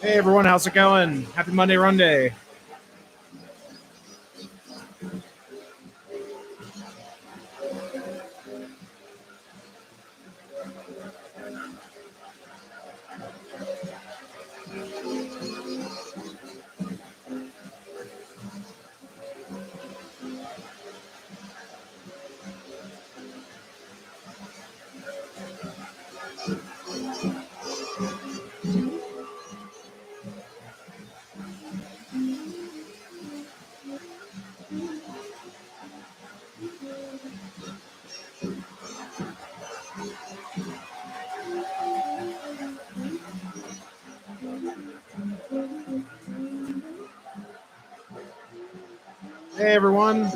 Hey everyone, how's it going? Happy Monday Runday. Hey everyone.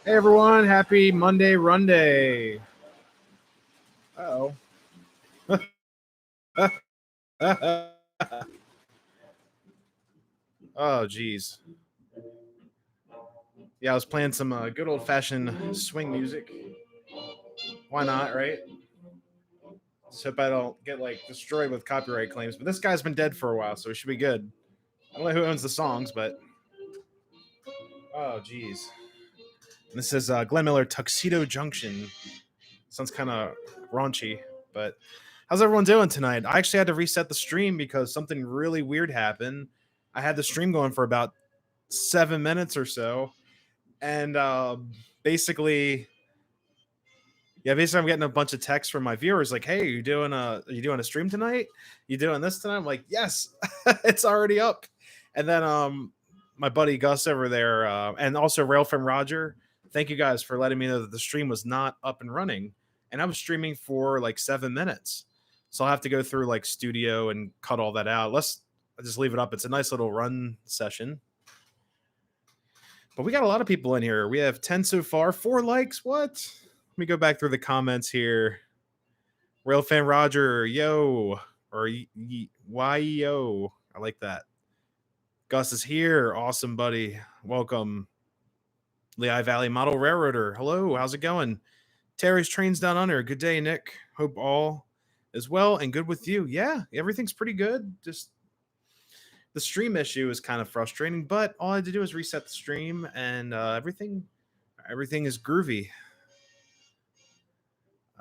Hey everyone, happy Monday Runday. Uh oh. Oh geez. Yeah, I was playing some good old fashioned swing music. Why not, right? Just hope I don't get like destroyed with copyright claims. But this guy's been dead for a while, so it should be good. I don't know who owns the songs, but oh geez. This is Glenn Miller Tuxedo Junction. Sounds kind of raunchy, but how's everyone doing tonight? I actually had to reset the stream because something really weird happened. I had the stream going for about 7 minutes or so, and basically, basically, I'm getting a bunch of texts from my viewers like, "Hey, are you doing a stream tonight? You doing this tonight?" I'm like, "Yes, it's already up." And then my buddy Gus over there, and also Rail from Roger. Thank you guys for letting me know that the stream was not up and running, and I was streaming for like 7 minutes, so I'll have to go through like Studio and cut all that out. Let's just leave it up. It's a nice little run session. But we got a lot of people in here. We have 10 so far, 4 likes. What? Let me go back through the comments here. Rail fan Roger, yo, or why yo? I like that. Gus is here. Awesome, buddy. Welcome. Lehigh Valley Model Railroader. Hello, how's it going? Terry's Trains Down Under. Good day, Nick. Hope all is well and good with you. Yeah, everything's pretty good. Just the stream issue is kind of frustrating, but all I had to do is reset the stream and everything is groovy.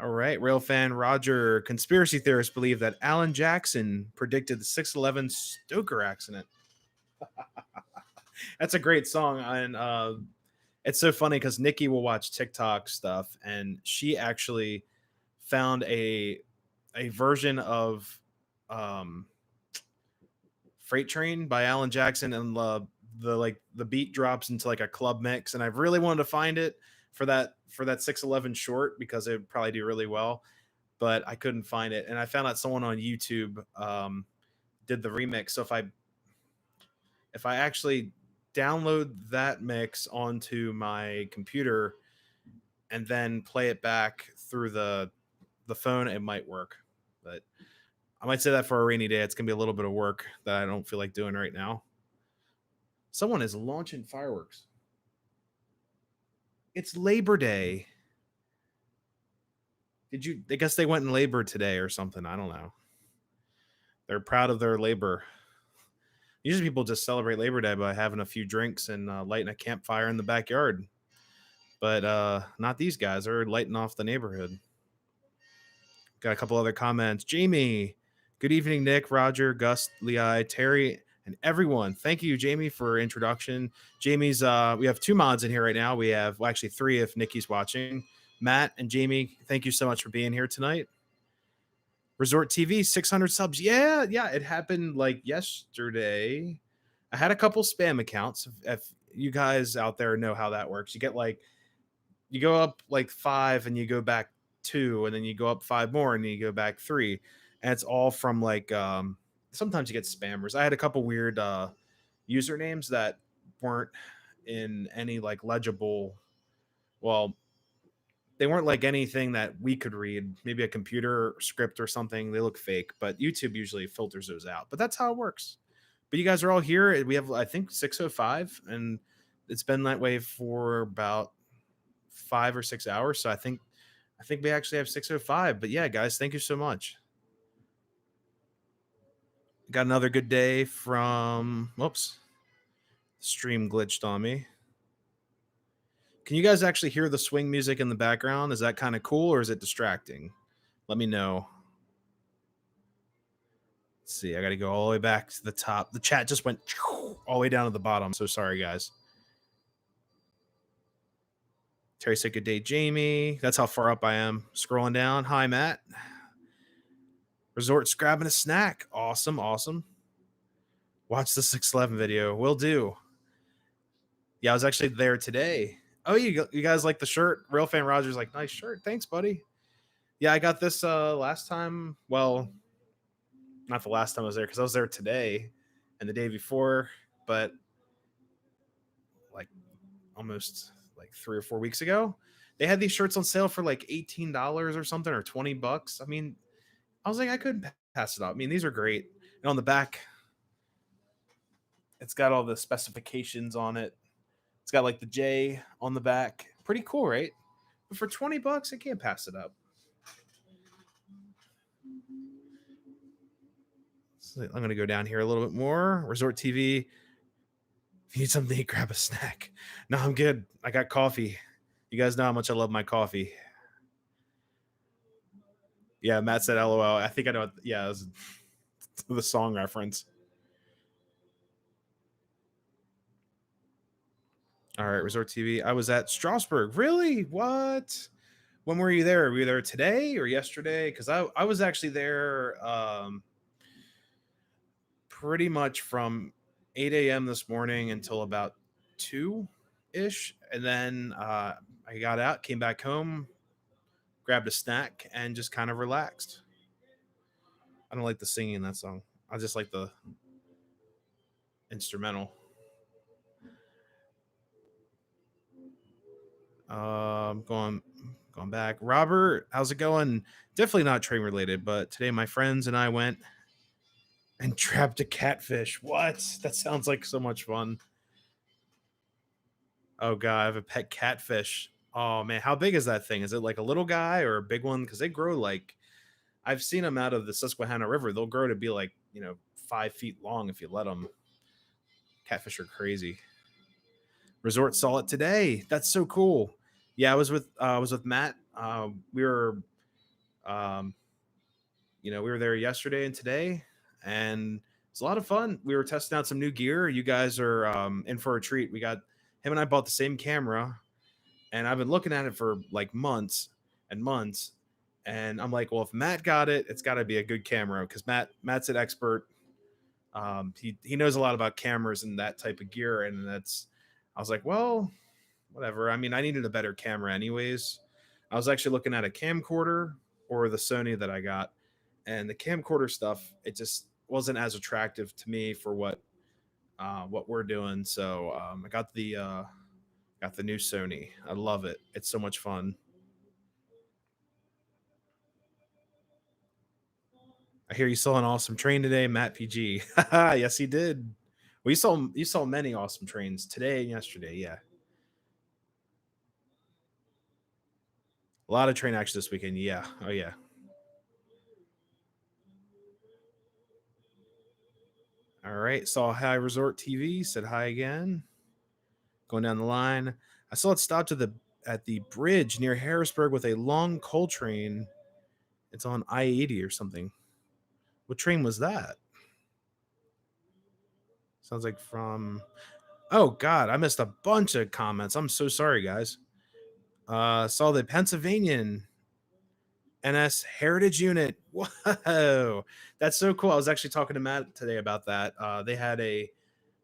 All right, rail fan Roger. Conspiracy theorists believe that Alan Jackson predicted the 611 Stoker accident. That's a great song, and It's so funny because Nikki will watch TikTok stuff, and she actually found a version of um, Freight Train by Alan Jackson, and the like the beat drops into like a club mix, and I've really wanted to find it for that 611 short because it would probably do really well, but I couldn't find it, and I found out someone on YouTube did the remix. So if I actually download that mix onto my computer and then play it back through the phone, it might work. But I might say that for a rainy day. It's gonna be a little bit of work that I don't feel like doing right now. Someone is launching fireworks. It's Labor Day. Did you? I guess they went in labor today or something. I don't know. They're proud of their labor. Usually people just celebrate Labor Day by having a few drinks and lighting a campfire in the backyard. But not these guys. They're lighting off the neighborhood. Got a couple other comments. Jamie, good evening, Nick, Roger, Gus, Lei, Terry, and everyone. Thank you, Jamie, for introduction. Jamie's we have two mods in here right now. We have well, actually three if Nikki's watching. Matt and Jamie, thank you so much for being here tonight. Resort TV, 600 subs. Yeah, yeah, it happened like yesterday. I had a couple spam accounts. If you guys out there know how that works, you get like you go up like five and you go back two, and then you go up five more and you go back three, and it's all from like sometimes you get spammers. I had a couple weird usernames that weren't in any like legible, well, they weren't like anything that we could read, maybe a computer script or something. They look fake, but YouTube usually filters those out. But that's how it works. But you guys are all here. We have I think 605, and it's been that way for about 5 or 6 hours. So I think we actually have 605. But yeah, guys, thank you so much. Got another good day from whoops. Stream glitched on me. Can you guys actually hear the swing music in the background? Is that kind of cool or is it distracting? Let me know. Let's see. I got to go all the way back to the top. The chat just went all the way down to the bottom. So sorry, guys. Terry said, good day, Jamie. That's how far up I am. Scrolling down. Hi, Matt. Resort's grabbing a snack. Awesome, awesome. Watch the 611 video. Will do. Yeah, I was actually there today. Oh, you guys like the shirt? Real Fan Roger's like, nice shirt. Thanks, buddy. Yeah, I got this last time. Well, not the last time I was there because I was there today and the day before, but like almost like 3 or 4 weeks ago. They had these shirts on sale for like $18 or something or $20. I mean, I was like, I couldn't pass it up. I mean, these are great. And on the back, it's got all the specifications on it. It's got like the J on the back. Pretty cool, right? But for $20, I can't pass it up. So I'm going to go down here a little bit more. Resort TV. If you need something to eat, grab a snack. No, I'm good. I got coffee. You guys know how much I love my coffee. Yeah, Matt said LOL. I think I know. Yeah, it was the song reference. All right, Resort TV. I was at Strasbourg. Really? What? When were you there? Were you there today or yesterday? Because I was actually there pretty much from 8 a.m. this morning until about 2 ish. And then I got out, came back home, grabbed a snack, and just kind of relaxed. I don't like the singing in that song. I just like the instrumental. Going back. Robert, how's it going? Definitely not train related, but today my friends and I went and trapped a catfish. What? That sounds like so much fun. Oh god, I have a pet catfish. Oh man, how big is that thing? Is it like a little guy or a big one? Because they grow like I've seen them out of the Susquehanna River. They'll grow to be like 5 feet long if you let them. Catfish are crazy. Resort saw it today. That's so cool. Yeah, I was with Matt. We were we were there yesterday and today, and it's a lot of fun. We were testing out some new gear. You guys are in for a treat. We got him and I bought the same camera, and I've been looking at it for like months and months. And I'm like, well, if Matt got it, it's got to be a good camera because Matt's an expert. He knows a lot about cameras and that type of gear, and that's. I was like, well, whatever. I mean, I needed a better camera anyways. I was actually looking at a camcorder or the Sony that I got, and the camcorder stuff it just wasn't as attractive to me for what we're doing. So I got the new Sony. I love it. It's so much fun. I hear you saw an awesome train today, Matt PG. Yes, he did. Well, you saw many awesome trains today and yesterday. Yeah, a lot of train action this weekend. Yeah. Oh yeah. All right. Saw High Resort TV. Said hi again. Going down the line, I saw it stopped at the bridge near Harrisburg with a long coal train. It's on I-80 or something. What train was that? Sounds like from. Oh God, I missed a bunch of comments. I'm so sorry, guys. Saw the Pennsylvanian NS Heritage Unit. Whoa, that's so cool. I was actually talking to Matt today about that. They had an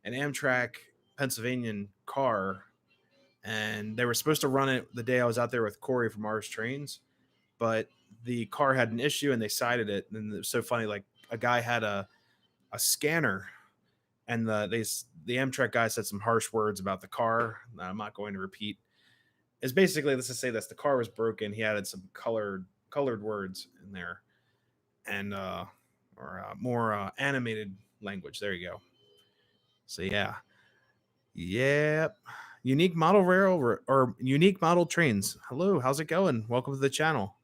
Amtrak Pennsylvanian car, and they were supposed to run it the day I was out there with Corey from Mars Trains, but the car had an issue and they cited it. And it was so funny. Like a guy had a scanner, and the Amtrak guy said some harsh words about the car that I'm not going to repeat. It's basically, let's just say this: the car was broken. He added some colored words in there, and or more animated language. There you go. So yeah, yep. Unique model rail or unique model trains. Hello, how's it going? Welcome to the channel.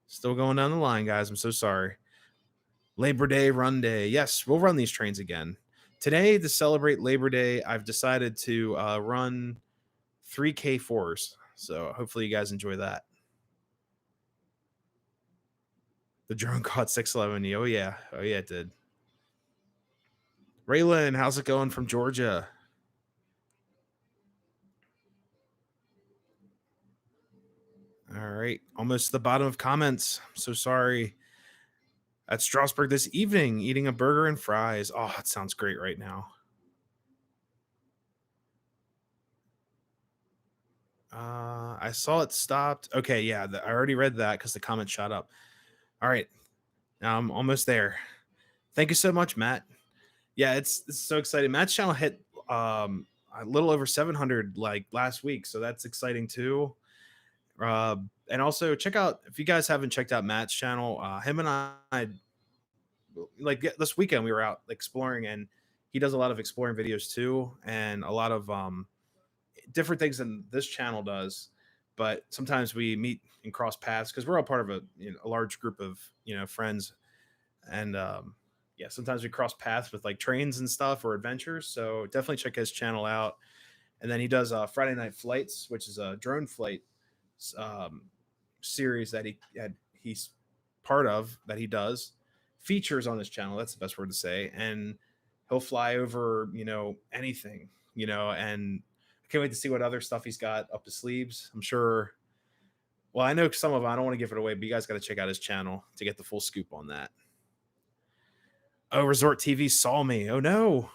Still going down the line, guys. I'm so sorry. Labor Day, Run Day. Yes, we'll run these trains again. Today, to celebrate Labor Day, I've decided to run 3K4s. So hopefully you guys enjoy that. The drone caught 611. Oh, yeah. Oh, yeah, it did. Raylan, how's it going from Georgia? All right. Almost to the bottom of comments. I'm so sorry. At Strasbourg this evening, eating a burger and fries. Oh, it sounds great right now. I saw it stopped. Okay, yeah, I already read that because the comment shot up. All right, now I'm almost there. Thank you so much, Matt. Yeah, it's so exciting. Matt's channel hit a little over 700 like last week, so that's exciting too. And also check out if you guys haven't checked out Matt's channel. Him and I like this weekend we were out exploring, and he does a lot of exploring videos too, and a lot of different things than this channel does. But sometimes we meet and cross paths because we're all part of a large group of friends, and yeah, sometimes we cross paths with like trains and stuff or adventures. So definitely check his channel out. And then he does Friday Night Flights, which is a drone flight um, series that he's part of that he does features on his channel. That's the best word to say. And he'll fly over anything, and I can't wait to see what other stuff he's got up his sleeves. I'm sure. Well, I know some of them. I don't want to give it away, but you guys got to check out his channel to get the full scoop on that. Oh, Resort TV saw me. Oh no.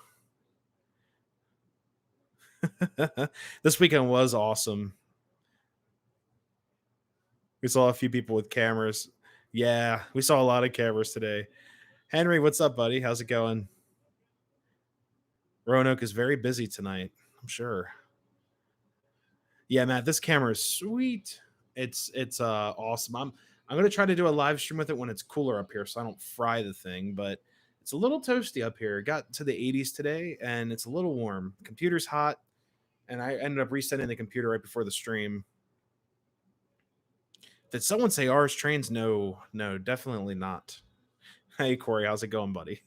This weekend was awesome. We saw a few people with cameras. Yeah, we saw a lot of cameras today. Henry, what's up, buddy? How's it going? Roanoke is very busy tonight, I'm sure. Yeah, Matt, this camera is sweet. It's awesome. I'm gonna try to do a live stream with it when it's cooler up here, so I don't fry the thing. But it's a little toasty up here. It got to the 80s today, and it's a little warm. Computer's hot, and I ended up resetting the computer right before the stream. Did someone say ours trains? No, no, definitely not. Hey Corey, how's it going, buddy?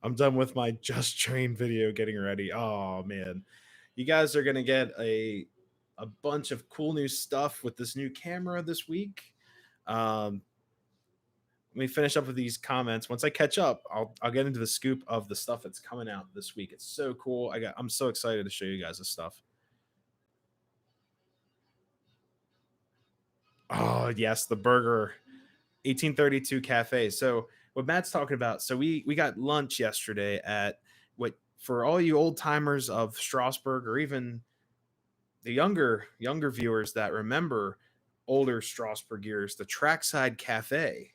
I'm done with my just train video getting ready. Oh man. You guys are gonna get a bunch of cool new stuff with this new camera this week. I'm me finish up with these comments. Once I catch up, I'll get into the scoop of the stuff that's coming out this week. It's so cool. I'm so excited to show you guys this stuff. Oh yes, the burger 1832 cafe. So what Matt's talking about, so we got lunch yesterday at what, for all you old timers of Strasbourg, or even the younger viewers that remember older Strasbourg years, the Trackside Cafe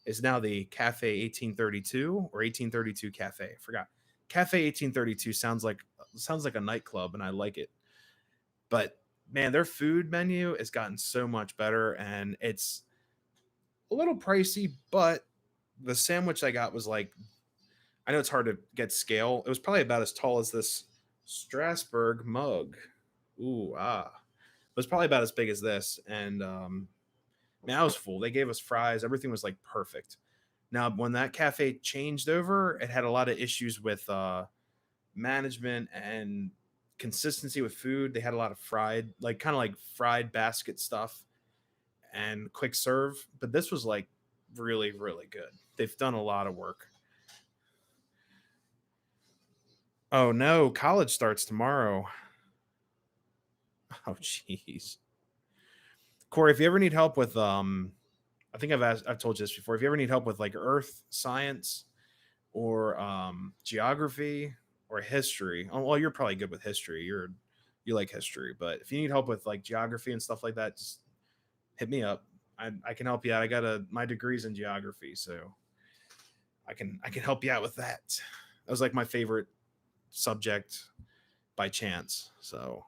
is now the Cafe 1832 or 1832 Cafe. I forgot. Cafe 1832 sounds like a nightclub, and I like it. But man, their food menu has gotten so much better, and it's a little pricey, but the sandwich I got was like, I know it's hard to get scale. It was probably about as tall as this Strasbourg mug. Ooh, ah. It was probably about as big as this. And man, I was full. They gave us fries. Everything was like perfect. Now, when that cafe changed over, it had a lot of issues with management and consistency with food. They had a lot of fried, like kind of like fried basket stuff and quick serve. But this was like really, really good. They've done a lot of work. Oh no, college starts tomorrow. Oh jeez. Corey, if you ever need help with I think I've told you this before. If you ever need help with like earth science or geography or history, oh, well, you're probably good with history. You like history, but if you need help with like geography and stuff like that, just hit me up. I can help you out. I got my degree's in geography, so I can help you out with that. That was like my favorite subject by chance. So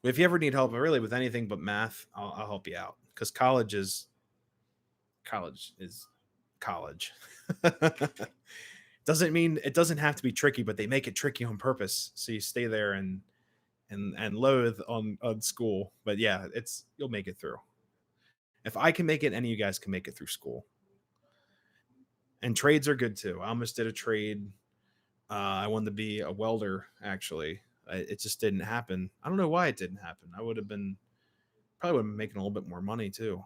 if you ever need help, really with anything but math, I'll help you out because college is college. Doesn't mean it doesn't have to be tricky, but they make it tricky on purpose, so you stay there and loathe on school. But yeah, it's you'll make it through. If I can make it, any of you guys can make it through school. And trades are good too. I almost did a trade. I wanted to be a welder. Actually, it just didn't happen. I don't know why it didn't happen. I would have been probably would have been making a little bit more money too.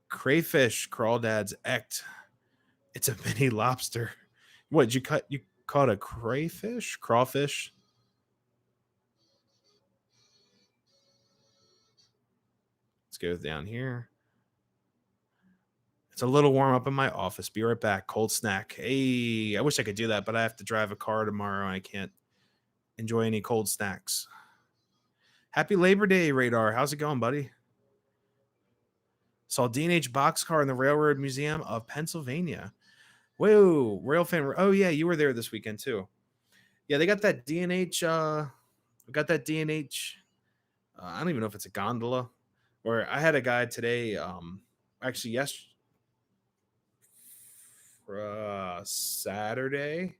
Crayfish crawdads ect. It's a mini lobster. What did you cut? You caught a crayfish? Crawfish? Let's go down here. It's a little warm up in my office. Be right back. Cold snack. Hey, I wish I could do that, but I have to drive a car tomorrow. And I can't enjoy any cold snacks. Happy Labor Day, Radar. How's it going, buddy? Saw D&H boxcar in the Railroad Museum of Pennsylvania. Whoa, rail fan. Oh yeah, you were there this weekend too. Yeah, they got that D&H. Got that D&H. I don't even know if it's a gondola. Or I had a guy today. Actually, yes, Saturday.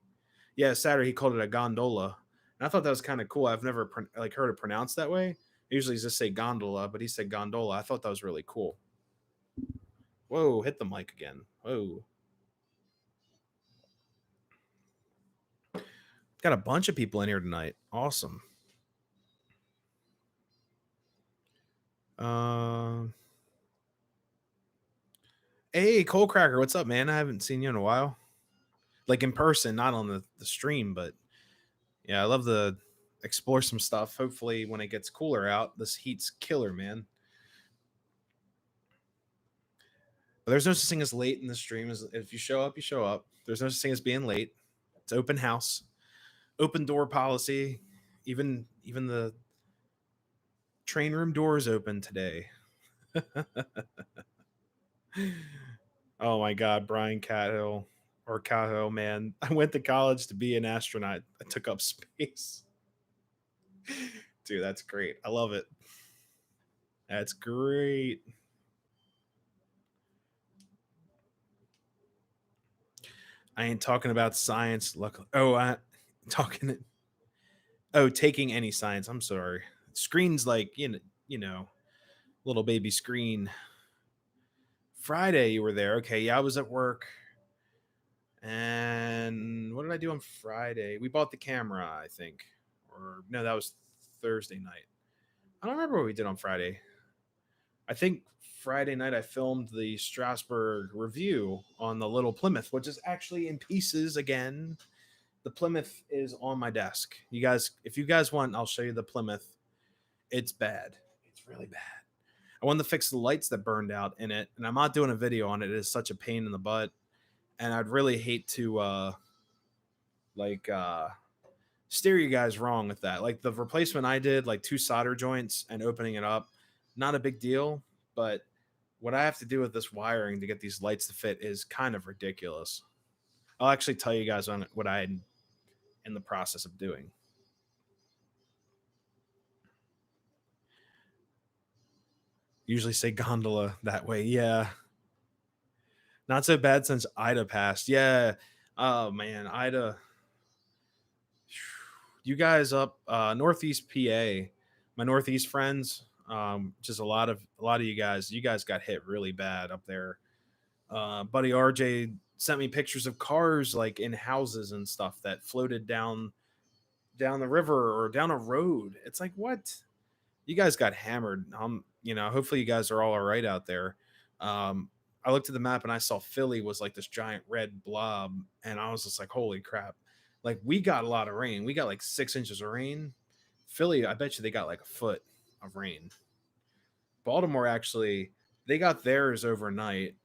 Yeah, Saturday. He called it a gondola, and I thought that was kind of cool. I've never like heard it pronounced that way. Usually, just say gondola, but he said gondola. I thought that was really cool. Whoa, hit the mic again. Whoa. Got a bunch of people in here tonight. Awesome. Uh, hey, Cole Cracker, what's up, man? I haven't seen you in a while. Like in person, not on the stream, but yeah, I love to explore some stuff. Hopefully, when it gets cooler out, this heat's killer, man. But there's no such thing as late in the stream. As if you show up, you show up. There's no such thing as being late. It's open house, open door policy. Even the train room doors open today. Oh my God, Brian Cahill or Cahill, man. I went to college to be an astronaut. I took up space. Dude, that's great. I love it. That's great. I ain't talking about science. Luckily, I talking. Oh, taking any science. I'm sorry. Screen's like little baby screen. Friday, you were there. Okay, yeah, I was at work. And what did I do on Friday? We bought the camera, I think, or no, that was Thursday night. I don't remember what we did on Friday. I think Friday night I filmed the Strasbourg review on the Little Plymouth, which is actually in pieces again. The Plymouth is on my desk. You guys, if you guys want, I'll show you the Plymouth. It's bad. It's really bad. I wanted to fix the lights that burned out in it, and I'm not doing a video on it. It is such a pain in the butt, and I'd really hate to like steer you guys wrong with that. Like the replacement I did, like two solder joints and opening it up, not a big deal, but what I have to do with this wiring to get these lights to fit is kind of ridiculous. I'll actually tell you guys on what I'm in the process of doing. Usually say gondola that way. Yeah. Not so bad since Ida passed. Yeah. Oh man, Ida. You guys up Northeast PA, my Northeast friends, just a lot of you guys got hit really bad up there. Buddy RJ sent me pictures of cars like in houses and stuff that floated down the river or down a road. It's like what? You guys got hammered. Hopefully you guys are all right out there. I looked at the map and I saw Philly was like this giant red blob, and I was just like, holy crap. Like we got a lot of rain. We got like 6 inches of rain. Philly, I bet you they got like a foot of rain. Baltimore actually, they got theirs overnight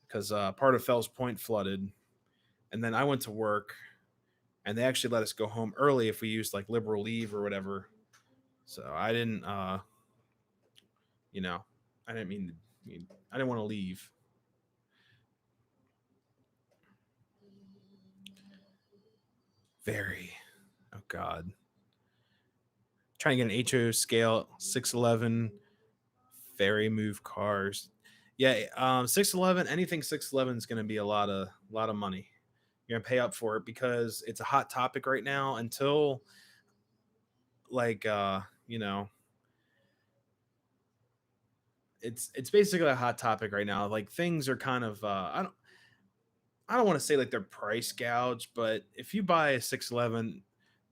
because part of Fells Point flooded. And then I went to work and they actually let us go home early if we used like liberal leave or whatever. So I didn't you know, I didn't mean to, I didn't want to leave. Very. Oh God. Trying to get an HO scale 611 ferry move cars. Yeah, 611, anything 611 is going to be a lot of money. You're going to pay up for it because it's a hot topic right now until like it's basically a hot topic right now. Like things are kind of I don't want to say like they're price gouge, but if you buy a 611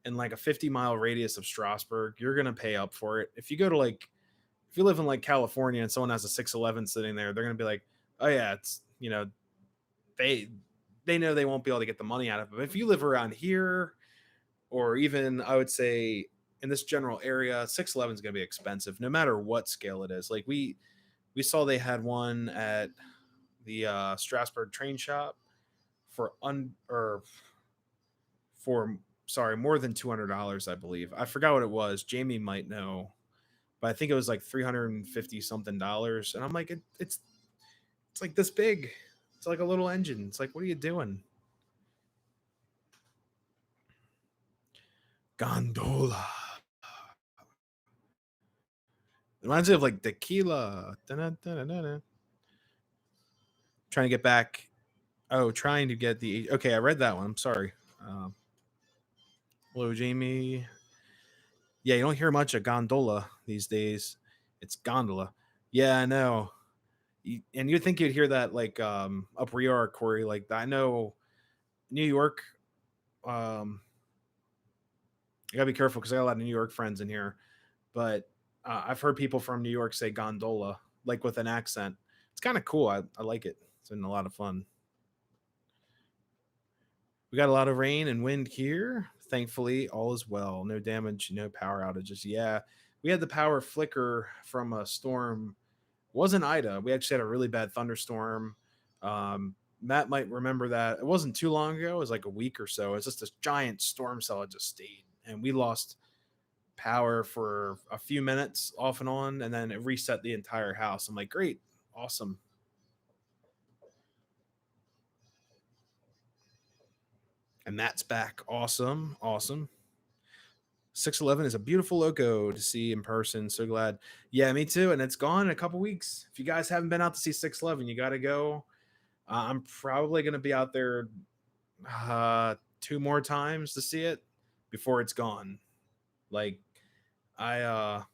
in like a 50-mile radius of Strasbourg, you're going to pay up for it. If you go to like if you live in like California and someone has a 611 sitting there, they're going to be like, "Oh yeah, it's, they they know they won't be able to get the money out of it." But if you live around here or even I would say in this general area, 611 is going to be expensive no matter what scale it is. Like we saw they had one at the Strasbourg train shop for un or for sorry, more than $200, I believe. I forgot what it was. Jamie might know, but I think it was like 350 something dollars. And I'm like, it's like this big. It's like a little engine. It's like, what are you doing? Gondola. It reminds me of like tequila. Da-na-da-na-na-na. Trying to get back. Oh, trying to get the. Okay, I read that one. I'm sorry. Um, Hello, Jamie. Yeah, you don't hear much of gondola these days. It's gondola. Yeah, I know. And you'd think you'd hear that like up where you are, Corey. Like I know New York. You gotta be careful because I got a lot of New York friends in here. But I've heard people from New York say gondola, like with an accent. It's kind of cool. I like it. It's been a lot of fun. We got a lot of rain and wind here. Thankfully, all is well. No damage, no power outages. Yeah, we had the power flicker from a storm. It wasn't Ida. We actually had a really bad thunderstorm. Matt might remember that. It wasn't too long ago. It was like a week or so. It's just this giant storm cell that just stayed, and we lost power for a few minutes off and on, and then it reset the entire house. I'm like, great, awesome. And that's back. Awesome, awesome. 611 is a beautiful logo to see in person. So glad. Yeah, me too. And it's gone in a couple weeks. If you guys haven't been out to see 611, you got to go. I'm probably going to be out there two more times to see it before it's gone. Like I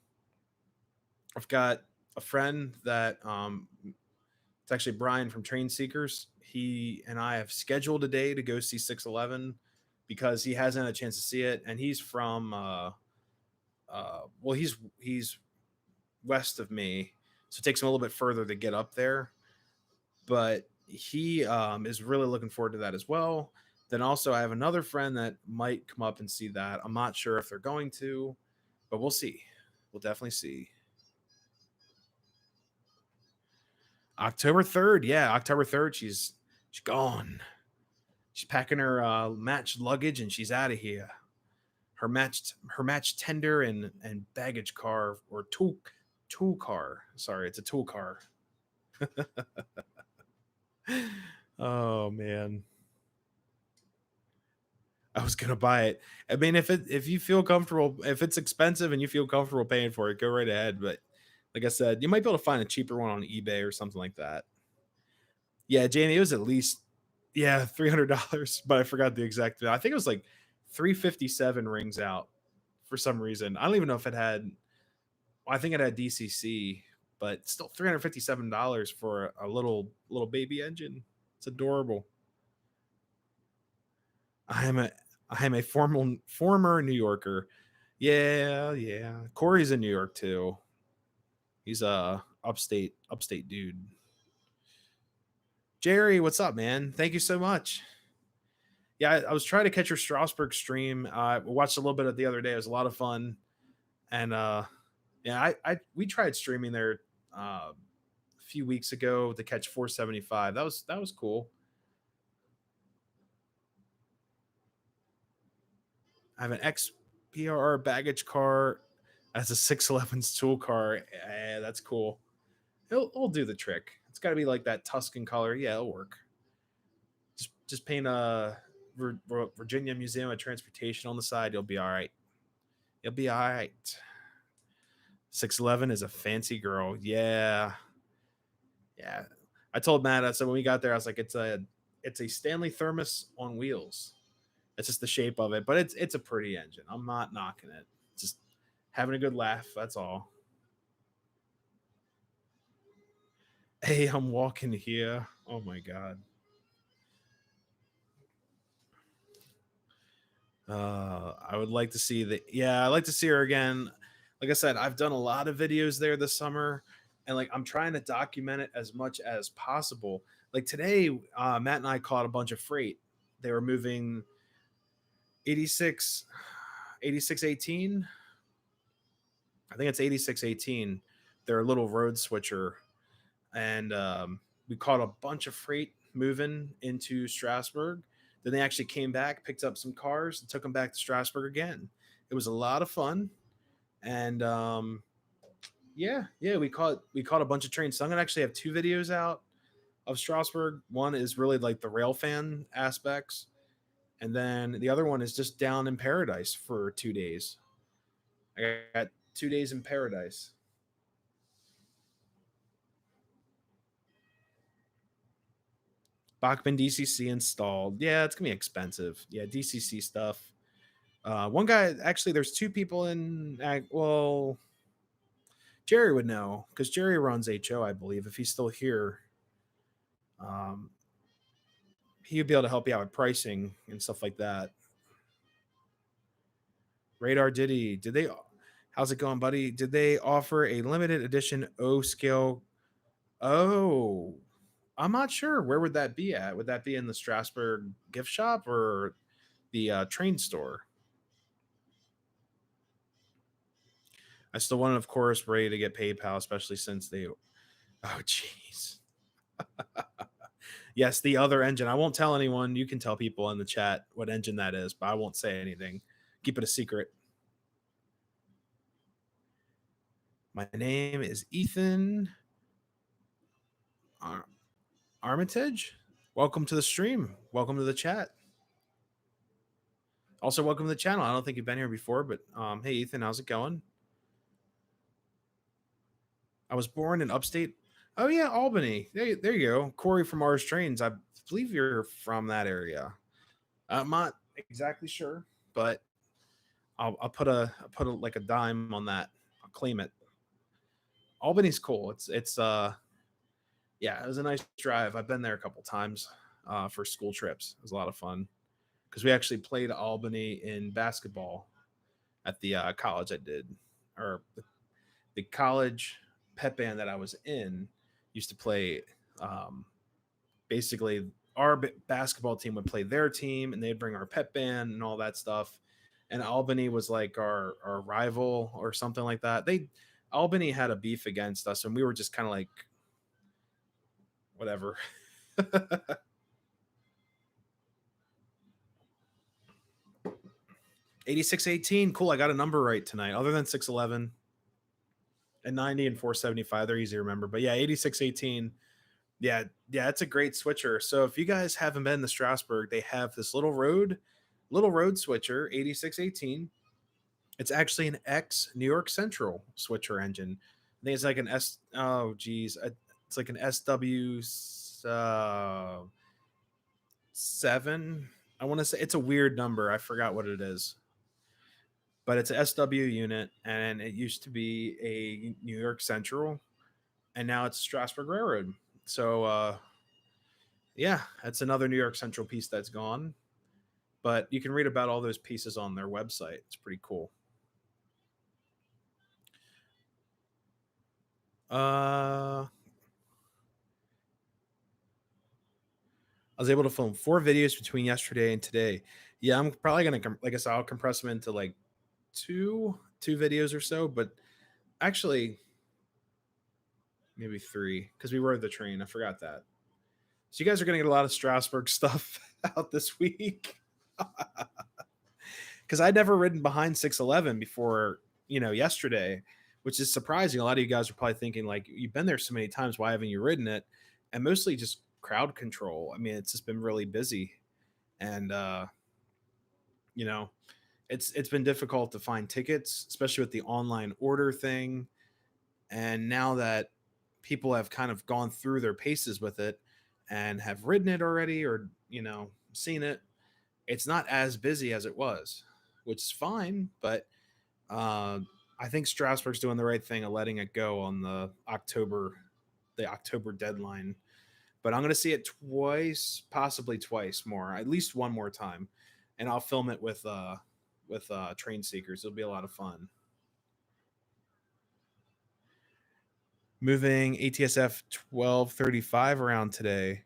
I've got a friend that it's actually Brian from Train Seekers. He and I have scheduled a day to go see 611 because he hasn't had a chance to see it, and he's from well, he's west of me, so it takes him a little bit further to get up there. But he is really looking forward to that as well. Then also, I have another friend that might come up and see that. I'm not sure if they're going to, but we'll see. We'll definitely see. October 3rd, yeah, October 3rd. She's gone. She's packing her match luggage and she's out of here. Her match tender and baggage car or tool car. Sorry, it's a tool car. Oh man, I was gonna buy it. I mean, if you feel comfortable, if it's expensive and you feel comfortable paying for it, go right ahead. But like I said, you might be able to find a cheaper one on eBay or something like that. Yeah, Jamie, it was at least $300, but I forgot the exact. I think it was like 357 rings out for some reason. I don't even know if it had. I think it had DCC, but still $357 for a little baby engine. It's adorable. I am a I am a former New Yorker. Yeah, yeah. Corey's in New York too. He's a upstate dude. Jerry, what's up, man? Thank you so much. Yeah, I was trying to catch your Strasbourg stream. I watched a little bit of the other day. It was a lot of fun, and yeah, we tried streaming there a few weeks ago to catch 475. That was cool. I have an XPR baggage car as a 611 tool car. That's cool. It'll do the trick. It's got to be like that Tuscan color. Yeah, it'll work. Just paint a Virginia Museum of Transportation on the side. You'll be all right. You'll be all right. 611 is a fancy girl. Yeah, yeah. I told Matt. I said when we got there, I was like, it's a Stanley Thermos on wheels. It's just the shape of it, but it's a pretty engine. I'm not knocking it. Just having a good laugh. That's all. Hey, I'm walking here. Oh my god. I would like to see the. Yeah, I like to see her again. Like I said, I've done a lot of videos there this summer, and like I'm trying to document it as much as possible. Like today, Matt and I caught a bunch of freight. They were moving 86, 8618. I think it's 8618. They're a little road switcher, and we caught a bunch of freight moving into Strasbourg. Then they actually came back, picked up some cars, and took them back to Strasbourg again. It was a lot of fun, and yeah, we caught a bunch of trains. So I'm gonna actually have two videos out of Strasbourg. One is really like the rail fan aspects, and then the other one is just down in paradise for 2 days. I got 2 days in paradise. Bachman DCC installed. Yeah, it's gonna be expensive. Yeah, DCC stuff. One guy actually, there's two people in. Well, Jerry would know because Jerry runs HO, I believe. If he's still here, um, he'd be able to help you out with pricing and stuff like that. Radar Diddy, did they? How's it going, buddy? Did they offer a limited edition O scale? Oh, I'm not sure. Where would that be at? Would that be in the Strasbourg gift shop or the train store? I still want, of course, ready to get PayPal, especially since they. Oh, jeez. Yes, the other engine. I won't tell anyone. You can tell people in the chat what engine that is, but I won't say anything. Keep it a secret. My name is Ethan Armitage. Welcome to the stream. Welcome to the chat. Also, welcome to the channel. I don't think you've been here before, but hey, Ethan, how's it going? I was born in upstate. Oh yeah, Albany. There you go. Corey from Ours Trains. I believe you're from that area. I'm not exactly sure, but I'll put like a dime on that. I'll claim it. Albany's cool. It's yeah, it was a nice drive. I've been there a couple times for school trips. It was a lot of fun because we actually played Albany in basketball at the college I did, or the college pep band that I was in used to play. Um, Basically, our basketball team would play their team, and they'd bring our pep band and all that stuff. And Albany was like our rival or something like that. They Albany had a beef against us, and we were just kind of like whatever. 8618, cool. I got a number right tonight, other than 611 and 90 and 475. They're easy to remember. But yeah, 8618. Yeah, it's a great switcher. So if you guys haven't been to Strasburg, they have this little road switcher, 8618. It's actually an X New York Central switcher engine. I think it's like an S. Oh, geez, it's like an SW seven. I want to say it's a weird number. I forgot what it is, but it's a SW unit, and it used to be a New York Central, and now it's Strasburg Railroad. So yeah, that's another New York Central piece that's gone. But you can read about all those pieces on their website. It's pretty cool. I was able to film 4 videos between yesterday and today. Yeah, I'm probably gonna, like I said, I'll compress them into like two videos or so. But actually, maybe 3 because we rode the train. I forgot that. So you guys are gonna get a lot of Strasbourg stuff out this week. Because I'd never ridden behind 611 before, yesterday, which is surprising. A lot of you guys are probably thinking, like, you've been there so many times, why haven't you ridden it? And mostly just crowd control. I mean, it's just been really busy. And, you know, it's been difficult to find tickets, especially with the online order thing. And now that people have kind of gone through their paces with it and have ridden it already or, seen it, it's not as busy as it was, which is fine. But uh, I think Strasburg's doing the right thing of letting it go on the October deadline. But I'm going to see it twice, possibly twice more, at least one more time, and I'll film it with train seekers. It'll be a lot of fun. Moving ATSF 1235 around today.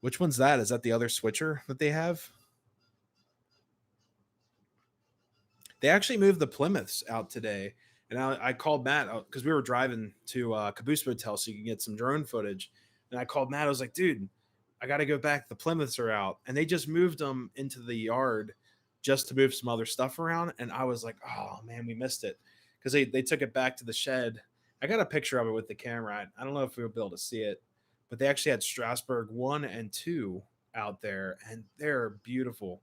Which one's that? Is that the other switcher that they have? They actually moved the Plymouths out today, and I called Matt because we were driving to Caboose Motel so you can get some drone footage. And I called Matt. I was like, "Dude, I got to go back. The Plymouths are out," and they just moved them into the yard just to move some other stuff around. And I was like, "Oh man, we missed it," because they took it back to the shed. I got a picture of it with the camera. I don't know if we will be able to see it, but they actually had Strasbourg 1 and 2 out there, and they're beautiful.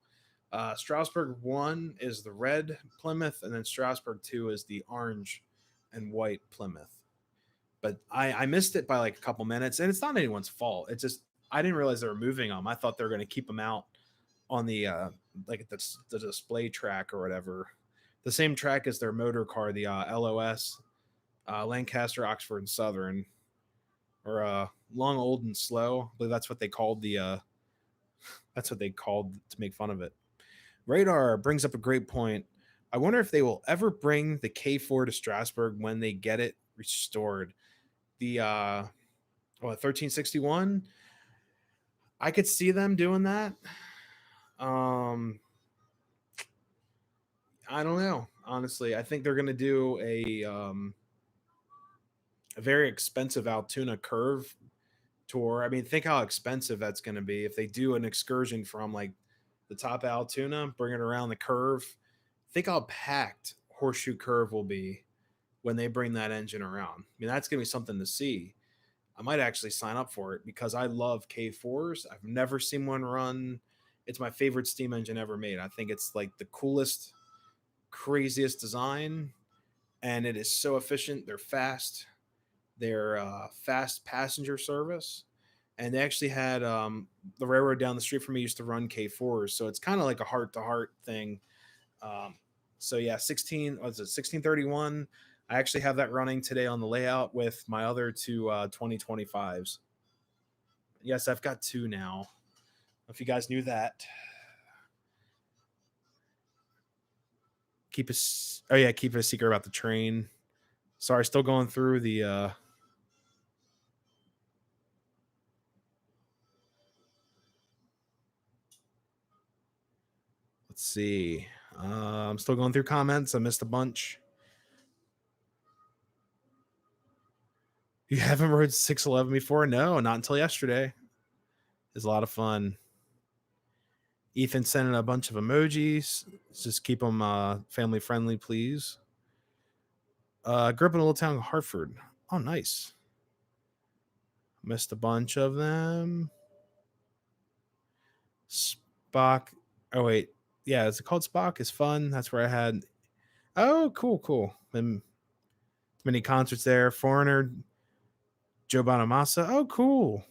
Strasbourg 1 is the red Plymouth, and then Strasbourg 2 is the orange and white Plymouth. But I missed it by like a couple minutes, and it's not anyone's fault. It's just I didn't realize they were moving them. I thought they were going to keep them out on the like the display track or whatever, the same track as their motor car, the LOS, Lancaster, Oxford, and Southern, or Long, Old, and Slow. I believe that's what they called that's what they called to make fun of it. Radar brings up a great point. I wonder if they will ever bring the K4 to Strasbourg when they get it restored. The 1361. I could see them doing that. Um, I don't know. Honestly, I think they're going to do a very expensive Altoona curve tour. I mean, think how expensive that's going to be if they do an excursion from like the top of Altoona, bring it around the curve. Think how packed Horseshoe Curve will be when they bring that engine around. I mean, that's going to be something to see. I might actually sign up for it because I love K4s. I've never seen one run. It's my favorite steam engine ever made. I think it's like the coolest, craziest design, and it is so efficient. They're fast. They're fast passenger service, and they actually had the railroad down the street from me used to run K4s, so it's kind of like a heart to heart thing. Um, so yeah, 1631. I actually have that running today on the layout with my other two 2025s. Yes, I've got 2 now. If you guys knew that. Keep it a secret about the train. Sorry, still going through the let's see. I'm still going through comments. I missed a bunch. You haven't rode 611 before? No, not until yesterday. It's a lot of fun. Ethan sending a bunch of emojis. Let's just keep them family friendly, please. Grew up in a little town, Hartford. Oh, nice. Missed a bunch of them. Spock. Oh wait, yeah. Is it called Spock? Is fun. That's where I had. Oh, cool, cool. Been many concerts there. Foreigner, Joe Bonamassa. Oh, cool.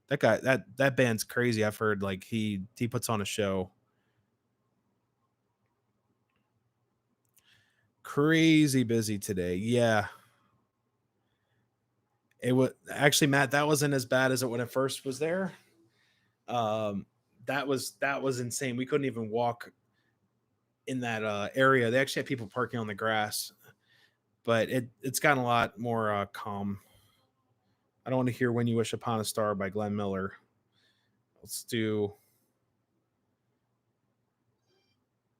That guy. That band's crazy. I've heard like he puts on a show. Crazy busy today. Yeah. It was actually, Matt. That wasn't as bad as it when it first was there. Um, that was insane. We couldn't even walk in that area. They actually had people parking on the grass, but it's gotten a lot more calm. I don't want to hear "When You Wish Upon a Star" by Glenn Miller. Let's do.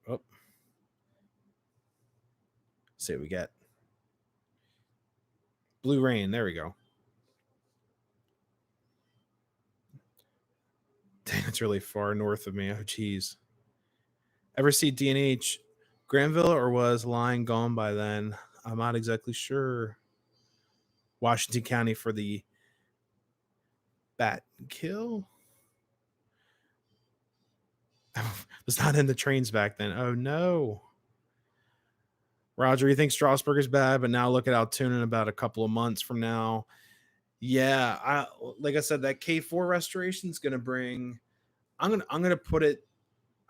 Oh, see what we get. Blue Rain. There we go. Dang, it's really far north of me. Oh, geez. Ever see DNH Granville, or was Line gone by then? I'm not exactly sure. Washington County for the bat kill. Was not in the trains back then. Oh no. Roger, you think Strasburg is bad, but now look at Altoona in about a couple of months from now. Yeah, like I said, that K4 restoration is gonna bring. I'm gonna put it.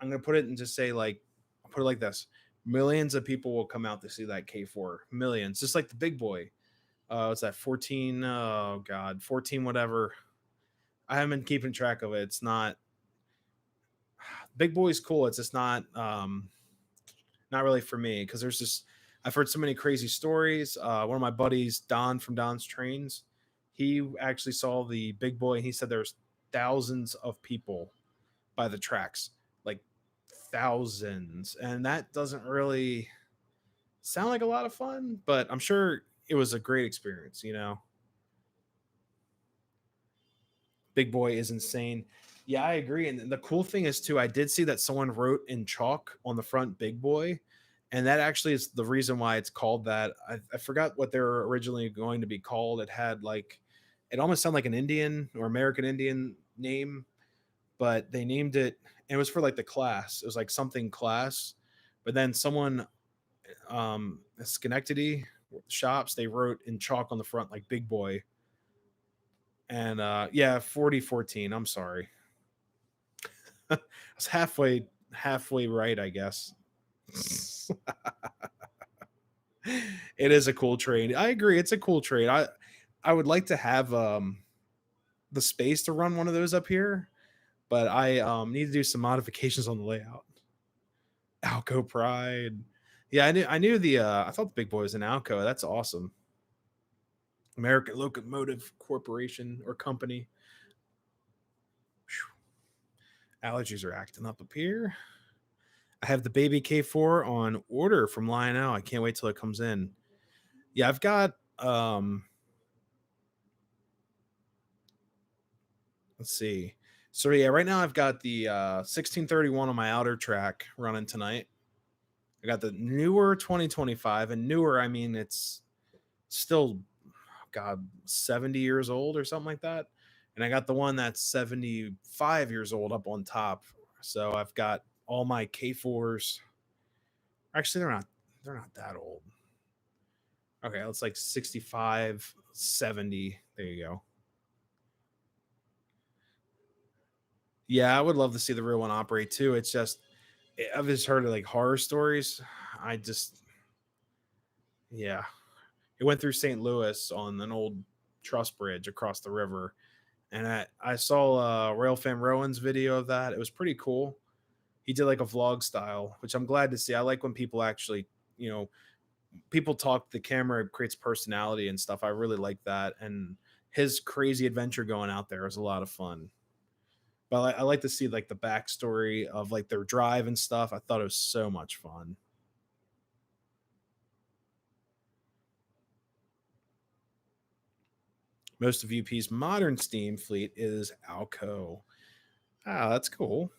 I'm gonna put it and just say like, I'll put it like this: millions of people will come out to see that K4. Millions, just like the big boy. What's that? 14. Oh God, 14. Whatever. I haven't been keeping track of it. It's not. Big boy's cool. It's just not. Not really for me because there's just I've heard so many crazy stories. One of my buddies, Don from Don's Trains, he actually saw the big boy. And he said there's thousands of people by the tracks, like thousands, and that doesn't really sound like a lot of fun. But I'm sure it was a great experience. Big boy is insane. Yeah, I agree. And the cool thing is too, I did see that someone wrote in chalk on the front "Big Boy," and that actually is the reason why it's called that. I forgot what they were originally going to be called. It had like, it almost sounded like an Indian or American Indian name, but they named it. And it was for like the class. It was like something class, but then someone, Schenectady shops, they wrote in chalk on the front like "Big Boy." And yeah, 4014. I'm sorry. I was halfway right, I guess. It is a cool trade. I agree. It's a cool trade. I would like to have the space to run one of those up here, but I need to do some modifications on the layout. Alco Pride. Yeah, I knew the I thought the big boy was in Alco. That's awesome. American Locomotive Corporation or Company. Whew. Allergies are acting up here. I have the baby K4 on order from Lionel. I can't wait till it comes in. Yeah, I've got let's see. So yeah, right now I've got the 1631 on my outer track running tonight. I got the newer 2025, and newer I mean it's still God 70 years old or something like that. And I got the one that's 75 years old up on top. So I've got all my K4s. Actually, they're not that old. Okay, it's like 65, 70. There you go. Yeah, I would love to see the real one operate too. It's just I've just heard of like horror stories. I just yeah. It went through St. Louis on an old truss bridge across the river. And I saw Railfan Rowan's video of that. It was pretty cool. He did like a vlog style, which I'm glad to see. I like when people actually, you know, people talk the camera creates personality and stuff. I really like that, and his crazy adventure going out there is a lot of fun. But I like to see like the backstory of like their drive and stuff. I thought it was so much fun. Most of UP's modern Steam fleet is Alco. Ah, that's cool.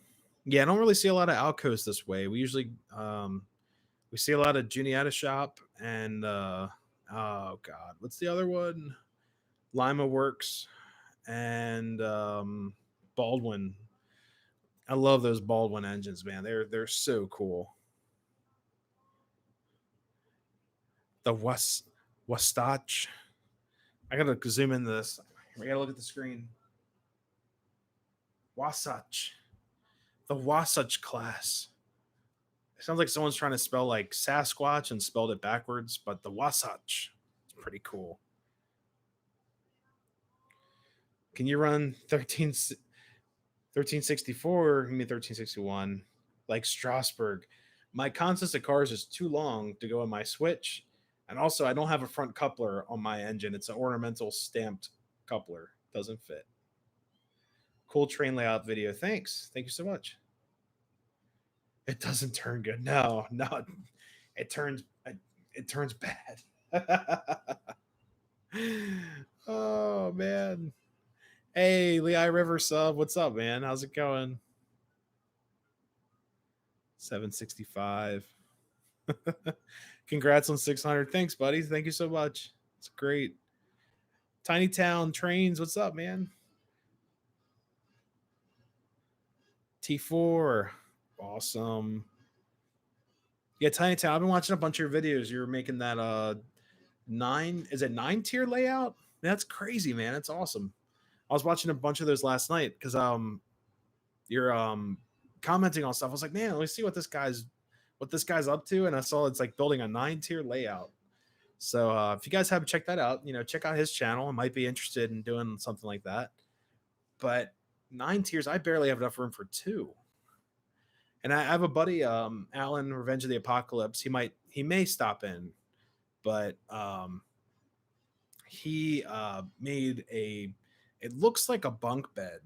Yeah, I don't really see a lot of Alcos this way. We usually we see a lot of Juniata Shop and oh god, what's the other one? Lima Works and Baldwin. I love those Baldwin engines, man. They're so cool. The Wasatch. I gotta zoom in this. I gotta look at the screen. Wasatch. The Wasatch class. It sounds like someone's trying to spell like Sasquatch and spelled it backwards, but the Wasatch. It's pretty cool. Can you run 1364? You mean 1361? Like Strasbourg. My consist of cars is too long to go on my Switch. And also, I don't have a front coupler on my engine. It's an ornamental stamped coupler. Doesn't fit. Cool train layout video. Thanks. Thank you so much. It doesn't turn good. No, no. It turns it turns bad. Oh man. Hey, Lehigh River sub. What's up, man? How's it going? 765. Congrats on 600. Thanks, buddy. Thank you so much. It's great. Tiny Town Trains. What's up, man? T4. Awesome. Yeah, Tiny Town. I've been watching a bunch of your videos. You're making that nine tier layout? That's crazy, man. That's awesome. I was watching a bunch of those last night because you're commenting on stuff. I was like, man, let me see what this guy's up to, and I saw it's like building a 9 tier layout. So if you guys haven't checked that out, check out his channel. I might be interested in doing something like that. But 9 tiers, I barely have enough room for two. And I have a buddy, Alan, Revenge of the Apocalypse. He may stop in, but he made it looks like a bunk bed,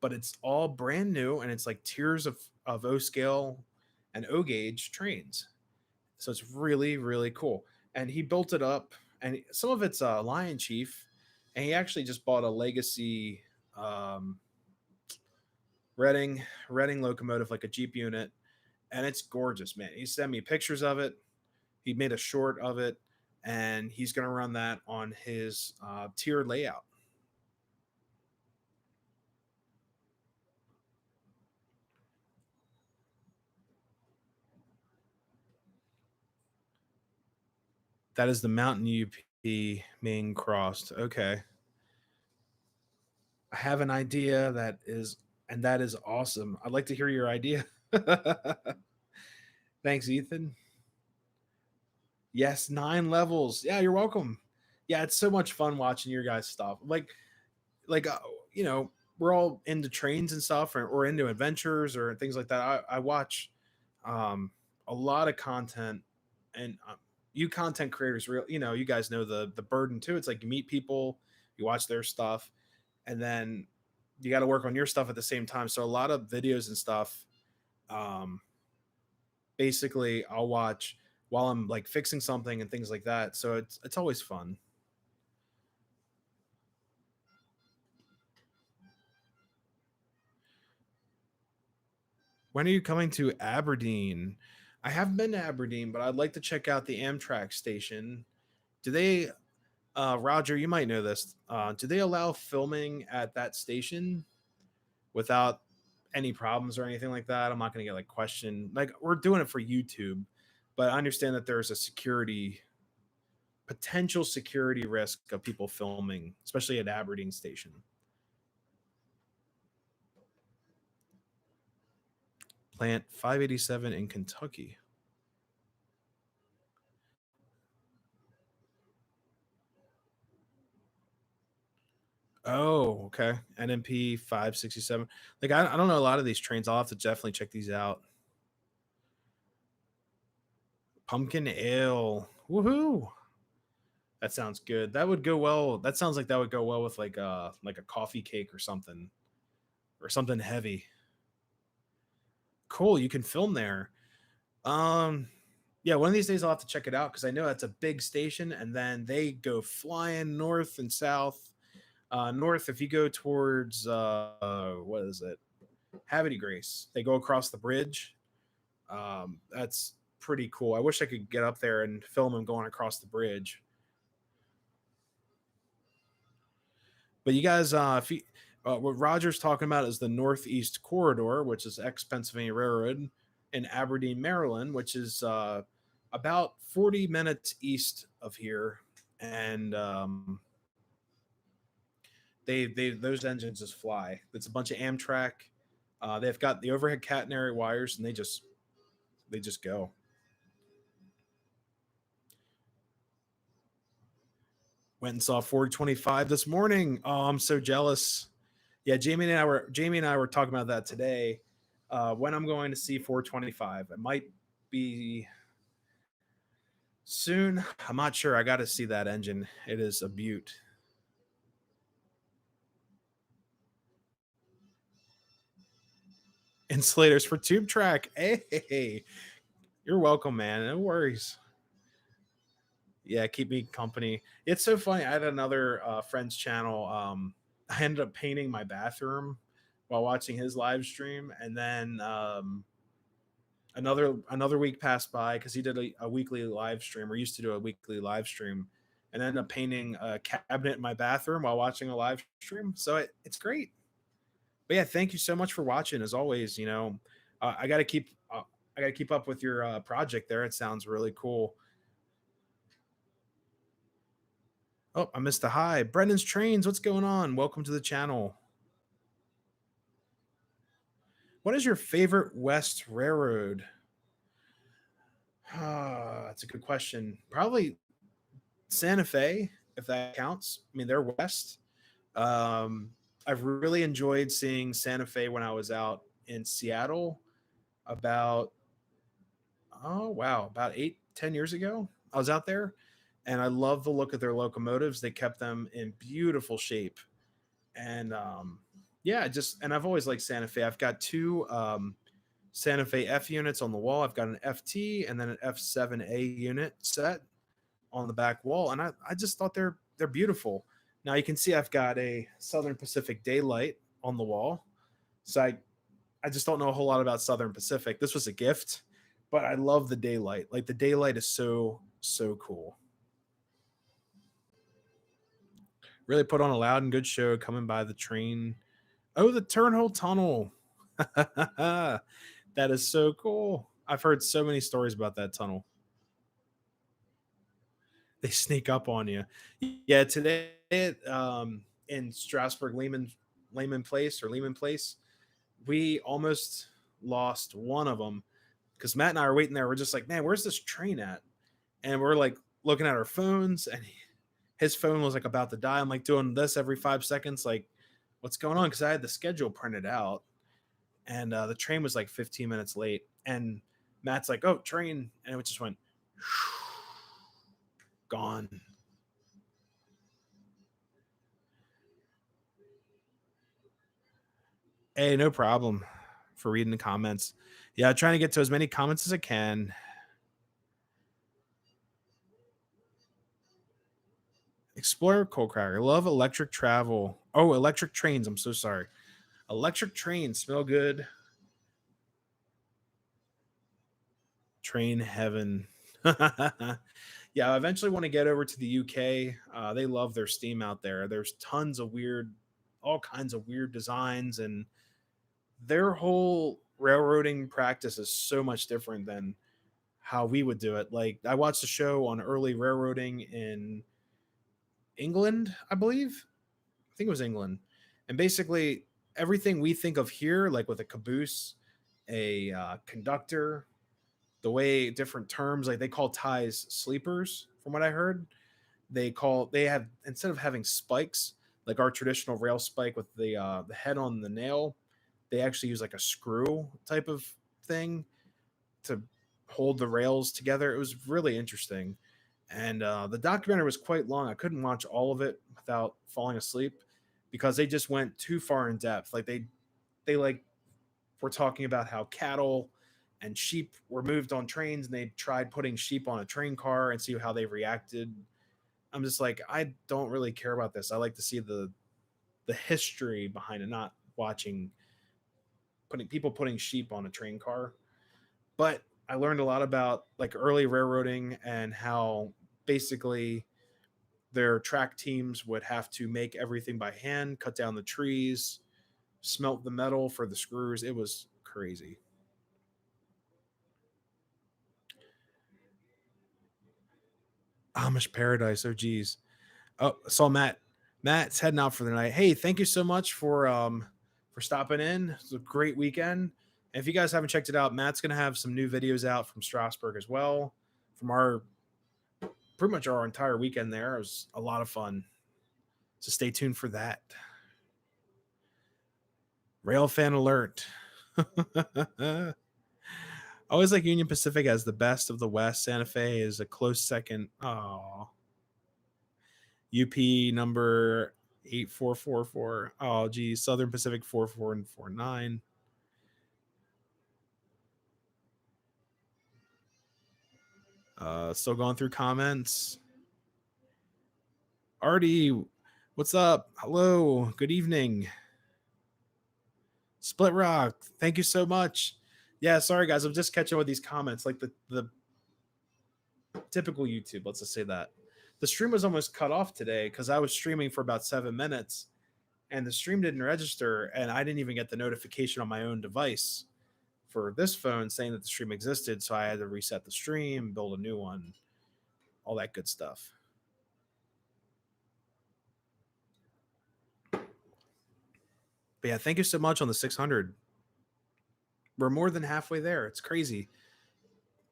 but it's all brand new and it's like tiers of O scale and O gauge trains. So it's really, really cool. And he built it up, and some of it's Lion Chief, and he actually just bought a legacy um, Reading locomotive, like a Jeep unit, and it's gorgeous, man. He sent me pictures of it. He made a short of it, and he's going to run that on his tiered layout. That is the Mountain UP being crossed. Okay. I have an idea that is awesome. I'd like to hear your idea. Thanks, Ethan. Yes, 9 levels. Yeah, you're welcome. Yeah, it's so much fun watching your guys' stuff. Like you know, we're all into trains and stuff, or into adventures or things like that. I watch a lot of content, and you content creators, real, you guys know the burden too. It's like you meet people, you watch their stuff, and then you got to work on your stuff at the same time. So a lot of videos and stuff, um, basically, I'll watch while I'm like fixing something and things like that. So it's always fun. When are you coming to Aberdeen? I haven't been to Aberdeen, but I'd like to check out the Amtrak station. Do they, Roger? You might know this. Do they allow filming at that station without any problems or anything like that? I'm not going to get like questioned. Like we're doing it for YouTube, but I understand that there's a potential security risk of people filming, especially at Aberdeen station. Plant 587 in Kentucky. Oh, okay. NMP 567. Like I don't know a lot of these trains. I'll have to definitely check these out. Pumpkin Ale. Woohoo! That sounds good. That would go well. That sounds like that would go well with like a coffee cake or something heavy. Cool. You can film there. Um, yeah, one of these days I'll have to check it out because I know that's a big station, and then they go flying north and south. North, if you go towards what is it, Havity Grace, they go across the bridge. That's pretty cool. I wish I could get up there and film them going across the bridge. But you guys, if you, what Roger's talking about is the Northeast Corridor, which is ex Pennsylvania Railroad in Aberdeen, Maryland, which is about 40 minutes east of here. And they those engines just fly. It's a bunch of Amtrak. They've got the overhead catenary wires, and they just go. Went and saw 425 this morning. Oh, I'm so jealous. Yeah, Jamie and I were talking about that today. When I'm going to see 425, it might be soon. I'm not sure. I got to see that engine. It is a beaut. Insulators for tube track. Hey, you're welcome, man. No worries. Yeah, keep me company. It's so funny. I had another friend's channel. I ended up painting my bathroom while watching his live stream, and then another week passed by because he did a weekly live stream, or used to do a weekly live stream, and ended up painting a cabinet in my bathroom while watching a live stream. So it's great. But yeah, thank you so much for watching. As always, I got to keep up with your project there. It sounds really cool. Oh, I missed a hi. Brendan's Trains, what's going on? Welcome to the channel. What is your favorite West Railroad? That's a good question. Probably Santa Fe, if that counts. I mean, they're West. Um, I've really enjoyed seeing Santa Fe when I was out in Seattle about, oh, wow, about 8, 10 years ago. I was out there, and I love the look of their locomotives. They kept them in beautiful shape. And yeah, and I've always liked Santa Fe. I've got two Santa Fe F units on the wall. I've got an FT and then an F7A unit set on the back wall, and I just thought they're beautiful. Now you can see I've got a Southern Pacific Daylight on the wall, so I just don't know a whole lot about Southern Pacific. This was a gift, but I love the Daylight. Like the Daylight is so cool. Really put on a loud and good show coming by the train. Oh, the Turnhole Tunnel. That is so cool. I've heard so many stories about that tunnel. They sneak up on you. Yeah, today in Strasburg Lehman Place, we almost lost one of them because Matt and I are waiting there. We're just like, man, where's this train at? And we're like looking at our phones, and his phone was like about to die. I'm like doing this every 5 seconds, like, what's going on? Because I had the schedule printed out, and the train was like 15 minutes late. And Matt's like, "Oh, train," and it just went gone. Hey, no problem for reading the comments. Yeah, trying to get to as many comments as I can. Explorer Coal Cracker. Love electric travel. Oh, electric trains. I'm so sorry. Electric trains smell good. Train heaven. Yeah, I eventually want to get over to the UK. They love their steam out there. There's tons of all kinds of weird designs, and their whole railroading practice is so much different than how we would do it. Like I watched a show on early railroading in England, I believe. I think it was England. And basically everything we think of here, like with a caboose, a conductor, the way different terms, like they call ties sleepers, from what I heard. They have, instead of having spikes like our traditional rail spike with the head on the nail, they actually use like a screw type of thing to hold the rails together. It was really interesting. and the documentary was quite long. I couldn't watch all of it without falling asleep because they just went too far in depth. Like they like were talking about how cattle and sheep were moved on trains, and they tried putting sheep on a train car and see how they reacted. I'm just like, I don't really care about this. I like to see the history behind it, not watching putting sheep on a train car. But I learned a lot about like early railroading and how basically their track teams would have to make everything by hand, cut down the trees, smelt the metal for the screws. It was crazy. Amish paradise. Oh geez. Oh, I saw Matt. Matt's heading out for the night. Hey, thank you so much for stopping in. It's a great weekend. And if you guys haven't checked it out, Matt's gonna have some new videos out from Strasbourg as well. From our pretty much our entire weekend there. It was a lot of fun. So stay tuned for that. Rail fan alert. Always like Union Pacific as the best of the West. Santa Fe is a close second. Oh, UP number 8444. Oh, geez. Southern Pacific 4449. Still going through comments. Artie, what's up? Hello. Good evening. Split Rock, thank you so much. Yeah, sorry guys, I'm just catching up with these comments. Like the typical YouTube, let's just say that. The stream was almost cut off today because I was streaming for about 7 minutes and the stream didn't register and I didn't even get the notification on my own device for this phone saying that the stream existed. So I had to reset the stream, build a new one, all that good stuff. But yeah, thank you so much on the 600. We're more than halfway there. It's crazy.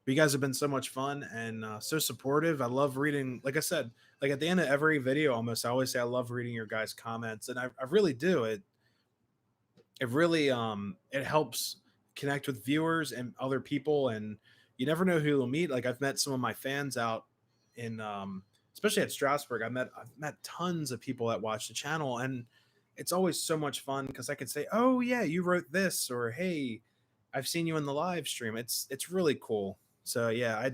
But you guys have been so much fun and so supportive. I love reading, like I said, like at the end of every video almost, I always say I love reading your guys' comments. And I really do. It really it helps connect with viewers and other people, and you never know who you'll meet. Like I've met some of my fans out in especially at Strasbourg. I've met tons of people that watch the channel, and it's always so much fun because I can say, oh yeah, you wrote this, or hey, I've seen you in the live stream. It's really cool. So yeah, I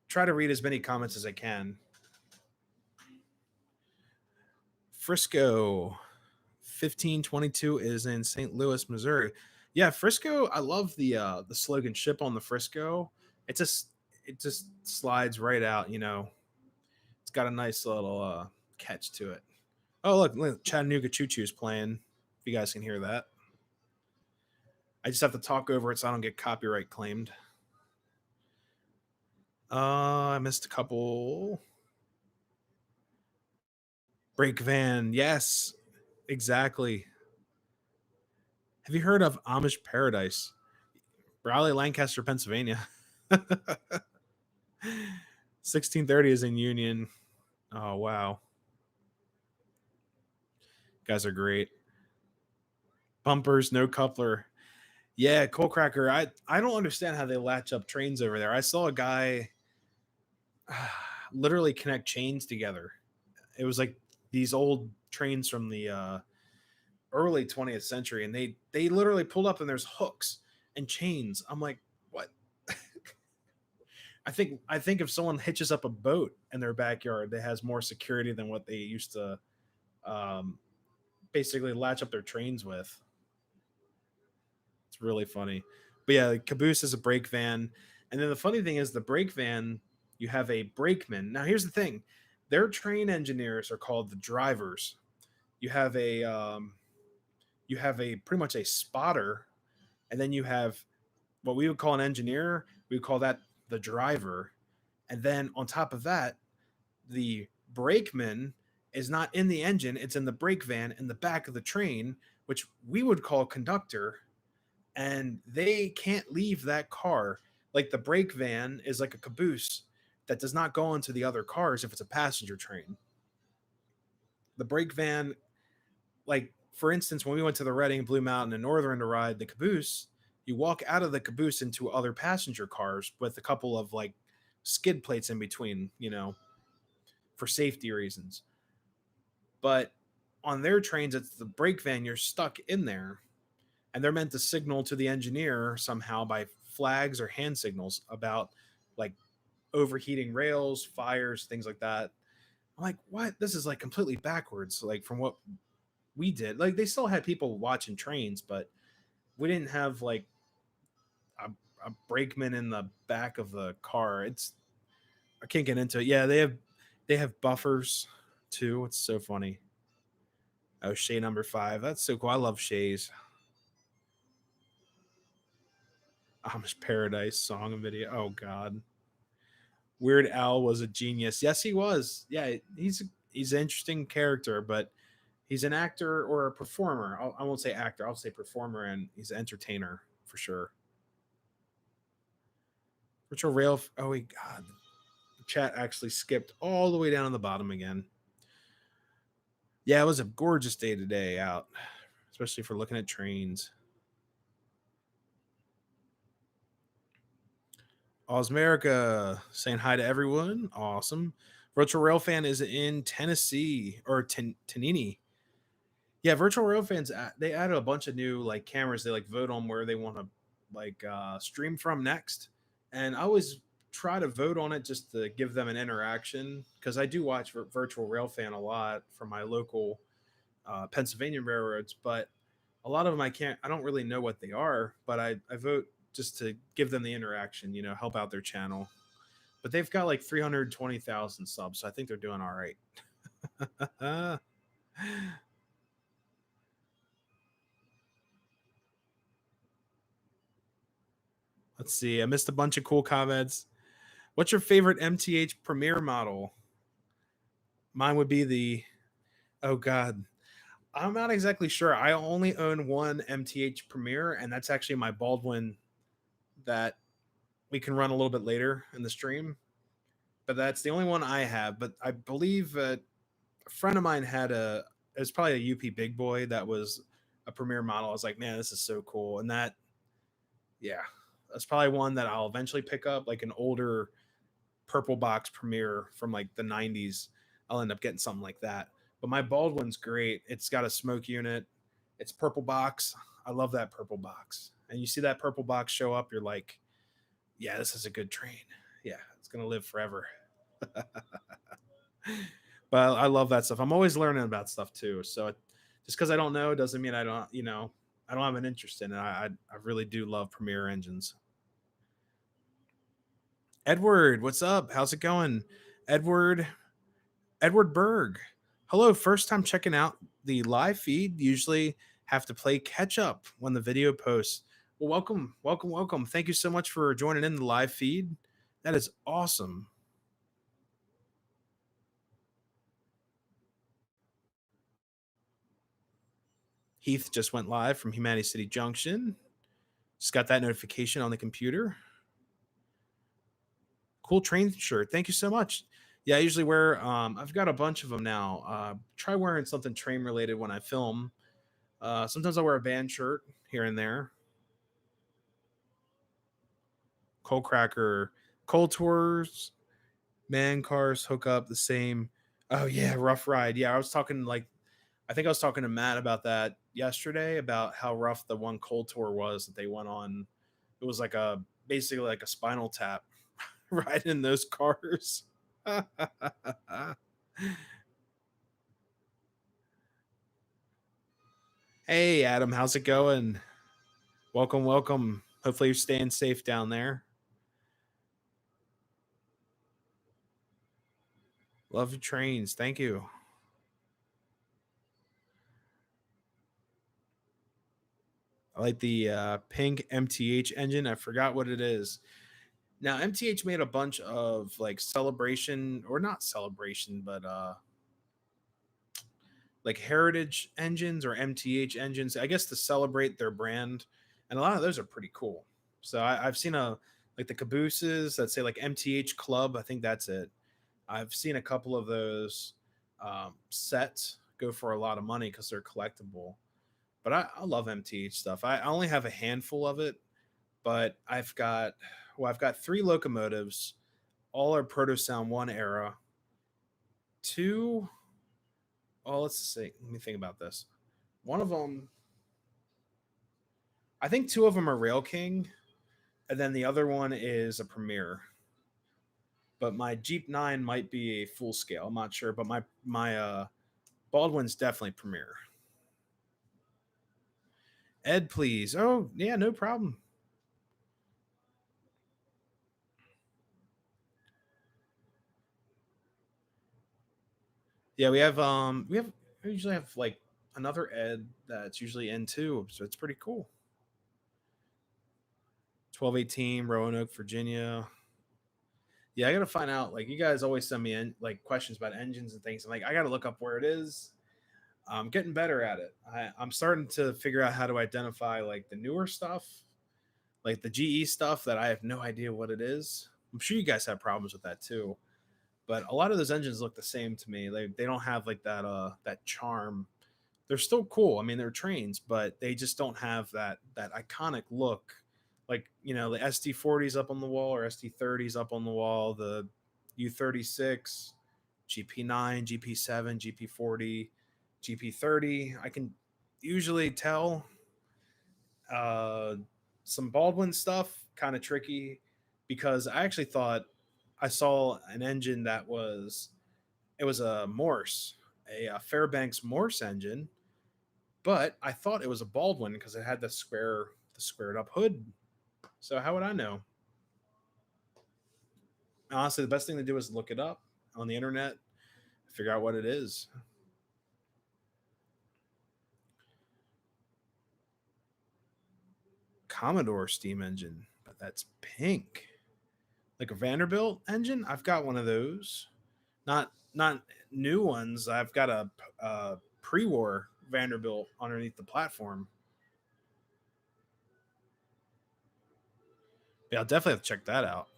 try to read as many comments as I can. Frisco 1522 is in St. Louis, Missouri. Yeah, Frisco. I love the slogan "Ship on the Frisco." It just slides right out. You know, it's got a nice little catch to it. Oh look, Chattanooga Choo Choo's playing. If you guys can hear that, I just have to talk over it so I don't get copyright claimed. I missed a couple. Break van, yes, exactly. Have you heard of Amish Paradise? Raleigh, Lancaster, Pennsylvania. 1630 is in Union. Oh wow, guys are great. Bumpers, no coupler. Yeah, Coal Cracker. I don't understand how they latch up trains over there. I saw a guy literally connect chains together. It was like these old trains from the early 20th century, and they literally pulled up and there's hooks and chains. I'm like, what? I think if someone hitches up a boat in their backyard that has more security than what they used to um, basically latch up their trains with. It's really funny. But yeah, the caboose is a brake van. And then the funny thing is the brake van, you have a brakeman. Now here's the thing. Their train engineers are called the drivers. You have a pretty much a spotter, and then you have what we would call an engineer. We would call that the driver. And then on top of that, the brakeman is not in the engine, it's in the brake van in the back of the train, which we would call conductor, and they can't leave that car. Like the brake van is like a caboose that does not go into the other cars if it's a passenger train. The brake van, like for instance, when we went to the Reading, Blue Mountain, and Northern to ride the caboose, you walk out of the caboose into other passenger cars with a couple of like skid plates in between, for safety reasons. But on their trains, it's the brake van. You're stuck in there, and they're meant to signal to the engineer somehow by flags or hand signals about like overheating rails, fires, things like that. I'm like, what? This is like completely backwards, like from what we did. Like they still had people watching trains, but we didn't have like a, a brakeman in the back of the car. It's I can't get into it. Yeah, they have buffers too. It's so funny. Oh, Shay number 5. That's so cool. I love Shays. Amish Paradise song and video. Oh God. Weird Al was a genius. Yes, he was. Yeah, he's an interesting character, but he's an actor or a performer. I won't say actor. I'll say performer, and he's an entertainer for sure. Virtual Rail. Oh, God. The chat actually skipped all the way down to the bottom again. Yeah, it was a gorgeous day today out, especially for looking at trains. Osmerica saying hi to everyone. Awesome. Virtual Rail fan is in Tennessee or Tanini. Yeah, Virtual Rail fans they added a bunch of new like cameras. They like vote on where they want to like stream from next, and I always try to vote on it just to give them an interaction because I do watch Virtual Rail fan a lot from my local Pennsylvania railroads, but a lot of them I don't really know what they are, but I vote just to give them the interaction, help out their channel. But they've got like 320,000 subs, so I think they're doing all right. Let's see. I missed a bunch of cool comments. What's your favorite MTH Premiere model? Mine would be the oh god. I'm not exactly sure. I only own one MTH Premiere, and that's actually my Baldwin that we can run a little bit later in the stream. But that's the only one I have. But I believe a friend of mine had it was probably a UP Big Boy that was a Premiere model. I was like, man, this is so cool. And yeah, that's probably one that I'll eventually pick up, like an older purple box Premiere from like the 90s. I'll end up getting something like that. But my Baldwin's great. It's got a smoke unit. It's purple box. I love that purple box. And you see that purple box show up, you're like, yeah, this is a good train. Yeah, it's gonna live forever. But I love that stuff. I'm always learning about stuff too. So just because I don't know doesn't mean I don't, I don't have an interest in it. I really do love Premiere engines. Edward, what's up? How's it going? Edward Edward Berg. Hello, first time checking out the live feed. Usually have to play catch up when the video posts. Well, welcome, welcome, welcome. Thank you so much for joining in the live feed. That is awesome. Heath just went live from Humanity City Junction. Just got that notification on the computer. Cool train shirt. Thank you so much. Yeah, I usually wear. I've got a bunch of them now. Try wearing something train related when I film. Sometimes I wear a band shirt here and there. Coal cracker, coal tours, man cars hook up the same. Oh yeah, rough ride. Yeah, I think I was talking to Matt about that yesterday about how rough the one coal tour was that they went on. It was like basically like a spinal tap ride in those cars. Hey Adam, how's it going? Welcome, welcome. Hopefully you're staying safe down there. Love your trains. Thank you. I like the pink MTH engine. I forgot what it is. Now MTH made a bunch of like celebration or not celebration, but like heritage engines or MTH engines, I guess to celebrate their brand. And a lot of those are pretty cool. So I've seen like the cabooses that say like MTH Club. I think that's it. I've seen a couple of those sets go for a lot of money because they're collectible. But I love MTH stuff. I only have a handful of it, but I've got 3 locomotives, all are Proto Sound 1 era. Two, oh, let's see. Let me think about this. One of them, I think two of them are Rail King, and then the other one is a Premier. But my Jeep 9 might be a full scale. I'm not sure, but my Baldwin's definitely Premier. Ed, please. Oh, yeah, no problem. Yeah, we usually have like another Ed that's usually in too, so it's pretty cool. 1218 Roanoke, Virginia. Yeah, I gotta find out. Like you guys always send me in like questions about engines and things. I'm like, I gotta look up where it is. I'm getting better at it. I'm starting to figure out how to identify like the newer stuff, like the GE stuff that I have no idea what it is. I'm sure you guys have problems with that too. But a lot of those engines look the same to me. They don't have like that charm. They're still cool. I mean, they're trains, but they just don't have that iconic look. Like the SD40s up on the wall or SD30s up on the wall, the U36, GP9, GP7, GP40, GP30. I can usually tell. Uh, some Baldwin stuff kind of tricky because I actually thought I saw an engine that was a Morse, a Fairbanks Morse engine, but I thought it was a Baldwin because it had the squared up hood. So how would I know? Honestly, the best thing to do is look it up on the internet, figure out what it is. Commodore steam engine, but that's pink. Like a Vanderbilt engine? I've got one of those. Not new ones. I've got a pre-war Vanderbilt underneath the platform. Yeah, I'll definitely have to check that out.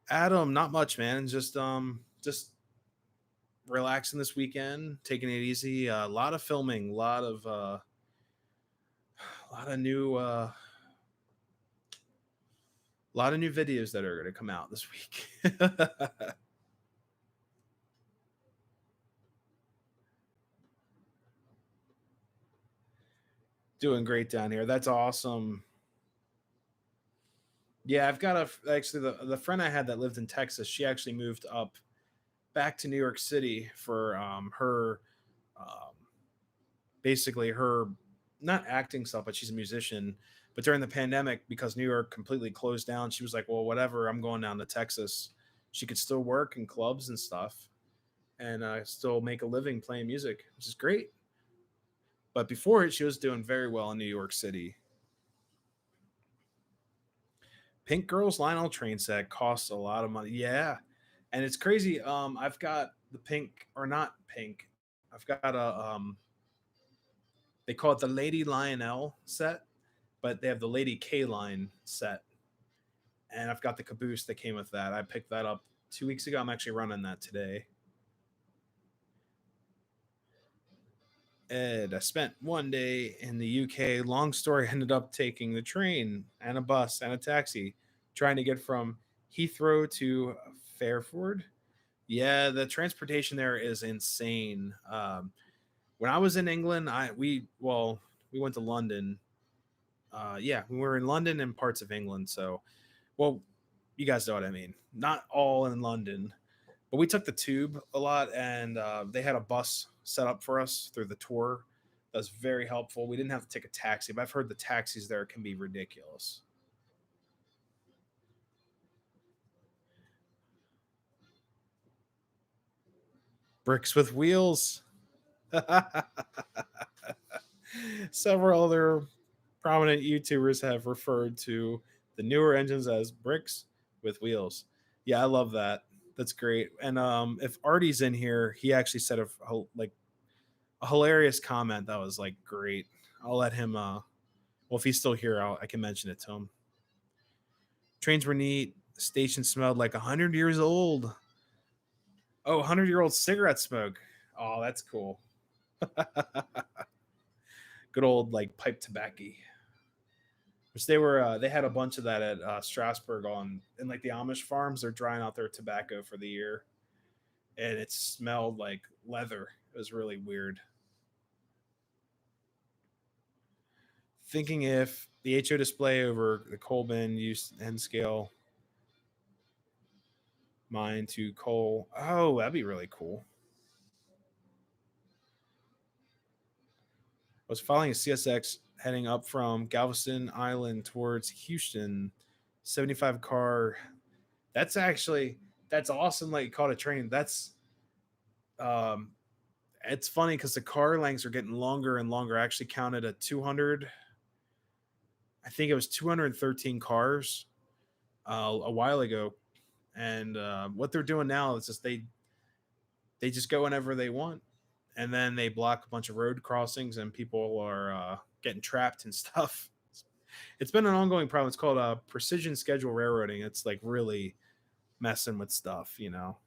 Adam, not much, man. Just relaxing this weekend, taking it easy. A lot of filming, a lot of new videos that are going to come out this week. Doing great down here. That's awesome. Yeah, I've got actually the friend I had that lived in Texas. She actually moved up back to New York City for her um, basically her not acting stuff, but she's a musician. But during the pandemic, because New York completely closed down, she was like, "Well, whatever, I'm going down to Texas." She could still work in clubs and stuff, and still make a living playing music, which is great. But before it, she was doing very well in New York City. Pink Girls Lionel train set costs a lot of money. Yeah, and it's crazy. I've got the pink or not pink. I've got a they call it the Lady Lionel set, but they have the Lady K line set, and I've got the caboose that came with that. I picked that up 2 weeks ago. I'm actually running that today. Ed, I spent one day in the UK. Long story, ended up taking the train and a bus and a taxi, trying to get from Heathrow to Fairford. Yeah, the transportation there is insane. When I was in England, we went to London. Yeah, we were in London and parts of England. So, well, you guys know what I mean. Not all in London, but we took the tube a lot, and they had a bus set up for us through the tour. That was very helpful. We didn't have to take a taxi, but I've heard the taxis there can be ridiculous. Bricks with wheels. Several other prominent YouTubers have referred to the newer engines as bricks with wheels. Yeah, I love that. That's great. And if Artie's in here, he actually said like a hilarious comment that was like great. I'll let him. Well, if he's still here, I can mention it to him. Trains were neat. The station smelled like 100 years old. Oh, 100-year-old cigarette smoke. Oh, that's cool. Good old like pipe tobacco. which they had a bunch of that at Strasbourg on in like the Amish farms. They're drying out their tobacco for the year, and it smelled like leather. It was really weird. Thinking if the HO display over the coal bin used N scale mine to coal. Oh, that'd be really cool. I was following a CSX heading up from Galveston Island towards Houston. 75 car. That's actually that's awesome. Like you caught a train. That's um it's funny because the car lengths are getting longer and longer. I actually counted a 200. I think it was 213 cars a while ago, and what they're doing now is just they just go whenever they want, and then they block a bunch of road crossings, and people are getting trapped and stuff. It's been an ongoing problem. It's called precision schedule railroading. It's like really messing with stuff, you know.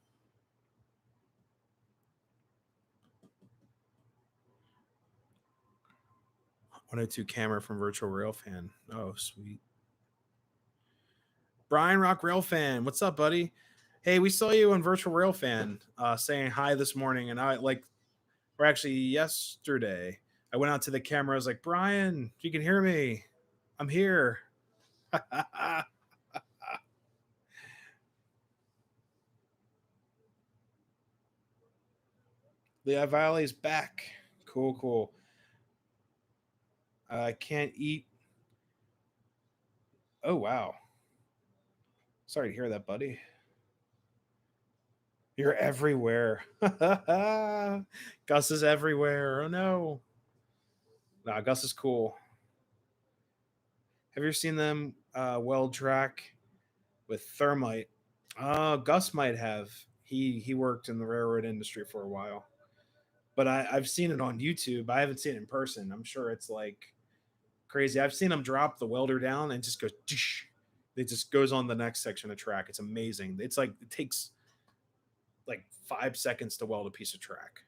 102 camera from Virtual Rail Fan. Oh, sweet. Brian Rock Rail Fan, what's up, buddy? Hey, we saw you on Virtual Rail Fan saying hi this morning, and I like, or actually yesterday, I went out to the camera. I was like, Brian, you can hear me. I'm here. Lehigh Valley's back. Cool, cool. I can't eat. Oh, wow. Sorry to hear that, buddy. You're everywhere. Gus is everywhere. Oh, no. Nah, Gus is cool. Have you ever seen them weld track with thermite? Gus might have. He worked in the railroad industry for a while, but I've seen it on YouTube. I haven't seen it in person. I'm sure it's like crazy. I've seen him drop the welder down and just goes. It just goes on the next section of track. It's amazing. It's like it takes like 5 seconds to weld a piece of track.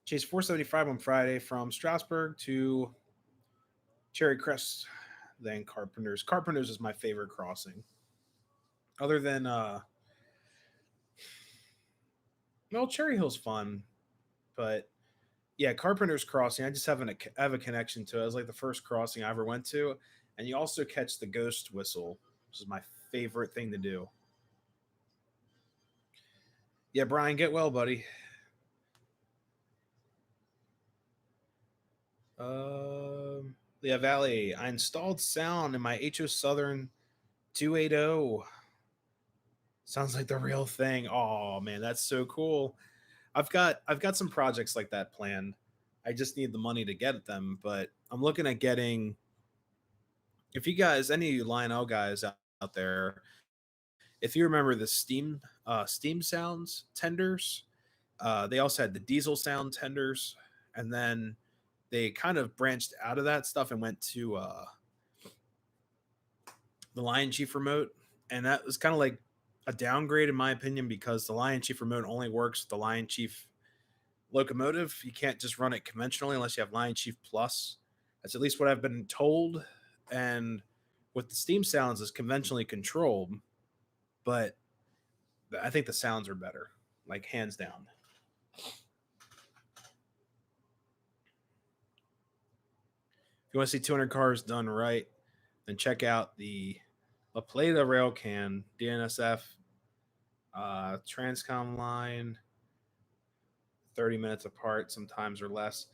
Chase 475 on Friday from Strasbourg to Cherry Crest, then Carpenters. Carpenters is my favorite crossing. Other than well, Cherry Hill's fun, but yeah, Carpenter's Crossing. I just have a connection to it. It was like the first crossing I ever went to, and you also catch the ghost whistle, which is my favorite thing to do. Yeah, Brian, get well, buddy. Yeah, Valley. I installed sound in my HO Southern 280. Sounds like the real thing. Oh man, that's so cool. I've got some projects like that planned. I just need the money to get them, but I'm looking at getting if you guys, any of you Lionel guys out there, if you remember the Steam Sounds tenders, they also had the Diesel Sound tenders, and then they kind of branched out of that stuff and went to the Lion Chief remote, and that was kind of like a downgrade in my opinion because the Lion Chief remote only works with the Lion Chief locomotive. You can't just run it conventionally unless you have Lion Chief Plus. That's at least what I've been told. And with the Steam Sounds is conventionally controlled, but I think the sounds are better, like hands down. If you want to see 200 cars done right, then check out the La Plata Railcan DNSF Transcom line, 30 minutes apart, sometimes or less.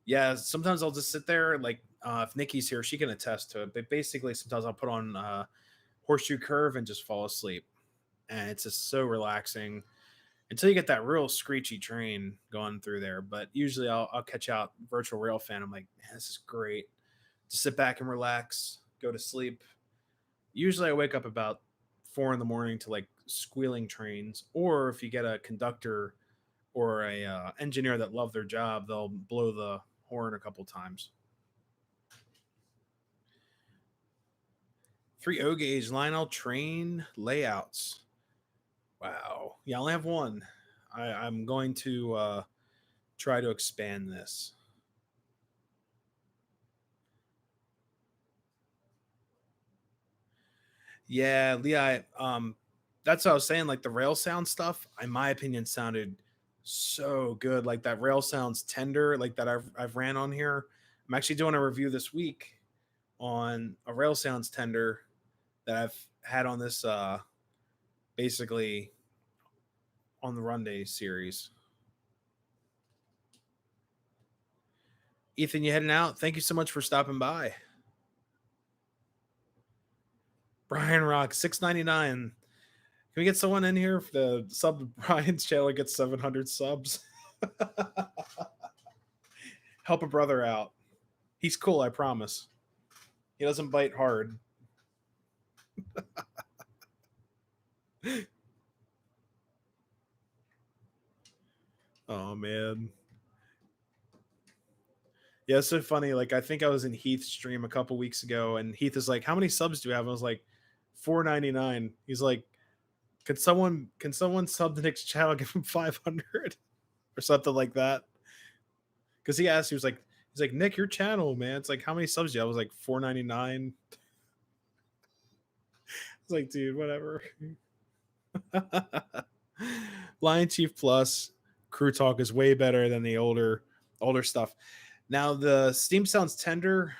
Yeah, sometimes I'll just sit there. Like if Nikki's here, she can attest to it. But basically, sometimes I'll put on Horseshoe Curve and just fall asleep, and it's just so relaxing until you get that real screechy train going through there. But usually I'll catch out Virtual Rail Fan. I'm like, man, this is great. Just sit back and relax, go to sleep. Usually I wake up about 4 in the morning to like squealing trains, or if you get a conductor or a engineer that love their job, they'll blow the horn a couple times. 3 O gauge Lionel train layouts. Wow. Yeah, I only have one. I'm going to try to expand this. Yeah, Leah, that's what I was saying. Like the rail sound stuff, in my opinion, sounded so good. Like that rail sounds tender, like that I've ran on here. I'm actually doing a review this week on a rail sounds tender that I've had on this basically on the Runday series. Ethan, you heading out? Thank you so much for stopping by. Brian Rock, 6.99. Can we get someone in here for the sub Brian's channel gets 700 subs? Help a brother out. He's cool, I promise. He doesn't bite hard. Oh man. Yeah, it's so funny. Like I think I was in Heath's stream a couple weeks ago, and Heath is like, "How many subs do you have?" And I was like, 499. He's like, "Can someone sub the next channel? Give him 500 or something like that." Because he asked, he's like, "Nick, your channel, man. It's like, how many subs do you have?" I was like, 499. It's like, dude, whatever. Lion Chief Plus Crew Talk is way better than the older stuff. Now the Steam Sounds Tender,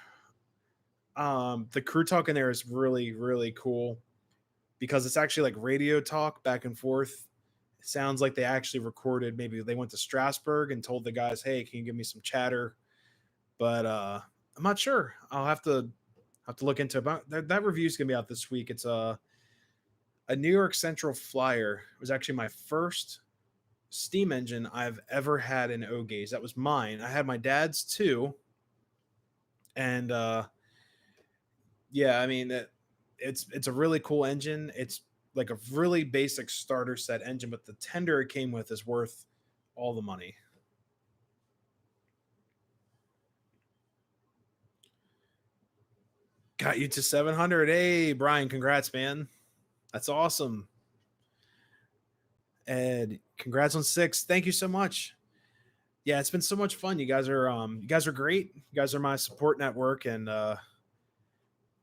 the Crew Talk in there is really really cool because it's actually like radio talk back and forth. It sounds like they actually recorded. Maybe they went to Strasbourg and told the guys, "Hey, can you give me some chatter?" But I'm not sure. I'll have to look into it. But that review is gonna be out this week. It's a New York Central Flyer. It was actually my first steam engine I've ever had in O-Gaze. That was mine. I had my dad's too, and yeah, I mean it's a really cool engine. It's like a really basic starter set engine, but the tender it came with is worth all the money. Got you to 700. Hey, Brian, congrats, man. That's awesome. Ed, congrats on 6. Thank you so much. Yeah, it's been so much fun. You guys are great. You guys are my support network, and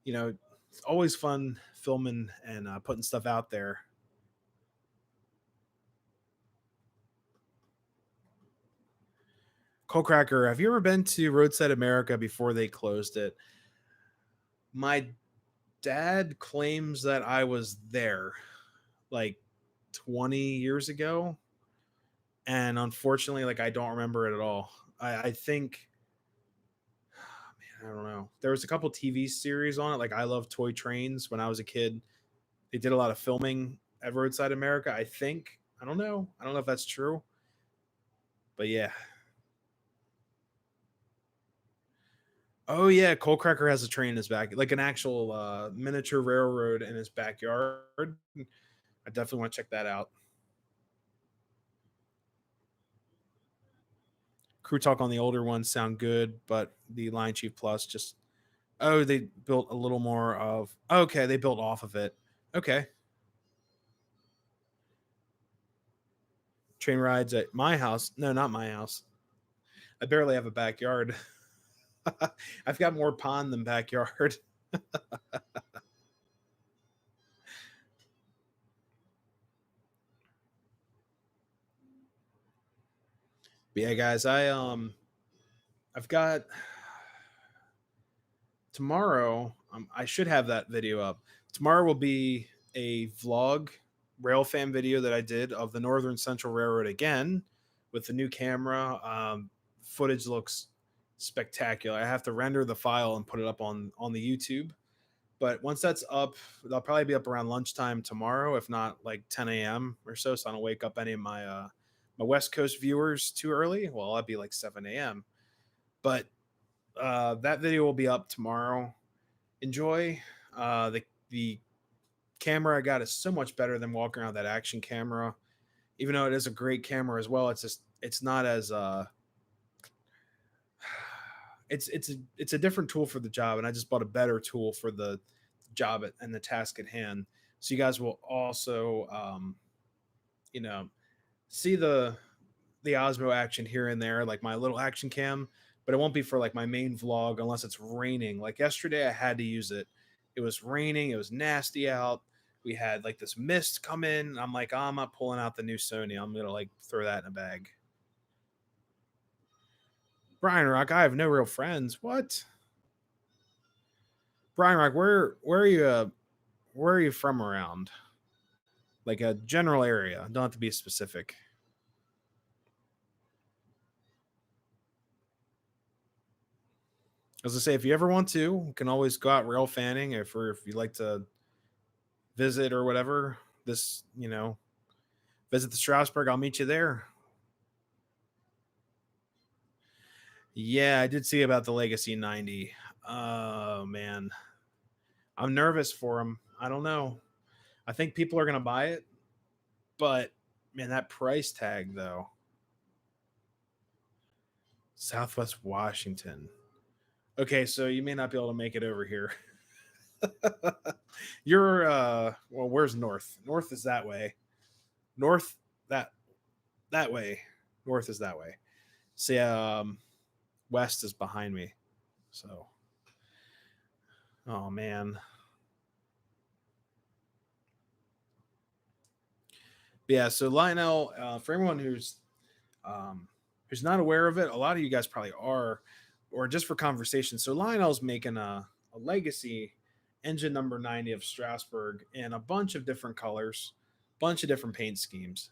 it's always fun filming and putting stuff out there. Cole Cracker, have you ever been to Roadside America before they closed it? My dad claims that I was there like 20 years ago, and unfortunately, like I don't remember it at all. I think, man, I don't know. There was a couple TV series on it, like I Love Toy Trains when I was a kid. They did a lot of filming at Roadside America. I think. I don't know. I don't know if that's true, but yeah. Oh yeah, Cole Cracker has a train in his back, like an actual miniature railroad in his backyard. I definitely want to check that out. Crew Talk on the older ones sound good, but the Lion Chief Plus just they built a little more of okay, they built off of it. Okay. Train rides at my house. No, not my house. I barely have a backyard. I've got more pond than backyard. But yeah, guys, I've got tomorrow. I should have that video up. Tomorrow will be a vlog rail fan video that I did of the Northern Central Railroad again with the new camera. Footage looks spectacular. I have to render the file and put it up on the YouTube. But once that's up, they'll probably be up around lunchtime tomorrow, if not like 10 a.m. or so. So I don't wake up any of my West Coast viewers too early. Well, I'd be like 7 a.m. But that video will be up tomorrow. Enjoy. The camera I got is so much better than walking around that action camera. Even though it is a great camera as well, it's not as it's a different tool for the job, and I just bought a better tool for the job and the task at hand. So you guys will also you know see the Osmo action here and there, like my little action cam, but it won't be for like my main vlog unless it's raining. Like yesterday, I had to use it. It was raining. It was nasty out. We had like this mist come in. I'm like, oh, I'm not pulling out the new Sony. I'm gonna like throw that in a bag. Brian Rock, I have no real friends. What? Brian Rock, where are you? Where are you from around? Like a general area. Don't have to be specific. As I say, if you ever want to, you can always go out rail fanning if you like to visit or whatever. This, visit the Strasbourg. I'll meet you there. Yeah, I did see about the Legacy 90. Oh man, I'm nervous for him. I don't know. I think people are gonna buy it, but man, that price tag though. Southwest Washington. Okay, so you may not be able to make it over here. You're well, where's north? North is that way. North that that way. North is that way. See, west is behind me. So, oh man. But yeah, so Lionel, for everyone who's not aware of it, a lot of you guys probably are, or just for conversation. So Lionel's making a legacy engine number 90 of Strasbourg in a bunch of different colors, bunch of different paint schemes,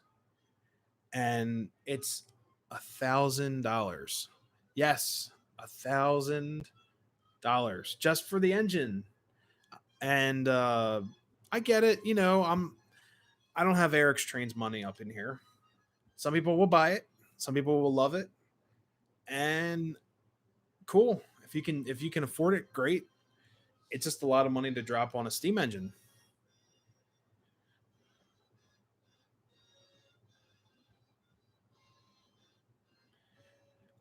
and it's $1,000. Yes, $1,000 just for the engine. And I get it. I don't have Eric's Trains money up in here. Some people will buy it. Some people will love it. And cool. If you can afford it, great. It's just a lot of money to drop on a steam engine.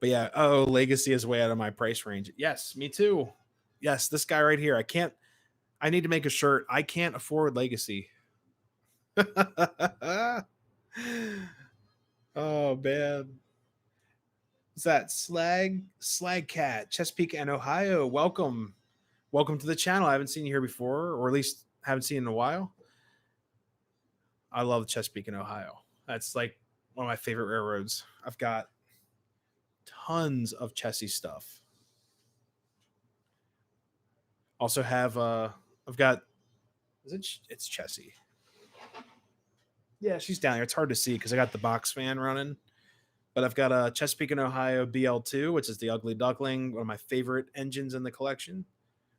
But yeah, oh, Legacy is way out of my price range. Yes, me too. Yes, this guy right here. I need to make a shirt. I can't afford Legacy. Oh man. What's that? Slag Cat, Chesapeake and Ohio. Welcome. Welcome to the channel. I haven't seen you here before, or at least haven't seen you in a while. I love Chesapeake and Ohio. That's like one of my favorite railroads. I've got tons of Chessie stuff. Also have I've got is it it's Chessie. Yeah, she's down there. It's hard to see because I got the box fan running. But I've got a Chesapeake and Ohio BL2, which is the Ugly Duckling, one of my favorite engines in the collection.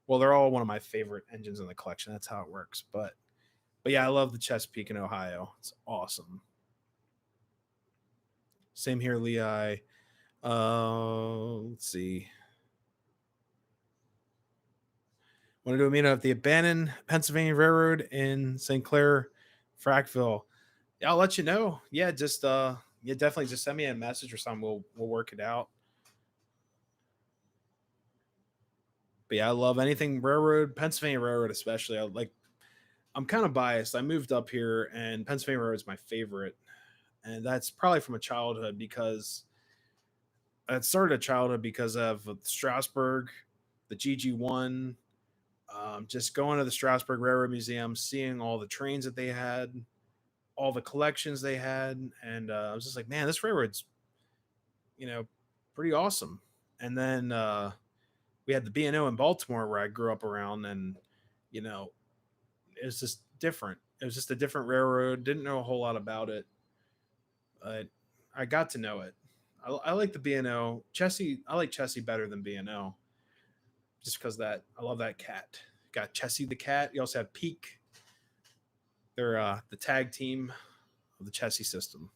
Well, they're all one of my favorite engines in the collection. That's how it works. But yeah, I love the Chesapeake and Ohio. It's awesome. Same here, Lehigh. Let's see. Want to do a meetup at the abandoned Pennsylvania Railroad in St. Clair, Frackville. Yeah, I'll let you know. Yeah, just yeah, definitely just send me a message or something. We'll work it out. But yeah, I love anything railroad, Pennsylvania Railroad especially. I'm kind of biased. I moved up here and Pennsylvania Railroad is my favorite. And that's probably from a childhood because it started a childhood because of Strasbourg, the GG1, just going to the Strasbourg Railroad Museum, seeing all the trains that they had, all the collections they had, and I was just like, man, this railroad's you know pretty awesome. And then we had the B&O in Baltimore where I grew up around, and you know it was just different. It was just a different railroad. Didn't know a whole lot about it, but I got to know it. I like the B&O. Chessie, I like Chessie better than B&O just because that I love that cat. Got Chessie the cat. You also have Peak. They're the tag team of the Chessie system.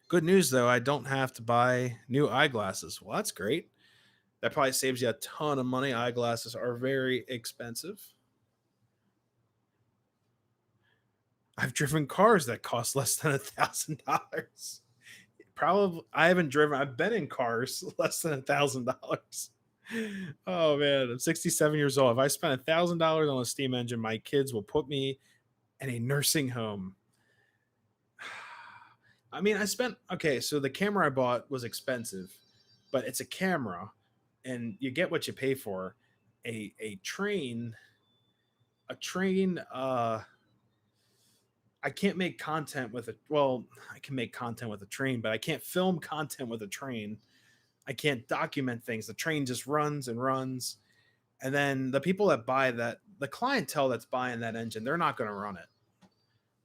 Good news though, I don't have to buy new eyeglasses. Well, that's great. That probably saves you a ton of money. Eyeglasses are very expensive. I've driven cars that cost less than $1,000. Probably I haven't driven. I've been in cars less than $1,000. Oh man, I'm 67 years old. If I spent $1,000 on a steam engine, my kids will put me and a nursing home. I mean, I spent okay. So the camera I bought was expensive, but it's a camera, and you get what you pay for. A train, a train. I can't make content with a. Well, I can make content with a train, but I can't film content with a train. I can't document things. The train just runs and runs, and then the people that buy that, the clientele that's buying that engine, they're not going to run it,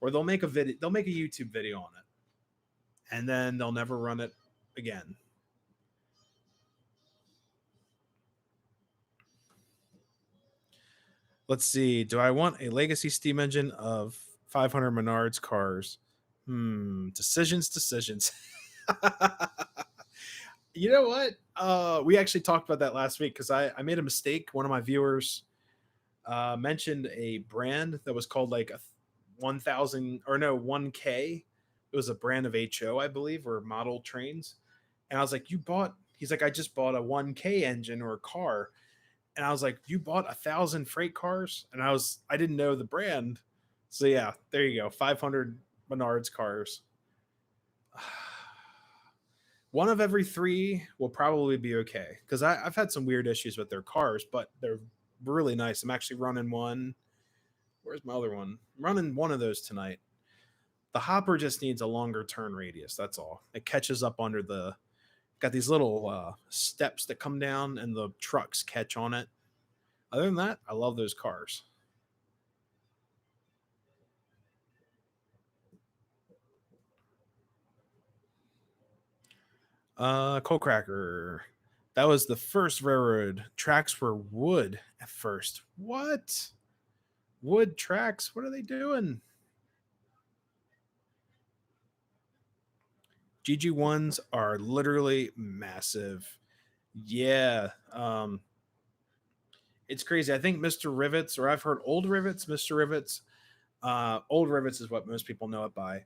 or they'll make a video. They'll make a YouTube video on it, and then they'll never run it again. Let's see. Do I want a legacy steam engine of 500 Menards cars? Decisions, decisions. You know what? We actually talked about that last week because I made a mistake. One of my viewers mentioned a brand that was called like a 1000 or no 1K. It was a brand of HO, I believe, or model trains. And I was like, you bought? He's like, I just bought a 1K engine or a car. And I was like, you bought 1,000 freight cars? And I didn't know the brand. So yeah, there you go. 500 Menards cars. One of every three will probably be okay because I've had some weird issues with their cars, but they're really nice. I'm actually running one. Where's my other one? I'm running one of those tonight. The hopper just needs a longer turn radius. That's all. It catches up under the. Got these little steps that come down, and the trucks catch on it. Other than that, I love those cars. Coal cracker. That was the first railroad. Tracks were wood at first. What? Wood tracks? What are they doing? GG1s are literally massive. Yeah. It's crazy. I think Mr. Rivets, or I've heard old Rivets, Mr. Rivets. Old Rivets is what most people know it by.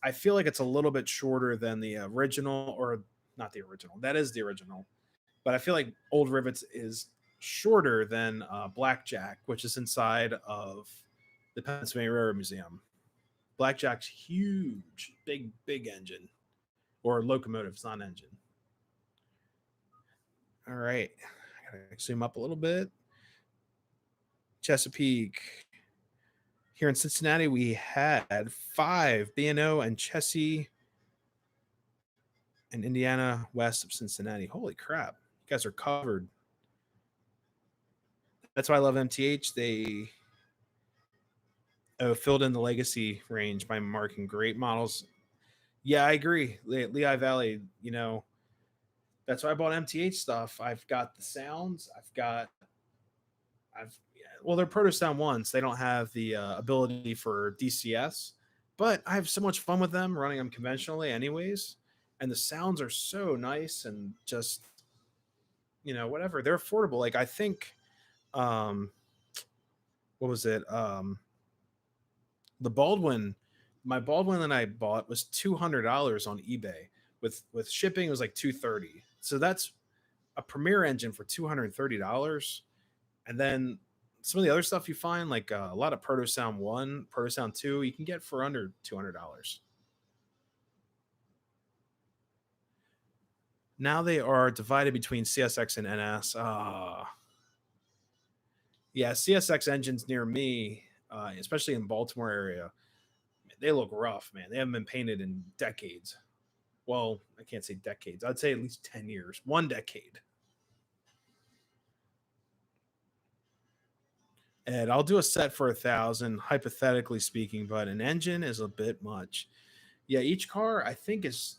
I feel like it's a little bit shorter than the original, or not the original. That is the original. But I feel like Old Rivets is shorter than Blackjack, which is inside of the Pennsylvania Railroad Museum. Blackjack's huge, big engine, or locomotive. It's not an engine. All right, I gotta zoom up a little bit. Chesapeake. Here in Cincinnati, we had 5 B&O and Chessie and Indiana west of Cincinnati. Holy crap. You guys are covered. That's why I love MTH. They filled in the legacy range by marking great models. Yeah, I agree. Lehigh Valley, that's why I bought MTH stuff. I've got the sounds. Well, they're Proto Sound ones. They don't have the ability for DCS, but I have so much fun with them running them conventionally, anyways. And the sounds are so nice and just, whatever. They're affordable. Like I think, what was it? The Baldwin, my Baldwin that I bought was $200 on eBay. With shipping, it was like $230. So that's a Premier engine for $230. And then some of the other stuff you find, like a lot of Proto Sound 1, Proto Sound 2, you can get for under $200. Now they are divided between CSX and NS. Yeah, CSX engines near me, especially in Baltimore area, they look rough, man. They haven't been painted in decades. Well, I can't say decades. I'd say at least 10 years, 1 decade. And I'll do a set for 1,000, hypothetically speaking, but an engine is a bit much. Yeah, each car I think is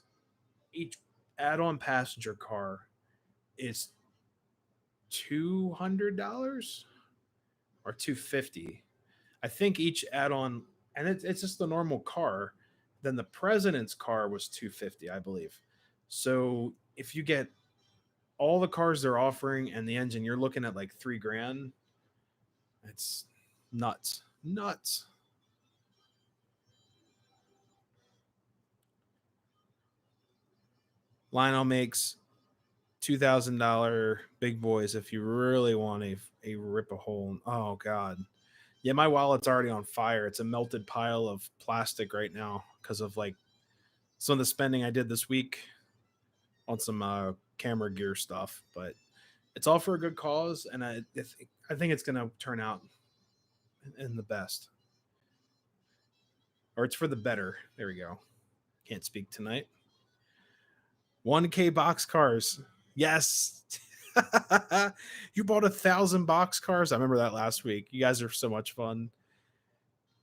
each add-on passenger car is $200 or 250. I think each add-on, and it's just the normal car. Then the president's car was 250, I believe. So if you get all the cars they're offering and the engine, you're looking at like 3 grand. It's nuts, nuts. Lionel makes $2,000 big boys if you really want a rip a hole. Oh God, Yeah, my wallet's already on fire. It's a melted pile of plastic right now because of like some of the spending I did this week on some camera gear stuff. But it's all for a good cause, and I think it's gonna turn out in the best, or it's for the better. There we go. Can't speak tonight. 1K box cars. Yes. You bought 1,000 box cars. I remember that last week. You guys are so much fun.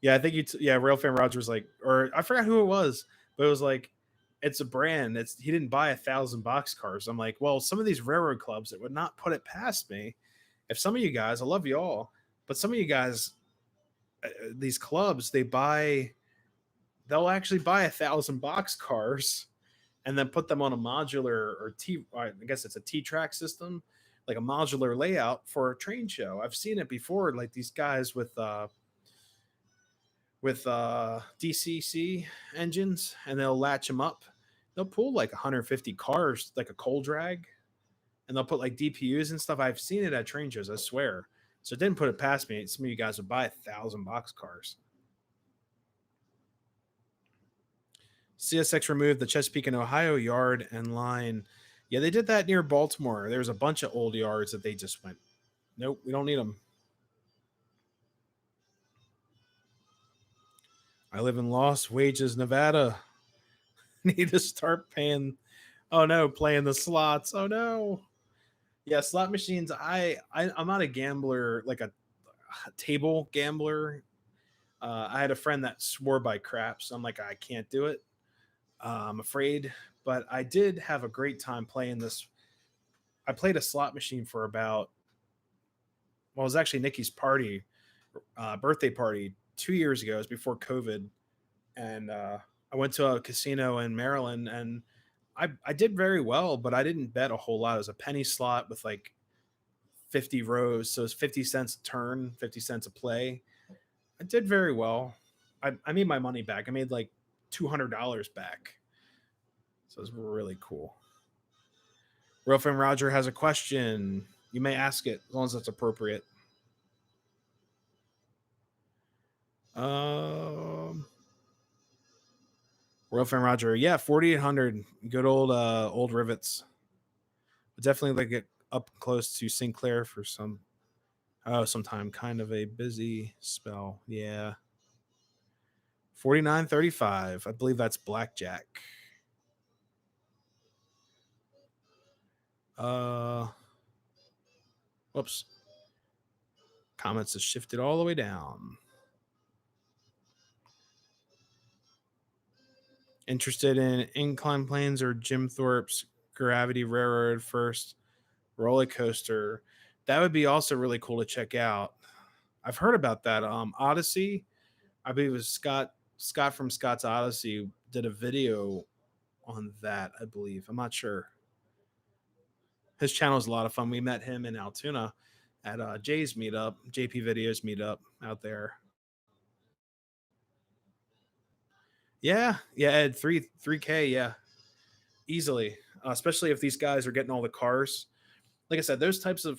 Yeah, I think yeah, Rail Fan Roger was like, or I forgot who it was, but it was like, it's a brand. It's he didn't buy 1,000 box cars. I'm like, well, some of these railroad clubs, it would not put it past me. If some of you guys, I love you all, but some of you guys, these clubs, they'll actually buy 1,000 box cars and then put them on a modular or I guess it's a T track system, like a modular layout for a train show. I've seen it before, like these guys with DCC engines, and they'll latch them up. They'll pull like 150 cars, like a coal drag, and they'll put like DPUs and stuff. I've seen it at train shows, I swear. So it didn't put it past me. Some of you guys would buy 1,000 box cars. CSX removed the Chesapeake and Ohio yard and line. Yeah, they did that near Baltimore. There was a bunch of old yards that they just went, nope, we don't need them. I live in Lost Wages, Nevada. Need to start paying. Oh no, playing the slots. Oh no. Yeah, slot machines. I'm not a gambler, like a table gambler. I had a friend that swore by craps. I'm like, I can't do it. I'm afraid, but I did have a great time playing this. I played a slot machine for about, well, it was actually Nikki's party, birthday party 2 years ago. It was before COVID, and I went to a casino in Maryland, and I did very well, but I didn't bet a whole lot. It was a penny slot with like 50 rows, so it's 50 cents a turn, 50 cents a play. I did very well. I made my money back. I made like $200 back, so it was really cool. Rolf and Roger has a question. You may ask it as long as it's appropriate. Um, Rolf and Roger, yeah, 4,800, good old rivets. But definitely like get up close to Sinclair for sometime. Kind of a busy spell. Yeah. 49.35. I believe that's blackjack. Whoops. Comments have shifted all the way down. Interested in incline planes or Jim Thorpe's Gravity Railroad first roller coaster? That would be also really cool to check out. I've heard about that. Odyssey, I believe it was Scott from Scott's Odyssey did a video on that, I believe. I'm not sure. His channel is a lot of fun. We met him in Altoona at Jay's meetup, JP Videos meetup out there. Yeah, yeah, Ed, 3K, yeah, easily. Especially if these guys are getting all the cars. Like I said, those types of,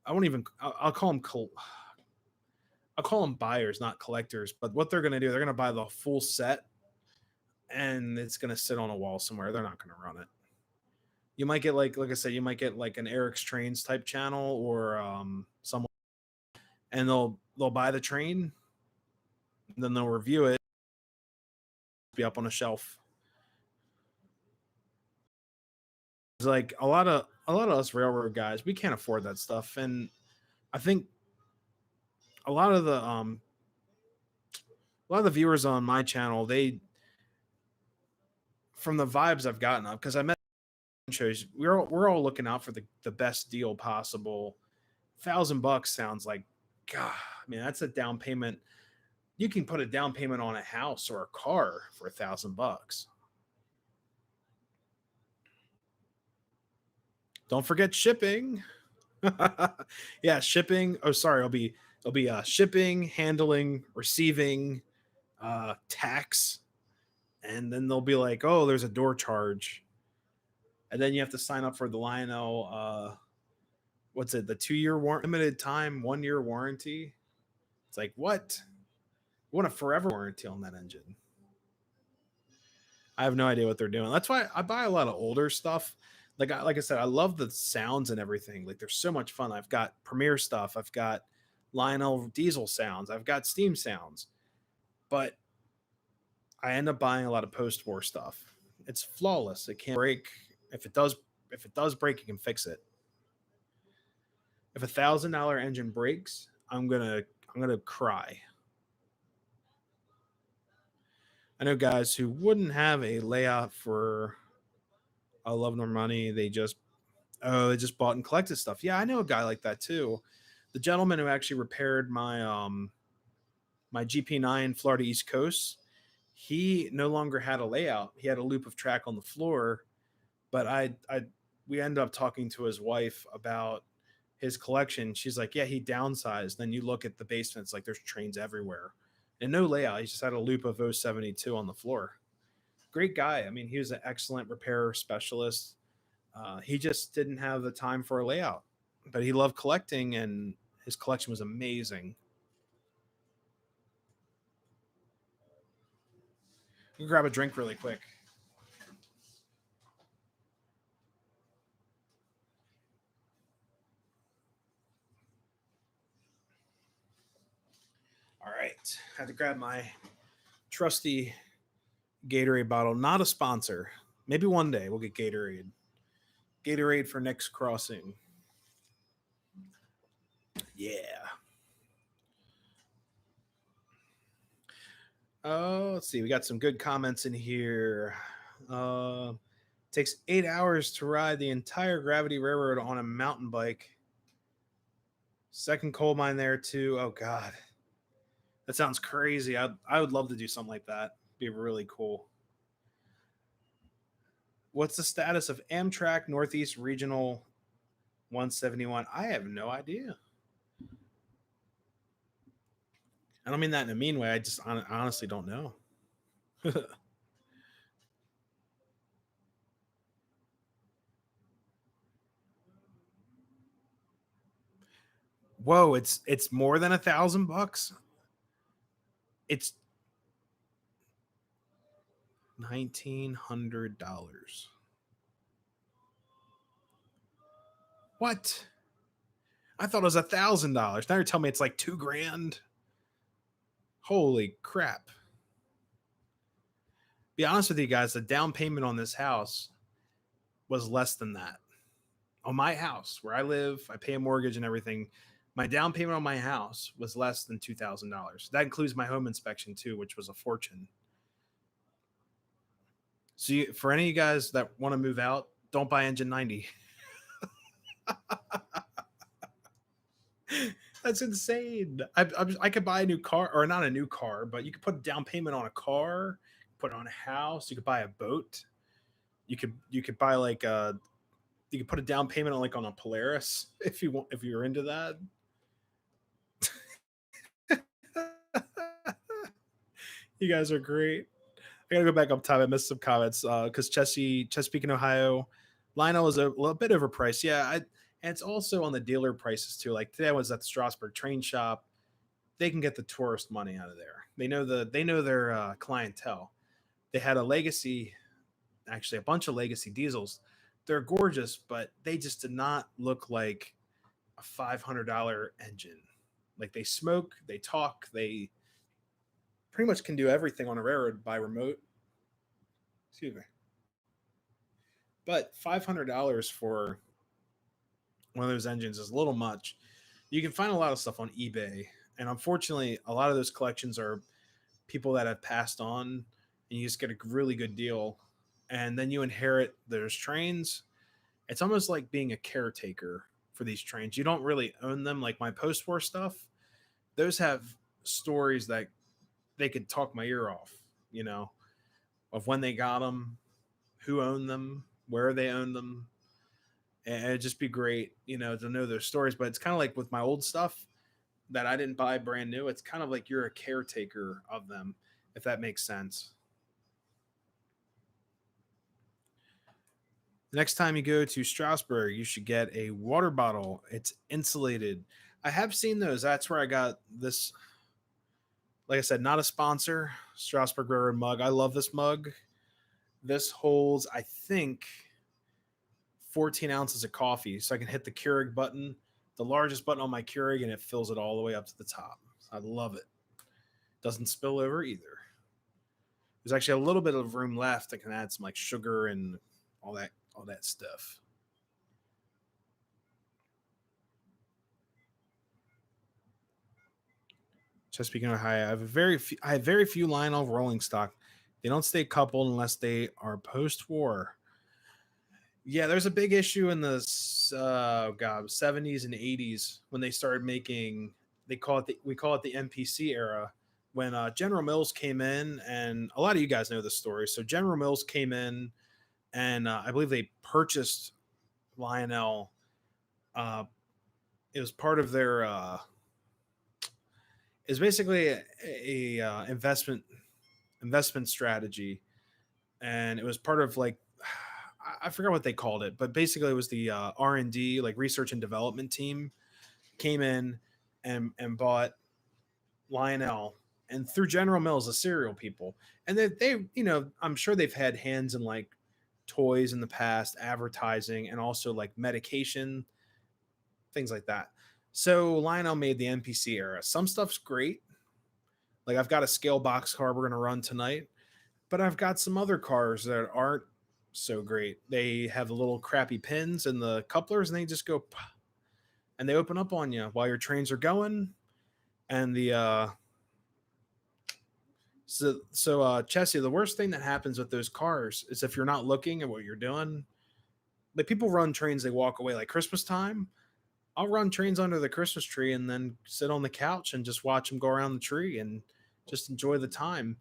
I won't even. I'll call them. I'll call them buyers, not collectors. But what they're going to do, they're going to buy the full set, and it's going to sit on a wall somewhere. They're not going to run it. You might get like I said, you might get like an Eric's Trains type channel or someone, and they'll buy the train, then they'll review it, be up on a shelf. It's like a lot of us railroad guys, we can't afford that stuff, and I think a lot of the viewers on my channel, they, from the vibes I've gotten up, because I met shows, we're all looking out for the best deal possible. $1,000 sounds like, God, man, that's a down payment. You can put a down payment on a house or a car for $1,000. Don't forget shipping. Yeah, shipping. Oh, sorry. It'll be shipping, handling, receiving, tax, and then they'll be like, oh, there's a door charge, and then you have to sign up for the Lionel. What's it? The 2-year limited time, 1-year warranty. It's like, what? You want a forever warranty on that engine? I have no idea what they're doing. That's why I buy a lot of older stuff. Like I said, I love the sounds and everything. Like they're so much fun. I've got Premiere stuff. I've got Lionel diesel sounds. I've got Steam sounds. But I end up buying a lot of post-war stuff. It's flawless. It can't break. If it does, if it does break, you can fix it. If $1,000 engine breaks, I'm gonna cry. I know guys who wouldn't have a layout for a love nor money. They just bought and collected stuff. Yeah, I know a guy like that too. The gentleman who actually repaired my GP9 Florida East Coast, he no longer had a layout. He had a loop of track on the floor, but I we ended up talking to his wife about his collection. She's like, "Yeah, he downsized." Then you look at the basement, it's like there's trains everywhere. And no layout. He just had a loop of 072 on the floor. Great guy. I mean, he was an excellent repair specialist. He just didn't have the time for a layout, but he loved collecting, and his collection was amazing. You can grab a drink really quick. All right, I had to grab my trusty Gatorade bottle. Not a sponsor. Maybe one day we'll get Gatorade. Gatorade for next crossing. Yeah. Oh, let's see. We got some good comments in here. Uh, Takes 8 hours to ride the entire Gravity Railroad on a mountain bike. Second coal mine there too. Oh God, that sounds crazy. I would love to do something like that. Be really cool. What's the status of Amtrak Northeast Regional 171? I have no idea. I don't mean that in a mean way. I just honestly don't know. Whoa, it's more than $1,000. It's $1,900. What? I thought it was $1,000. Now you're telling me it's like 2 grand. Holy crap! Be honest with you guys, the down payment on this house was less than that. On my house where I live, I pay a mortgage and everything. My down payment on my house was less than $2,000. That includes my home inspection too, which was a fortune. So for any of you guys that want to move out, don't buy engine 90. That's insane. I could buy a new car, or not a new car, but you could put a down payment on a car, put it on a house. You could buy a boat. You could buy like you could put a down payment on like on a Polaris if you want, if you're into that. You guys are great. I gotta go back up top. I missed some comments because Chesapeake, in Ohio, Lionel is a little bit overpriced. Yeah, and it's also on the dealer prices too. Like today, I was at the Strasburg Train Shop. They can get the tourist money out of there. They know their clientele. They had a legacy, actually a bunch of legacy diesels. They're gorgeous, but they just did not look like a $500 engine. Like they smoke, they talk, they pretty much can do everything on a railroad by remote. Excuse me. But $500 for one of those engines is a little much. You can find a lot of stuff on eBay, and unfortunately, a lot of those collections are people that have passed on, and you just get a really good deal, and then you inherit those trains. It's almost like being a caretaker for these trains. You don't really own them, like my post-war stuff. Those have stories that they could talk my ear off, you know, of when they got them, who owned them, where they owned them, and it'd just be great, you know, to know those stories. But it's kind of like with my old stuff that I didn't buy brand new. It's kind of like you're a caretaker of them, if that makes sense. The next time you go to Strasbourg, you should get a water bottle. It's insulated. I have seen those. That's where I got this. Like I said, not a sponsor. Strasbourg Railroad mug. I love this mug. This holds, I think, 14 ounces of coffee. So I can hit the Keurig button, the largest button on my Keurig, and it fills it all the way up to the top. I love it. Doesn't spill over either. There's actually a little bit of room left. I can add some like sugar and all that stuff. Just speaking of high, I have very few Lionel rolling stock. They don't stay coupled unless they are post-war. Yeah, there's a big issue in the god 70s and 80s when they started making. We call it the MPC era, when General Mills came in, and a lot of you guys know this story. So General Mills came in, and I believe they purchased Lionel. Uh, it was part of their. It was basically a investment strategy, and it was part of like I forgot what they called it, but basically it was the R&D, like research and development team, came in and bought Lionel, and through General Mills, the cereal people, and they I'm sure they've had hands in like toys in the past, advertising, and also like medication, things like that. So Lionel made the NPC era. Some stuff's great. Like I've got a scale box car we're gonna run tonight, but I've got some other cars that aren't so great. They have the little crappy pins and the couplers, and they just go, and they open up on you while your trains are going. And the Chessie, the worst thing that happens with those cars is if you're not looking at what you're doing. Like people run trains, they walk away. Like Christmas time, I'll run trains under the Christmas tree and then sit on the couch and just watch them go around the tree and just enjoy the time.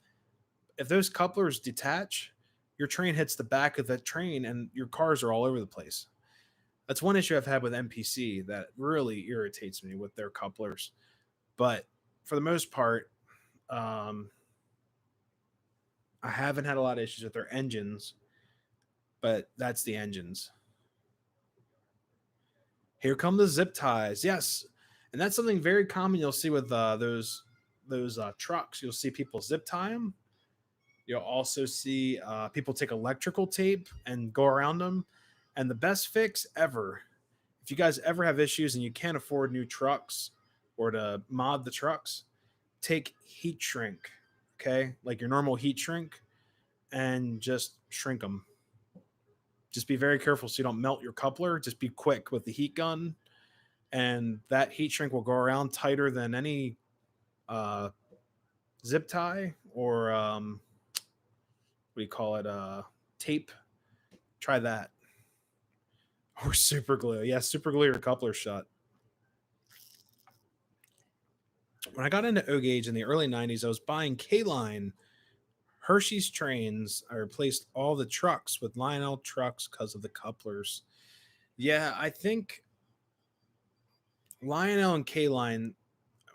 If those couplers detach, your train hits the back of that train and your cars are all over the place. That's one issue I've had with MPC that really irritates me with their couplers. But for the most part, um, I haven't had a lot of issues with their engines, but that's the engines. Here come the zip ties. Yes, and that's something very common you'll see with those trucks. You'll see people zip tie them. You'll also see people take electrical tape and go around them. And the best fix ever, if you guys ever have issues and you can't afford new trucks or to mod the trucks, take heat shrink, okay? Like your normal heat shrink, and just shrink them. Just be very careful so you don't melt your coupler. Just be quick with the heat gun, and that heat shrink will go around tighter than any uh, zip tie or what do you call it? Tape. Try that. Or super glue. Yeah, super glue your coupler shut. When I got into O gauge in the early 90s, I was buying K line Hershey's trains. I replaced all the trucks with Lionel trucks because of the couplers. Yeah, I think Lionel and K line,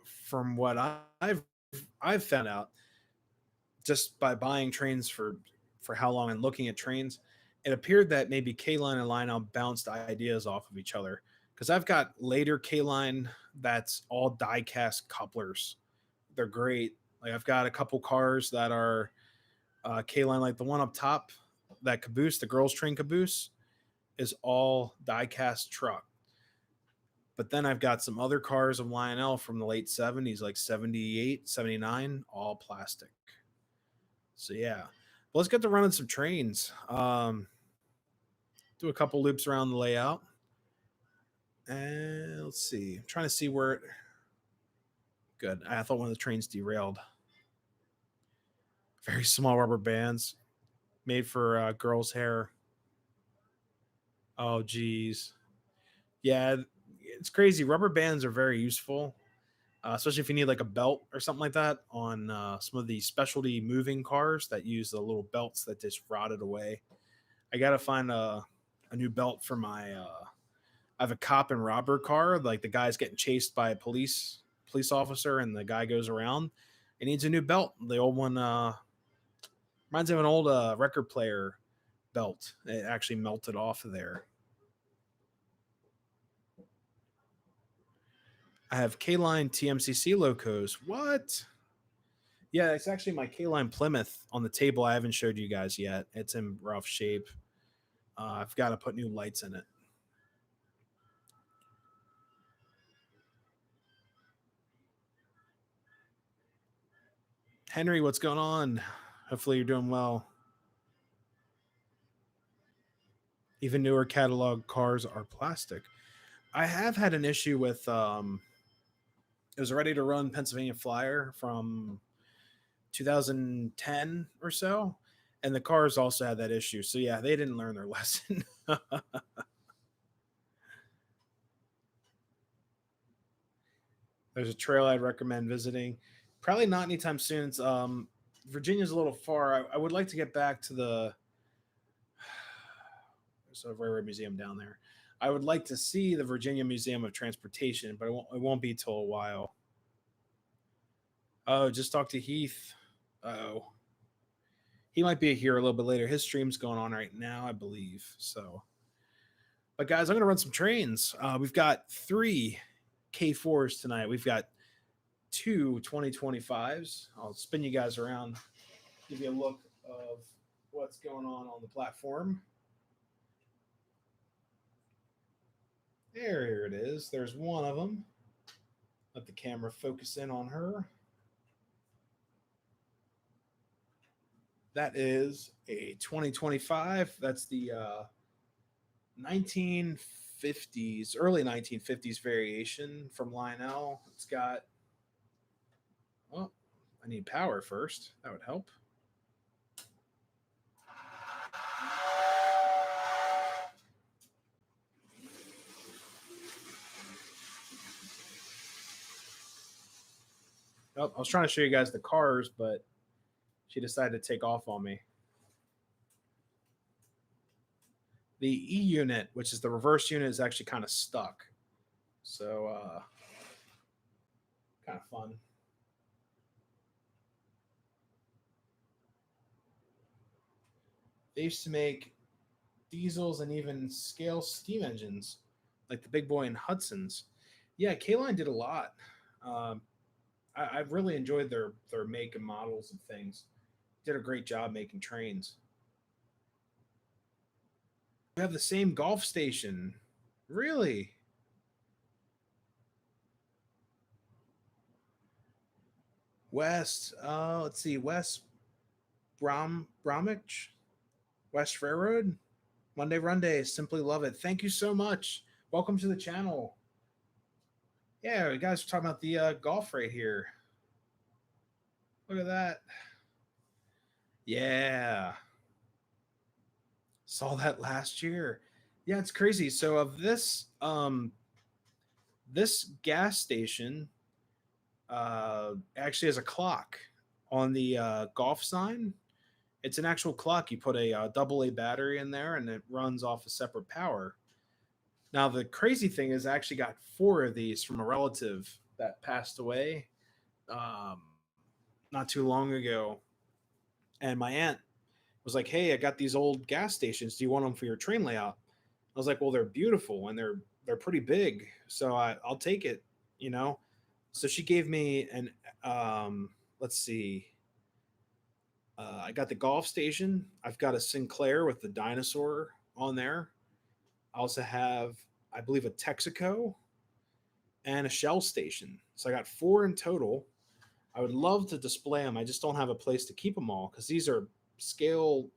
from what I've found out just by buying trains for how long and looking at trains, it appeared that maybe K line and Lionel bounced ideas off of each other. Because I've got later K line that's all die cast couplers. They're great. Like I've got a couple cars that are K line, like the one up top, that caboose, the girls' train caboose, is all die cast truck. But then I've got some other cars of Lionel from the late 70s, like 78, 79, all plastic. So yeah. Well, let's get to running some trains. Do a couple loops around the layout. And let's see. I'm trying to see where it. Good. I thought one of the trains derailed. Very small rubber bands made for girls' hair. Oh, geez. Yeah, it's crazy. Rubber bands are very useful, especially if you need like a belt or something like that on some of the specialty moving cars that use the little belts that just rotted away. I gotta find a new belt for my. I have a cop and robber car. Like the guy's getting chased by a police officer, and the guy goes around. It needs a new belt. The old one reminds me of an old record player belt. It actually melted off of there. I have K line TMCC locos. What? Yeah, it's actually my K-Line Plymouth on the table. I haven't showed you guys yet. It's in rough shape. I've got to put new lights in it. Henry, what's going on? Hopefully you're doing well. Even newer catalog cars are plastic. I have had an issue with it was a ready to run Pennsylvania Flyer from 2010 or so, and the cars also had that issue. So yeah, they didn't learn their lesson. There's a trail I'd recommend visiting. Probably not anytime soon. Virginia's a little far. I would like to get back to there's a railroad museum down there. I would like to see the Virginia Museum of Transportation, but it won't be till a while. Oh, just talk to Heath. Oh, he might be here a little bit later. His stream's going on right now, I believe. So, but guys, I'm gonna run some trains. We've got three K4s tonight. We've got two 2025s. I'll spin you guys around, give you a look of what's going on the platform. There it is. There's one of them. Let the camera focus in on her. That is a 2025. That's the 1950s, early 1950s variation from Lionel. It's got, well, I need power first. That would help. Oh, I was trying to show you guys the cars, but she decided to take off on me. The E unit, which is the reverse unit, is actually kind of stuck. So, kind of fun. They used to make diesels and even scale steam engines, like the big boy and Hudson's. Yeah, K Line did a lot. Um, I've really enjoyed their make and models and things. Did a great job making trains. We have the same golf station. Really? West. Let's see. West Bromwich, West Railroad. Monday Runday. Simply love it. Thank you so much. Welcome to the channel. Yeah, you guys are talking about the golf right here. Look at that. Yeah. Saw that last year. Yeah, it's crazy. So of this gas station actually has a clock on the golf sign. It's an actual clock. You put a double A battery in there, and it runs off a separate power. Now the crazy thing is, I actually got four of these from a relative that passed away um, not too long ago, and my aunt was like, "Hey, I got these old gas stations. Do you want them for your train layout?" I was like, "Well, they're beautiful and they're pretty big, so I'll take it." You know. So she gave me an let's see. I got the golf station. I've got a Sinclair with the dinosaur on there. I also have, I believe, a Texaco and a Shell station. So I got four in total. I would love to display them. I just don't have a place to keep them all because these are scale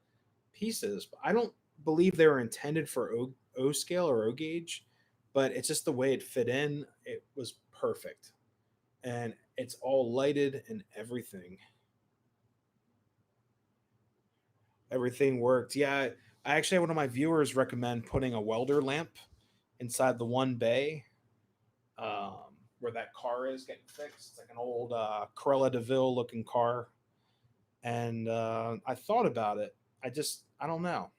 pieces. I don't believe they were intended for O scale or O gauge, but it's just the way it fit in. It was perfect. And it's all lighted and everything. Everything worked. Yeah, I actually had one of my viewers recommend putting a welder lamp inside the one bay where that car is getting fixed. It's like an old Corolla DeVille looking car, and I thought about it. I don't know.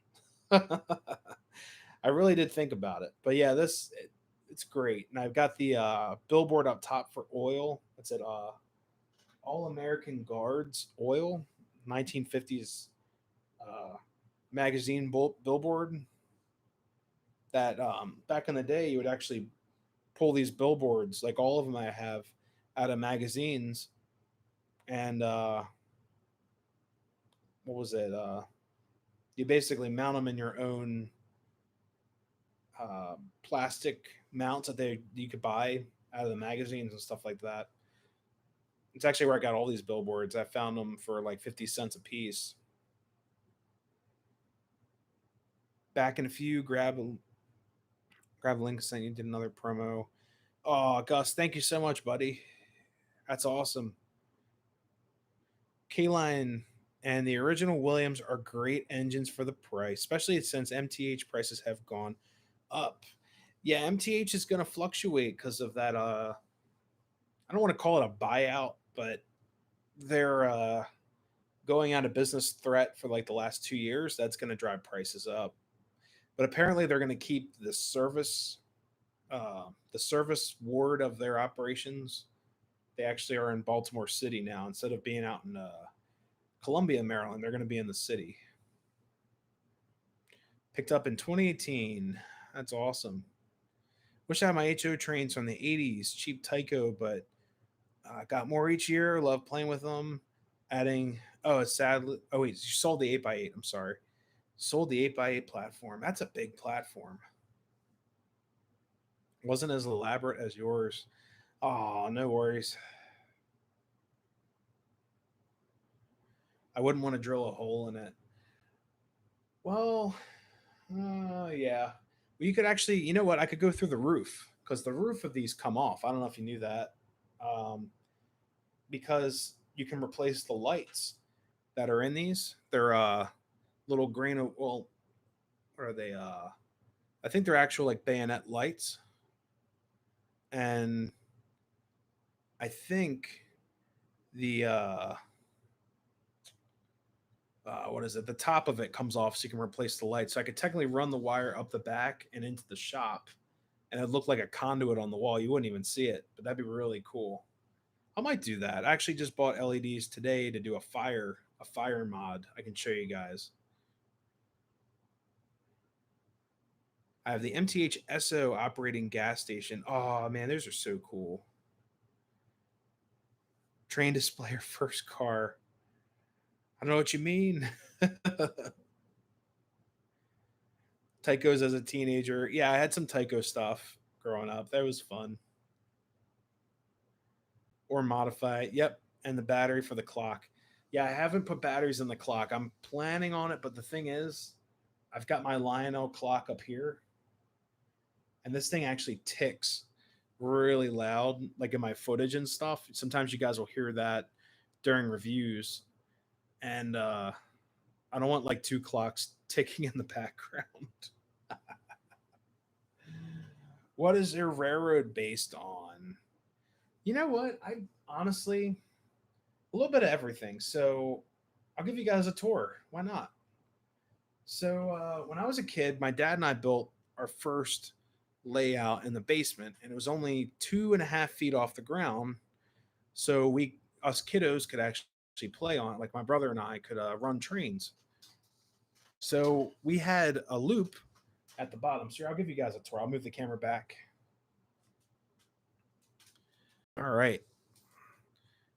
I really did think about it, but yeah, it's great. And I've got the billboard up top for oil. It's at All American Guards Oil, 1950s uh, magazine billboard. That back in the day, you would actually pull these billboards, like all of them I have, out of magazines, and what was it? You basically mount them in your own plastic mounts that they you could buy out of the magazines and stuff like that. It's actually where I got all these billboards. I found them for like 50 cents a piece. Back in a few, grab a link. Sent you did another promo. Oh, Gus, thank you so much, buddy. That's awesome. K-Line and the original Williams are great engines for the price, especially since MTH prices have gone up. Yeah, MTH is going to fluctuate because of that. I don't want to call it a buyout, but they're going out of business threat for like the last 2 years. That's going to drive prices up. But apparently, they're going to keep the service ward of their operations. They actually are in Baltimore City now instead of being out in Columbia, Maryland. They're going to be in the city. Picked up in 2018. That's awesome. Wish I had my HO trains from the 80s. Cheap Tyco, but got more each year. Love playing with them. Adding, oh, it's sadly, oh, wait, you sold the 8x8. I'm sorry. Sold the 8x8 platform. That's a big platform. Wasn't as elaborate as yours. Oh, no worries. I wouldn't want to drill a hole in it. Well, yeah. Well, you could actually, you know what? I could go through the roof because the roof of these come off. I don't know if you knew that. Um, because you can replace the lights that are in these. They're little grain of, well, what are they? I think they're actual like bayonet lights, and I think the what is it? The top of it comes off so you can replace the light. So I could technically run the wire up the back and into the shop, and it looked like a conduit on the wall. You wouldn't even see it, but that'd be really cool. I might do that. I actually just bought LEDs today to do a fire mod. I can show you guys. I have the MTH SO operating gas station. Oh man, those are so cool. Train displayer first car. I don't know what you mean. Tychos as a teenager. Yeah, I had some Tycho stuff growing up. That was fun. Or modify it. Yep. And the battery for the clock. Yeah, I haven't put batteries in the clock. I'm planning on it, but the thing is, I've got my Lionel clock up here, and this thing actually ticks really loud, like in my footage and stuff. Sometimes you guys will hear that during reviews, and I don't want like two clocks ticking in the background. What is your railroad based on? You know what? I honestly, a little bit of everything. So I'll give you guys a tour. Why not? So when I was a kid, my dad and I built our first layout in the basement, and it was only 2.5 feet off the ground. So us kiddos, could actually play on it. Like my brother and I could run trains. So we had a loop at the bottom. So I'll give you guys a tour. I'll move the camera back. All right.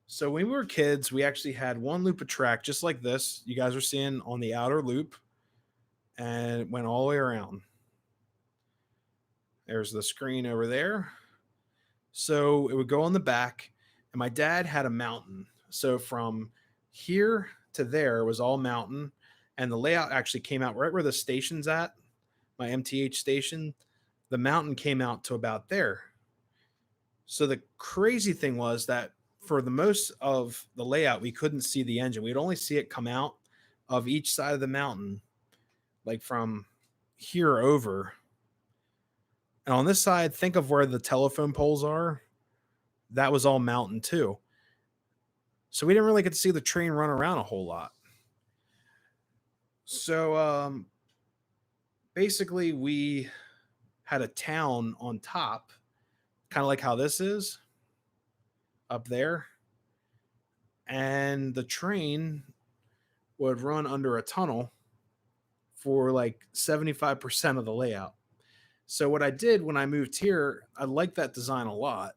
So when we were kids, we actually had one loop of track just like this. You guys are seeing on the outer loop, and it went all the way around. There's the screen over there. So it would go on the back, and my dad had a mountain. So from here to there was all mountain, and the layout actually came out right where the station's at, my MTH station. The mountain came out to about there. So the crazy thing was that for the most of the layout, we couldn't see the engine. We'd only see it come out of each side of the mountain, like from here over. And on this side, think of where the telephone poles are. That was all mountain too. So we didn't really get to see the train run around a whole lot. So basically, we had a town on top, kind of like how this is up there. And the train would run under a tunnel for like 75% of the layout. So what I did when I moved here, I liked that design a lot,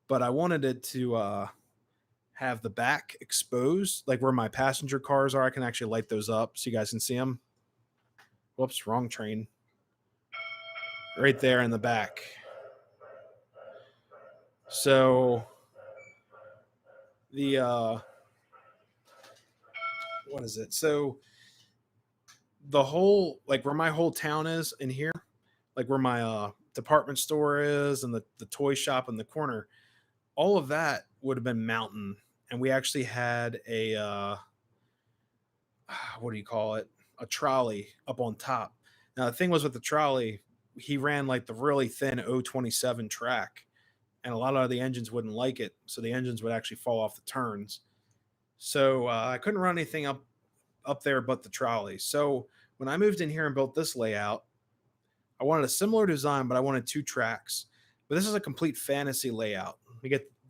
but I wanted it to have the back exposed, like where my passenger cars are. I can actually light those up so you guys can see them. Whoops, wrong train. Right there in the back. So the what is it? So the whole, like where my whole town is in here, like where my department store is and the toy shop in the corner, all of that would have been mountain. And we actually had a what do you call it? A trolley up on top. Now the thing was with the trolley, he ran like the really thin 027 track, and a lot of the engines wouldn't like it, so the engines would actually fall off the turns. So I couldn't run anything up there but the trolley. So when I moved in here and built this layout, I wanted a similar design, but I wanted two tracks. But this is a complete fantasy layout.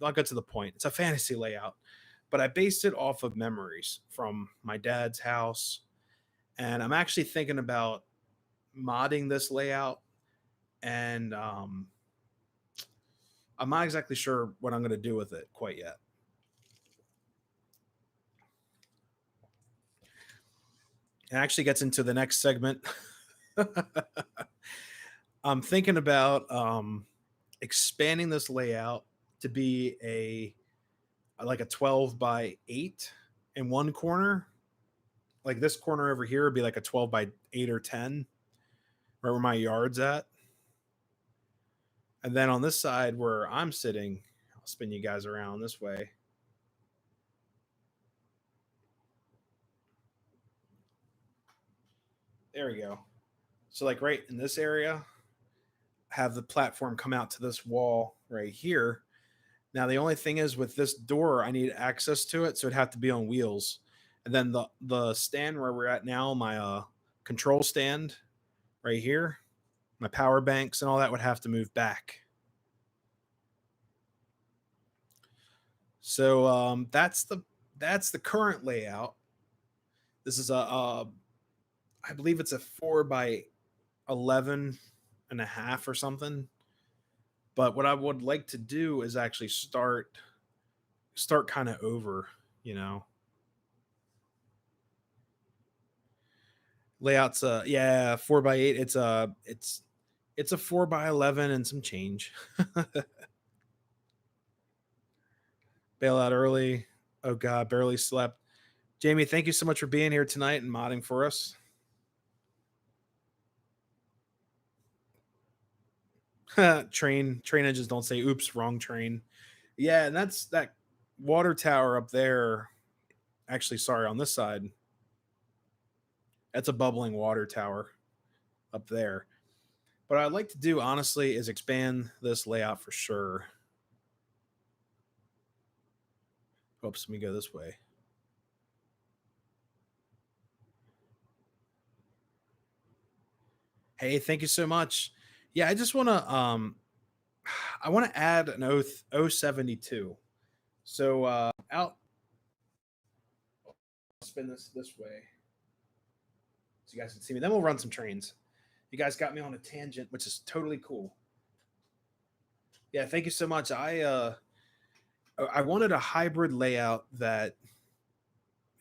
I'll get to the point. It's a fantasy layout, but I based it off of memories from my dad's house, and I'm actually thinking about modding this layout. And I'm not exactly sure what I'm going to do with it quite yet. It actually gets into the next segment. I'm thinking about expanding this layout to be a like a 12 by 8 in one corner. Like this corner over here would be like a 12 by 8 or 10, right where my yard's at. And then on this side where I'm sitting, I'll spin you guys around this way. There we go. So like right in this area, have the platform come out to this wall right here. Now the only thing is with this door, I need access to it, so it'd have to be on wheels. And then the stand where we're at now, my control stand right here, my power banks and all that would have to move back. So that's the current layout. This is I believe it's a 4 by 11 and a half or something. But what I would like to do is actually start kind of over, you know. Layouts yeah, 4 by 8. It's a 4 by 11 and some change. Bail out early. Oh god, barely slept. Jamie, thank you so much for being here tonight and modding for us. Train engines don't say oops, wrong train. Yeah, and that's that water tower up there. Actually, sorry, on this side. That's a bubbling water tower up there. What I'd like to do, honestly, is expand this layout for sure. Oops, let me go this way. Hey, thank you so much. Yeah, I just want to I want to add an 072. So out spin this way so you guys can see me. Then we'll run some trains. You guys got me on a tangent, which is totally cool. Yeah, thank you so much. I wanted a hybrid layout that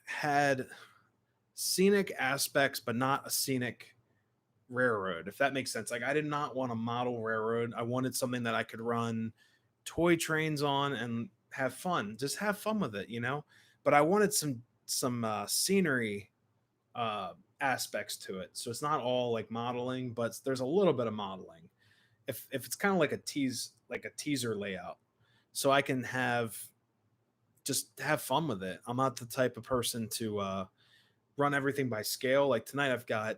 had scenic aspects, but not a scenic railroad, if that makes sense. Like I did not want a model railroad. I wanted something that I could run toy trains on and have fun. Just have fun with it, you know? But I wanted some scenery aspects to it. So it's not all like modeling, but there's a little bit of modeling. If it's kind of like a teaser layout. So I can just have fun with it. I'm not the type of person to run everything by scale. Like tonight I've got,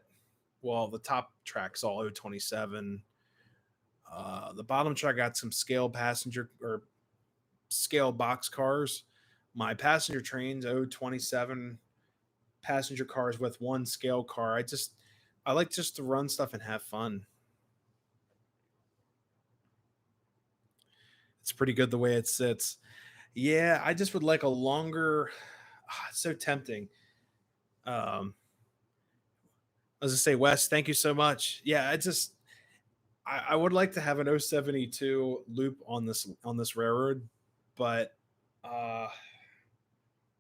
well, the top track's all 027. The bottom track got some scale passenger or scale box cars. My passenger train's 027 passenger cars with one scale car. I like just to run stuff and have fun. It's pretty good the way it sits. Yeah, I just would like a longer. It's so tempting. I was gonna say, Wes, thank you so much. Yeah, I would like to have an 072 loop on this railroad, but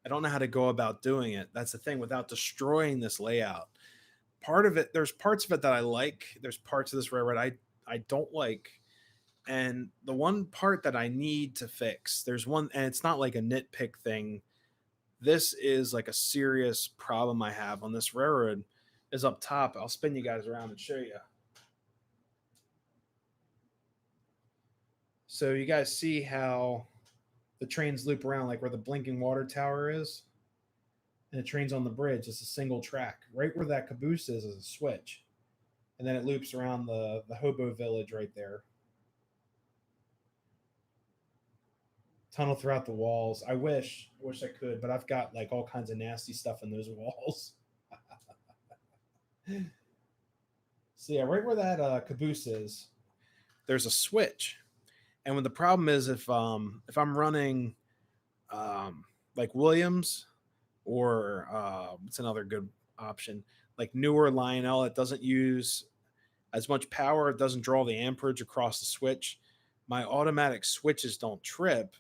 I don't know how to go about doing it. That's the thing without destroying this layout. Part of it, there's parts of it that I like. There's parts of this railroad I don't like. And the one part that I need to fix, there's one, and it's not like a nitpick thing. This is like a serious problem I have on this railroad. Is up top. I'll spin you guys around and show you. So you guys see how the trains loop around, like where the blinking water tower is, and the train's on the bridge. It's a single track. Right where that caboose is a switch, and then it loops around the hobo village right there. Tunnel throughout the walls. I wish I could, but I've got like all kinds of nasty stuff in those walls. So yeah, right where that caboose is, there's a switch, and when the problem is if I'm running like Williams or what's another good option, like newer Lionel, it doesn't use as much power, it doesn't draw the amperage across the switch. My automatic switches don't trip,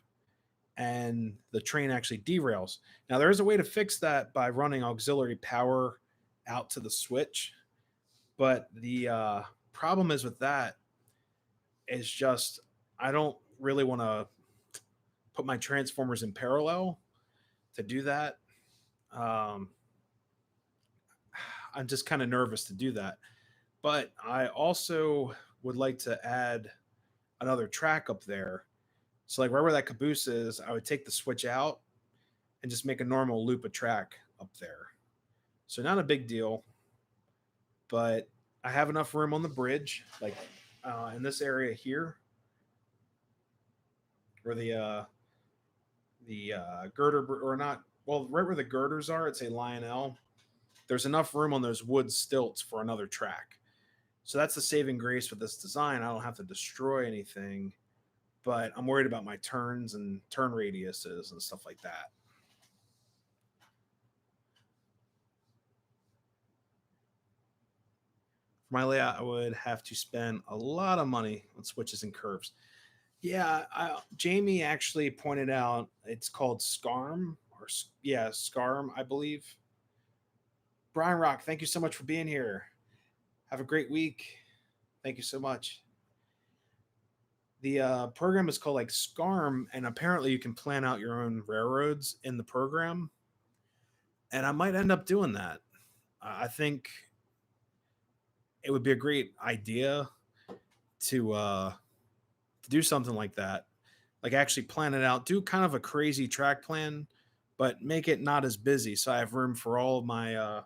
and the train actually derails. Now there is a way to fix that by running auxiliary power out to the switch, but the problem is with that is just I don't really want to put my transformers in parallel to do that. Um, I'm just kind of nervous to do that, but I also would like to add another track up there. So like right where that caboose is, I would take the switch out and just make a normal loop of track up there. So not a big deal, but I have enough room on the bridge, like in this area here, where the girder or not, well, right where the girders are, it's a Lionel. There's enough room on those wood stilts for another track. So that's the saving grace with this design. I don't have to destroy anything, but I'm worried about my turns and turn radiuses and stuff like that. For my layout, I would have to spend a lot of money on switches and curves. Yeah, Jamie actually pointed out it's called SCARM or yeah, SCARM, I believe. Brian Rock, thank you so much for being here. Have a great week. Thank you so much. The program is called like SCARM, and apparently you can plan out your own railroads in the program. And I might end up doing that. I think it would be a great idea to do something like that. Like actually plan it out, do kind of a crazy track plan, but make it not as busy so I have room for all of my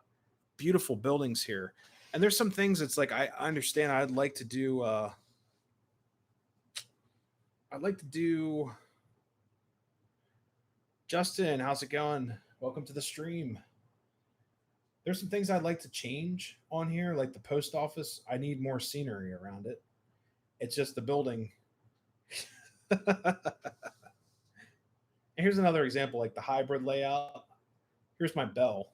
beautiful buildings here. And there's some things it's like I understand I'd like to do Justin, how's it going? Welcome to the stream. There's some things I'd like to change on here, like the post office. I need more scenery around it. It's just the building. Here's another example, like the hybrid layout. Here's my bell.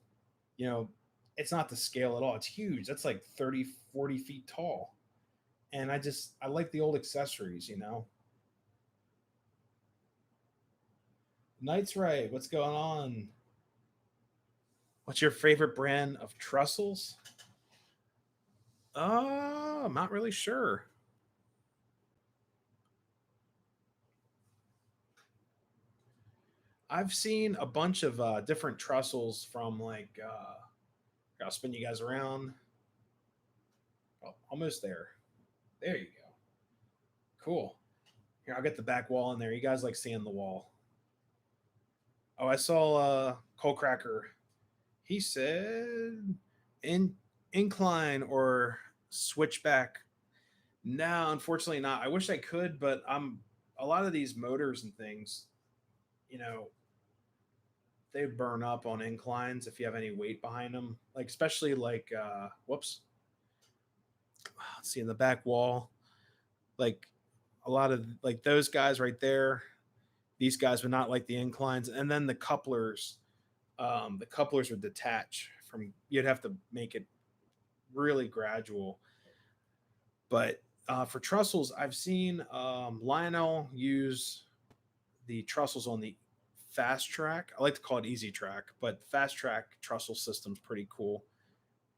You know, it's not the scale at all. It's huge. That's like 30, 40 feet tall. And I like the old accessories, you know. Knight's right. What's going on? What's your favorite brand of trussels? I'm not really sure. I've seen a bunch of different trussels from like I'll spin you guys around. Oh, almost there. There you go. Cool. Here, I'll get the back wall in there. You guys like seeing the wall. Oh, I saw Cole Cracker. He said in incline or switchback. No, unfortunately not. I wish I could, but I'm a lot of these motors and things, you know, they burn up on inclines if you have any weight behind them. Like especially like whoops. Let's see in the back wall. Like a lot of like those guys right there, these guys would not like the inclines. And then the couplers would detach from you'd have to make it really gradual. But for trussels, I've seen Lionel use the trussels on the fast track. I like to call it easy track, but fast track trestle system's pretty cool.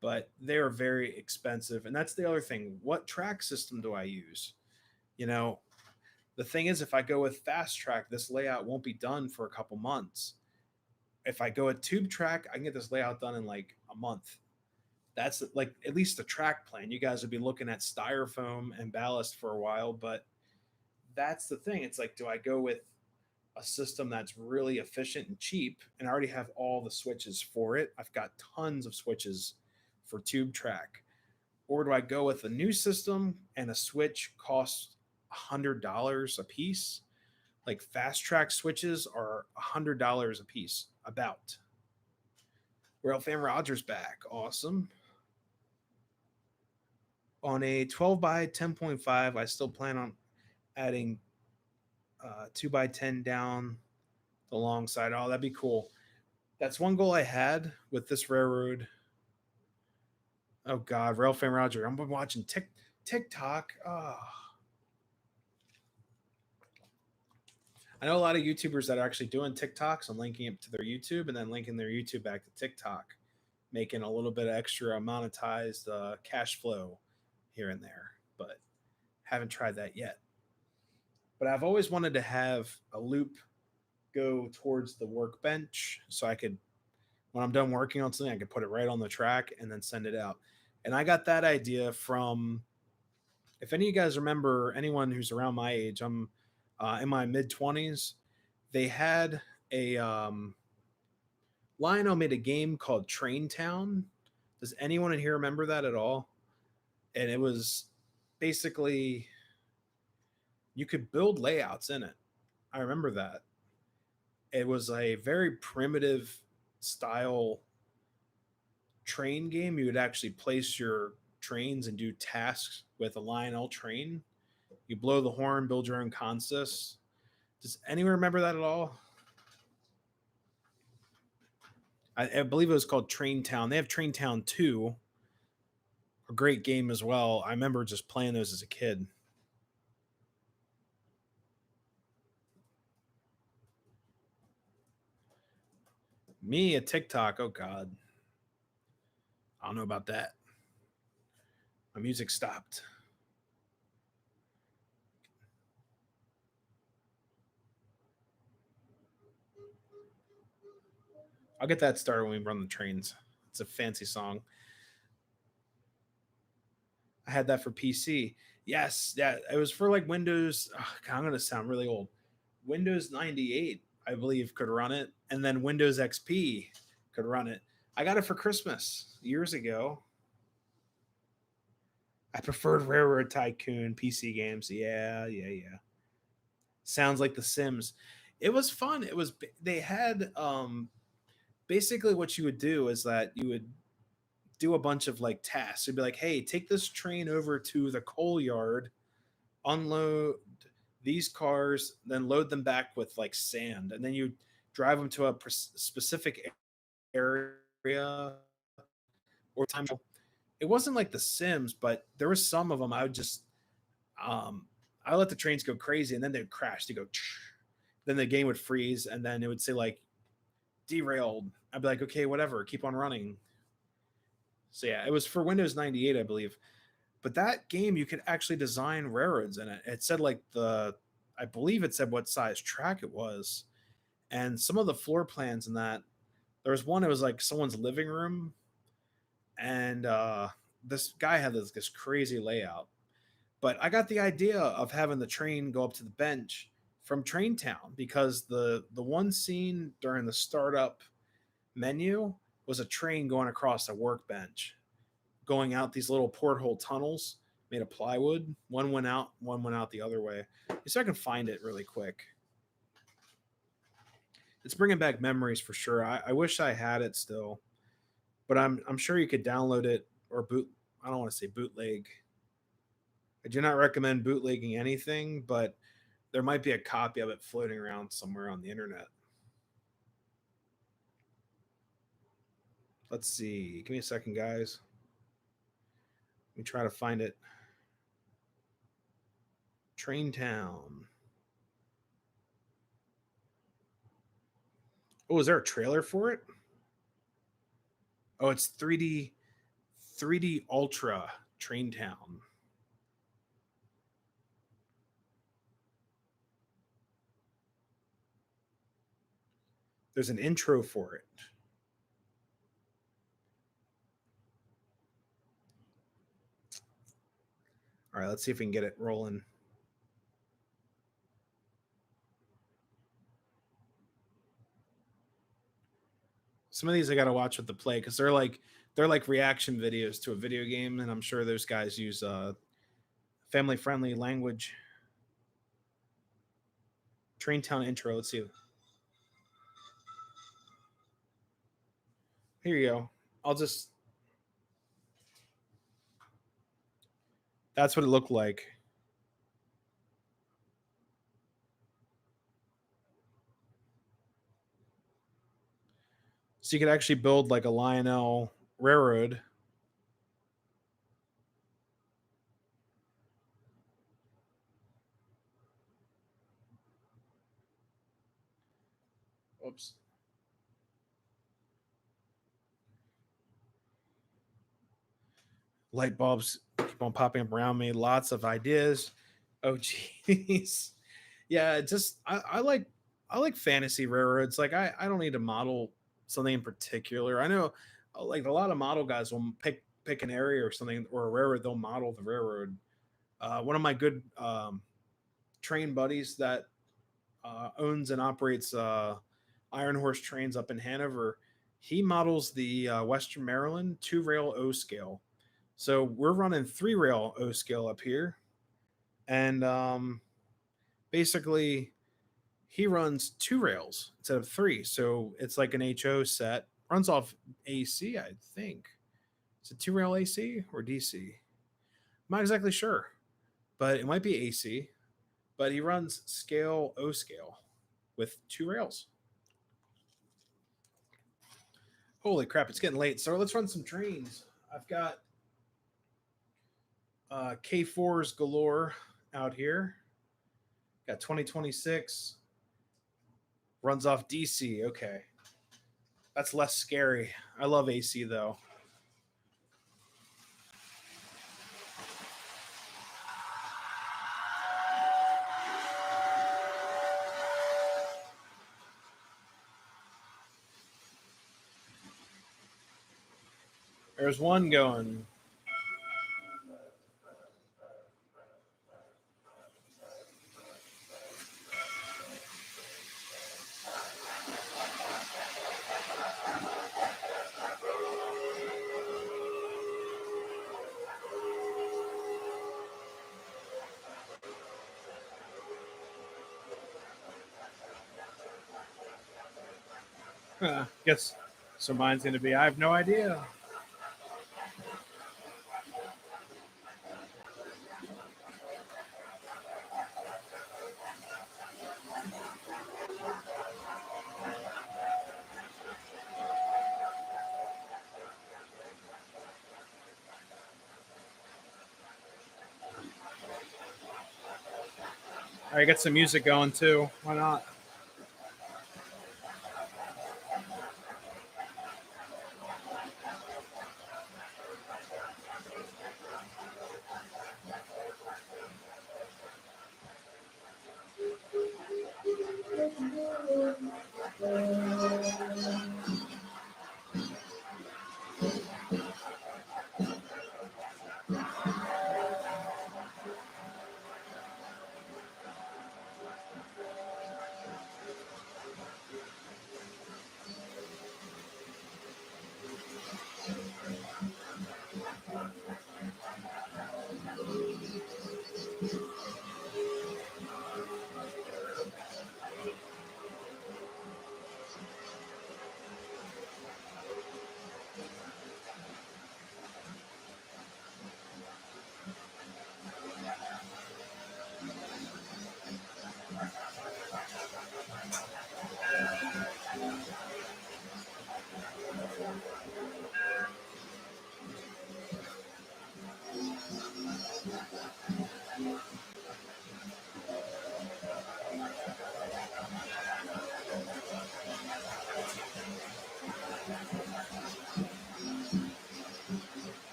But they are very expensive, and that's the other thing. What track system do I use? You know, the thing is, if I go with fast track, this layout won't be done for a couple months. If I go with tube track, I can get this layout done in like a month. That's like at least the track plan. You guys would be looking at styrofoam and ballast for a while, but that's the thing. It's like, do I go with a system that's really efficient and cheap and I already have all the switches for it? I've got tons of switches for tube track. Or do I go with a new system and a switch costs $100 a piece? Like fast track switches are $100 a piece, about. Ralph and Rogers back. Awesome. On a 12 by 10.5, I still plan on adding 2 by 10 down the long side. Oh, that'd be cool. That's one goal I had with this railroad. Oh God, Ralph and Roger. I'm watching TikTok. Oh. I know a lot of YouTubers that are actually doing TikToks and linking it to their YouTube and then linking their YouTube back to TikTok, making a little bit of extra monetized cash flow here and there. But haven't tried that yet. But I've always wanted to have a loop go towards the workbench so I could, when I'm done working on something, I could put it right on the track and then send it out. And I got that idea from, if any of you guys remember, anyone who's around my age, I'm in my mid 20s. They had a Lionel made a game called Train Town. Does anyone in here remember that at all? And it was basically you could build layouts in it. I remember that. It was a very primitive style train game. You would actually place your trains and do tasks with a Lionel train. You blow the horn, build your own consists. Does anyone remember that at all? I believe it was called Train Town. They have Train Town 2, a great game as well. I remember just playing those as a kid. Me, a TikTok. Oh, God. I don't know about that. My music stopped. I'll get that started when we run the trains. It's a fancy song. I had that for PC. Yes, yeah, it was for like Windows. Oh, God, I'm gonna sound really old. Windows 98, I believe, could run it, and then Windows XP could run it. I got it for Christmas years ago. I preferred Railroad Tycoon PC games. Yeah, yeah, yeah. Sounds like The Sims. It was fun. It was they had basically what you would do is that you would do a bunch of like tasks. You'd be like, "Hey, take this train over to the coal yard, unload these cars, then load them back with like sand, and then you drive them to a specific area or time." It wasn't like The Sims, but there were some of them I would just um, I let the trains go crazy, and then they'd crash. They go, then the game would freeze, and then it would say like derailed. I'd be like, okay, whatever, keep on running. So yeah, it was for Windows 98, I believe. But that game, you could actually design railroads in it. It said like I believe it said what size track it was, and some of the floor plans in that. There was one. It was like someone's living room, and this guy had this crazy layout. But I got the idea of having the train go up to the bench from Train Town because the one scene during the startup menu was a train going across a workbench, going out these little porthole tunnels made of plywood. One went out the other way. So I can find it really quick. It's bringing back memories for sure. I wish I had it still, but I'm sure you could download it or boot. I don't want to say bootleg. I do not recommend bootlegging anything, but there might be a copy of it floating around somewhere on the internet. Let's see. Give me a second, guys. Let me try to find it. Train Town. Oh, is there a trailer for it? Oh, it's 3D Ultra Train Town. There's an intro for it. All right, let's see if we can get it rolling. Some of these I got to watch with the play because they're like reaction videos to a video game, and I'm sure those guys use family friendly language. Train Town intro. Let's see. Here you go. I'll just. That's what it looked like. So you could actually build like a Lionel railroad. Oops. Light bulbs keep on popping up around me. Lots of ideas. Oh jeez. Yeah, just I like fantasy railroads. Like I don't need to model something in particular. I know like a lot of model guys will pick an area or something or a railroad. They'll model the railroad. One of my good train buddies that owns and operates Iron Horse trains up in Hanover. He models the Western Maryland 2 rail O scale. So we're running 3 rail O scale up here, and basically he runs 2 rails instead of three. So it's like an HO set. Runs off AC, I think. Is it 2 rail AC or DC? I'm not exactly sure, but it might be AC. But he runs scale O scale with 2 rails. Holy crap, it's getting late. So let's run some trains. I've got K4s galore out here. Got 2026. Runs off DC. Okay. That's less scary. I love AC though. There's one going. Guess so. Mine's going to be. I have no idea. All right, get some music going too. Why not?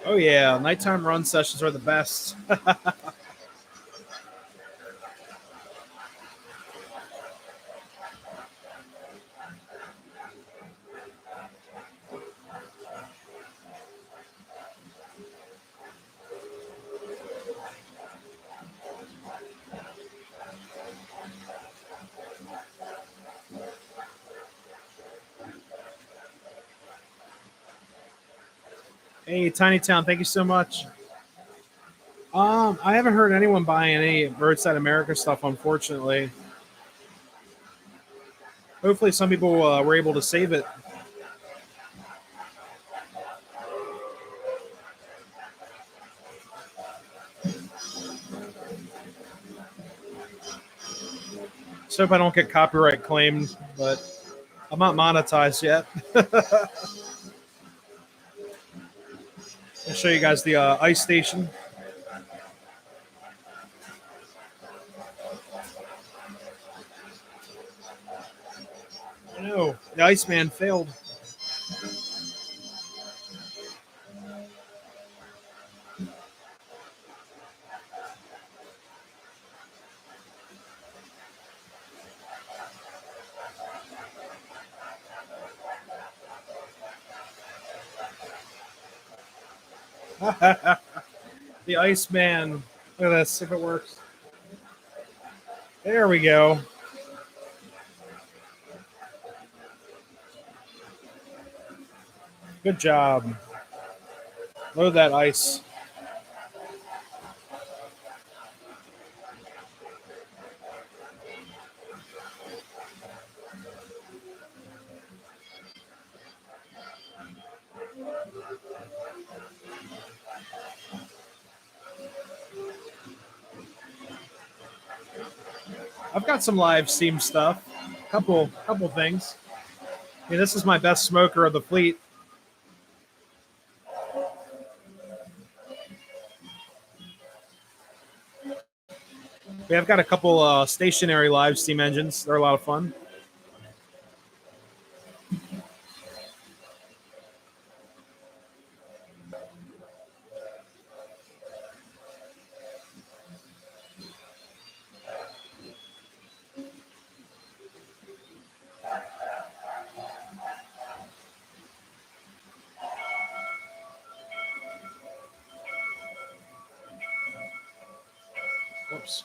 Oh yeah, nighttime run sessions are the best. Hey, Tiny Town, thank you so much. I haven't heard anyone buying any Roadside America stuff, unfortunately. Hopefully, some people were able to save it. Just hope I don't get copyright claimed, but I'm not monetized yet. I'll show you guys the ice station. I know the Iceman failed. The Iceman. Look at this. If it works. There we go. Good job. Load that ice. I've got some live Steam stuff. Couple things. Yeah, this is my best smoker of the fleet. Yeah, I've got a couple stationary live Steam engines. They're a lot of fun. Whoops.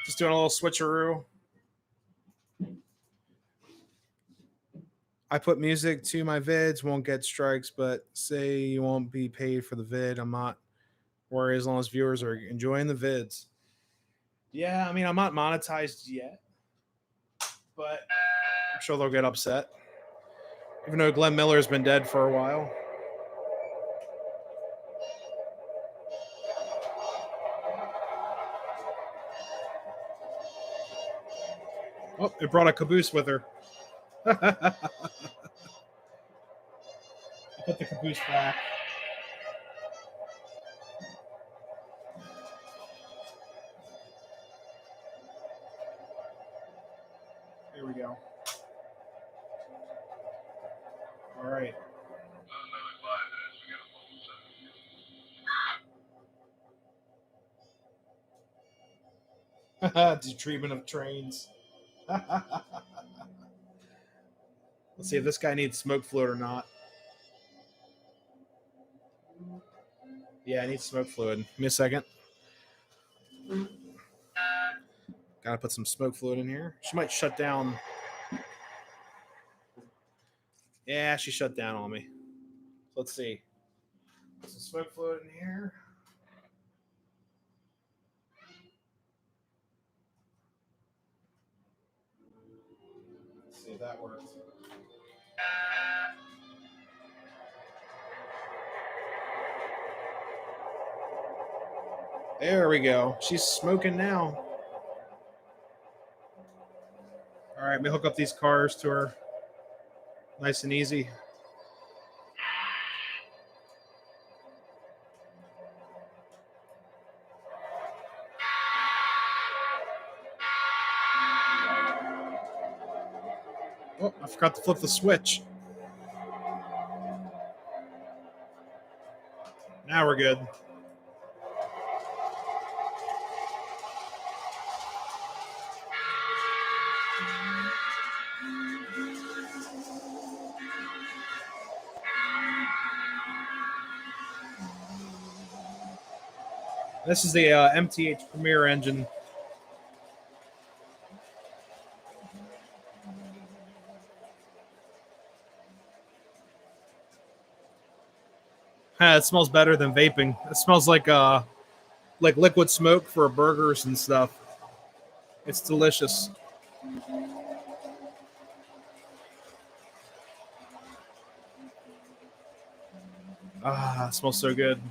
Just doing a little switcheroo. I put music to my vids, won't get strikes, but say you won't be paid for the vid. I'm not worried as long as viewers are enjoying the vids. Yeah, I mean, I'm not monetized yet, but I'm sure they'll get upset. Even though Glenn Miller's been dead for a while. Oh, it brought a caboose with her. I put the caboose back. Here we go. All right. The treatment of trains. Let's see if this guy needs smoke fluid or not. Yeah, I need smoke fluid. Give me a second. Gotta put some smoke fluid in here. She might shut down. Yeah, she shut down on me. Let's see. Put some smoke fluid in here. Let's see if that works. There we go. She's smoking now. All right, let me hook up these cars to her. Nice and easy. Oh, I forgot to flip the switch. Now we're good. This is the MTH Premier engine. It smells better than vaping. It smells like liquid smoke for burgers and stuff. It's delicious. Ah, it smells so good.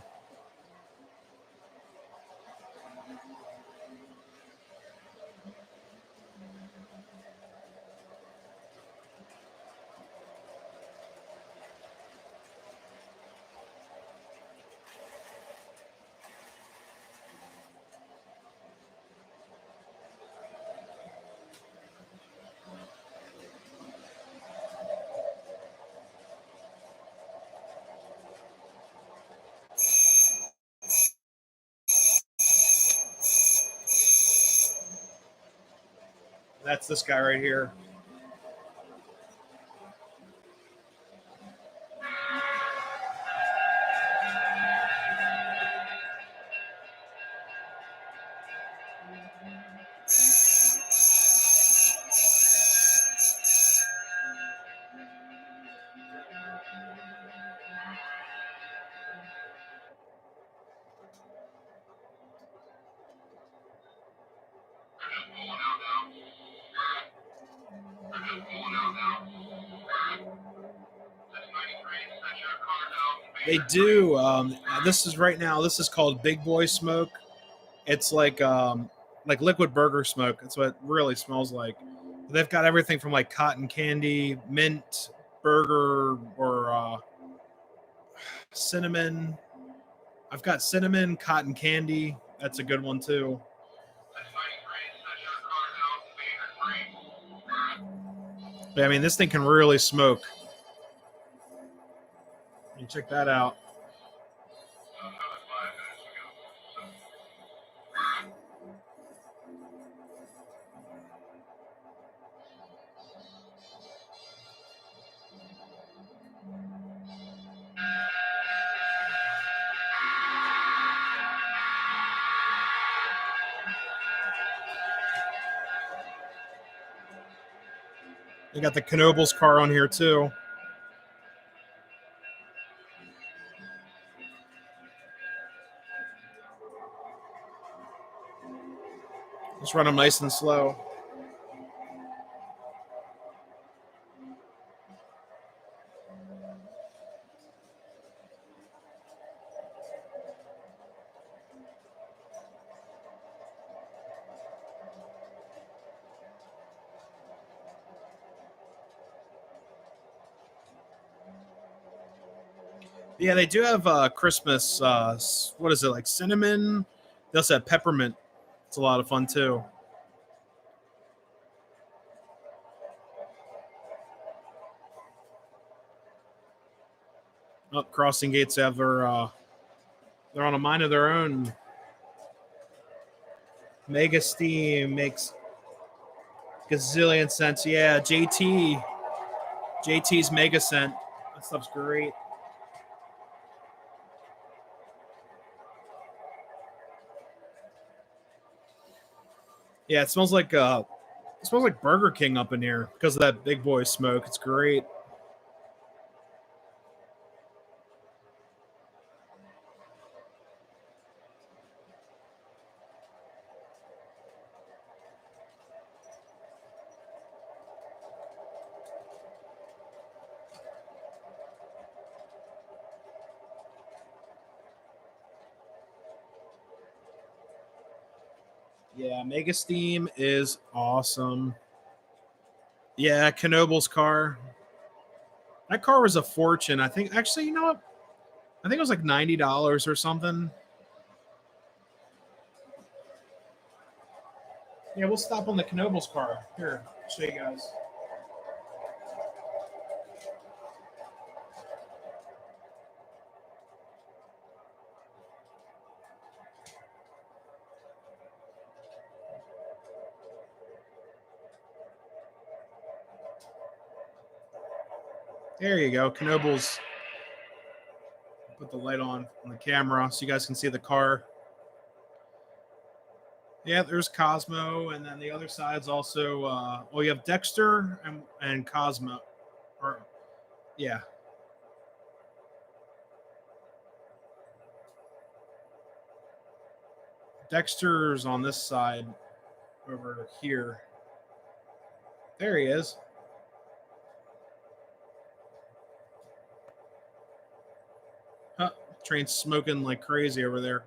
That's this guy right here. They do. This is right now. This is called Big Boy Smoke. It's like liquid burger smoke. That's what it really smells like. They've got everything from like cotton candy, mint, burger, or cinnamon. I've got cinnamon, cotton candy. That's a good one too. But, I mean, this thing can really smoke. You check that out. They got the Knoebels car on here too. Just run them nice and slow. Yeah, they do have Christmas. What is it, like cinnamon? They also have peppermint. It's a lot of fun too. Oh, Crossing Gates have they're on a mind of their own. Mega Steam makes gazillion cents. Yeah, JT's Mega Scent. That stuff's great. Yeah, it smells like Burger King up in here because of that big boy smoke. It's great. Yeah, Mega Steam is awesome. Yeah, Knobel's car. That car was a fortune. I think actually, you know what? I think it was like $90 or something. Yeah, we'll stop on the Knobel's car. Here, I'll show you guys. There you go. Knobel's. Put the light on the camera so you guys can see the car. Yeah, there's Cosmo, and then the other side's also. Well, you have Dexter and Cosmo, or yeah, Dexter's on this side over here. There he is. Huh, train's smoking like crazy over there.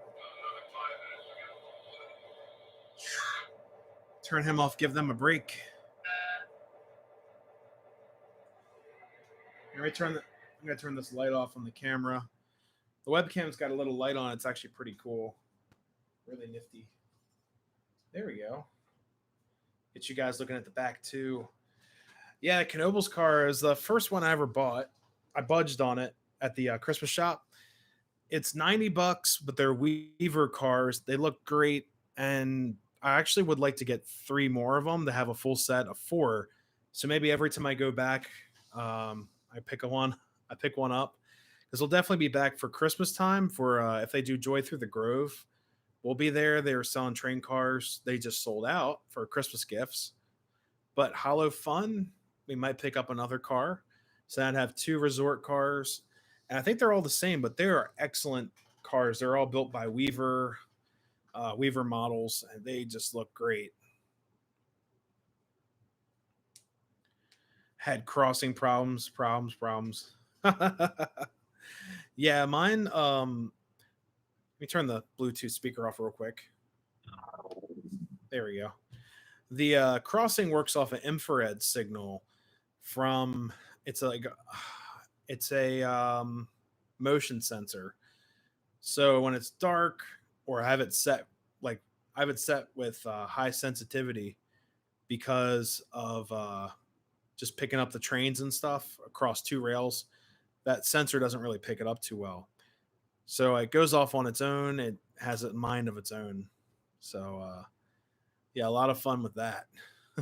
Turn him off. Give them a break. I'm gonna turn this light off on the camera. The webcam's got a little light on. It's actually pretty cool. Really nifty. There we go. Get you guys looking at the back too. Yeah, Knobel's car is the first one I ever bought. I budged on it at the Christmas shop. It's $90, but they're Weaver cars. They look great, and I actually would like to get 3 more of them to have a full set of 4. So maybe every time I go back, I pick one. I pick one up because we'll definitely be back for Christmas time. For if they do Joy Through the Grove, we'll be there. They were selling train cars. They just sold out for Christmas gifts. But Hollow Fun, we might pick up another car. So I'd have 2 resort cars. And I think they're all the same, but they are excellent cars. They're all built by Weaver models, and they just look great. Had crossing problems. Yeah, mine. Let me turn the Bluetooth speaker off real quick. There we go. The crossing works off an infrared signal from it's like it's a motion sensor. So when it's dark, or I have it set with high sensitivity because of just picking up the trains and stuff across 2 rails. That sensor doesn't really pick it up too well. So it goes off on its own. It has a mind of its own. So yeah, a lot of fun with that.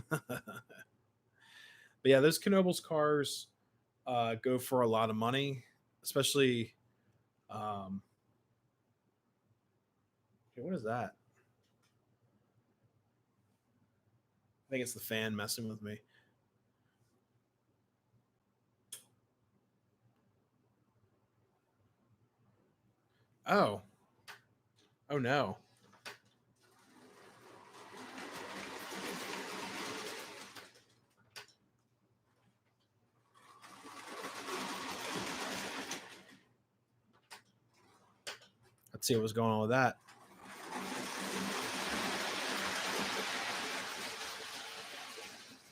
But yeah, those Knobel's cars go for a lot of money, especially. Um, okay, what is that? I think it's the fan messing with me. Oh, oh no. Let's see what was going on with that.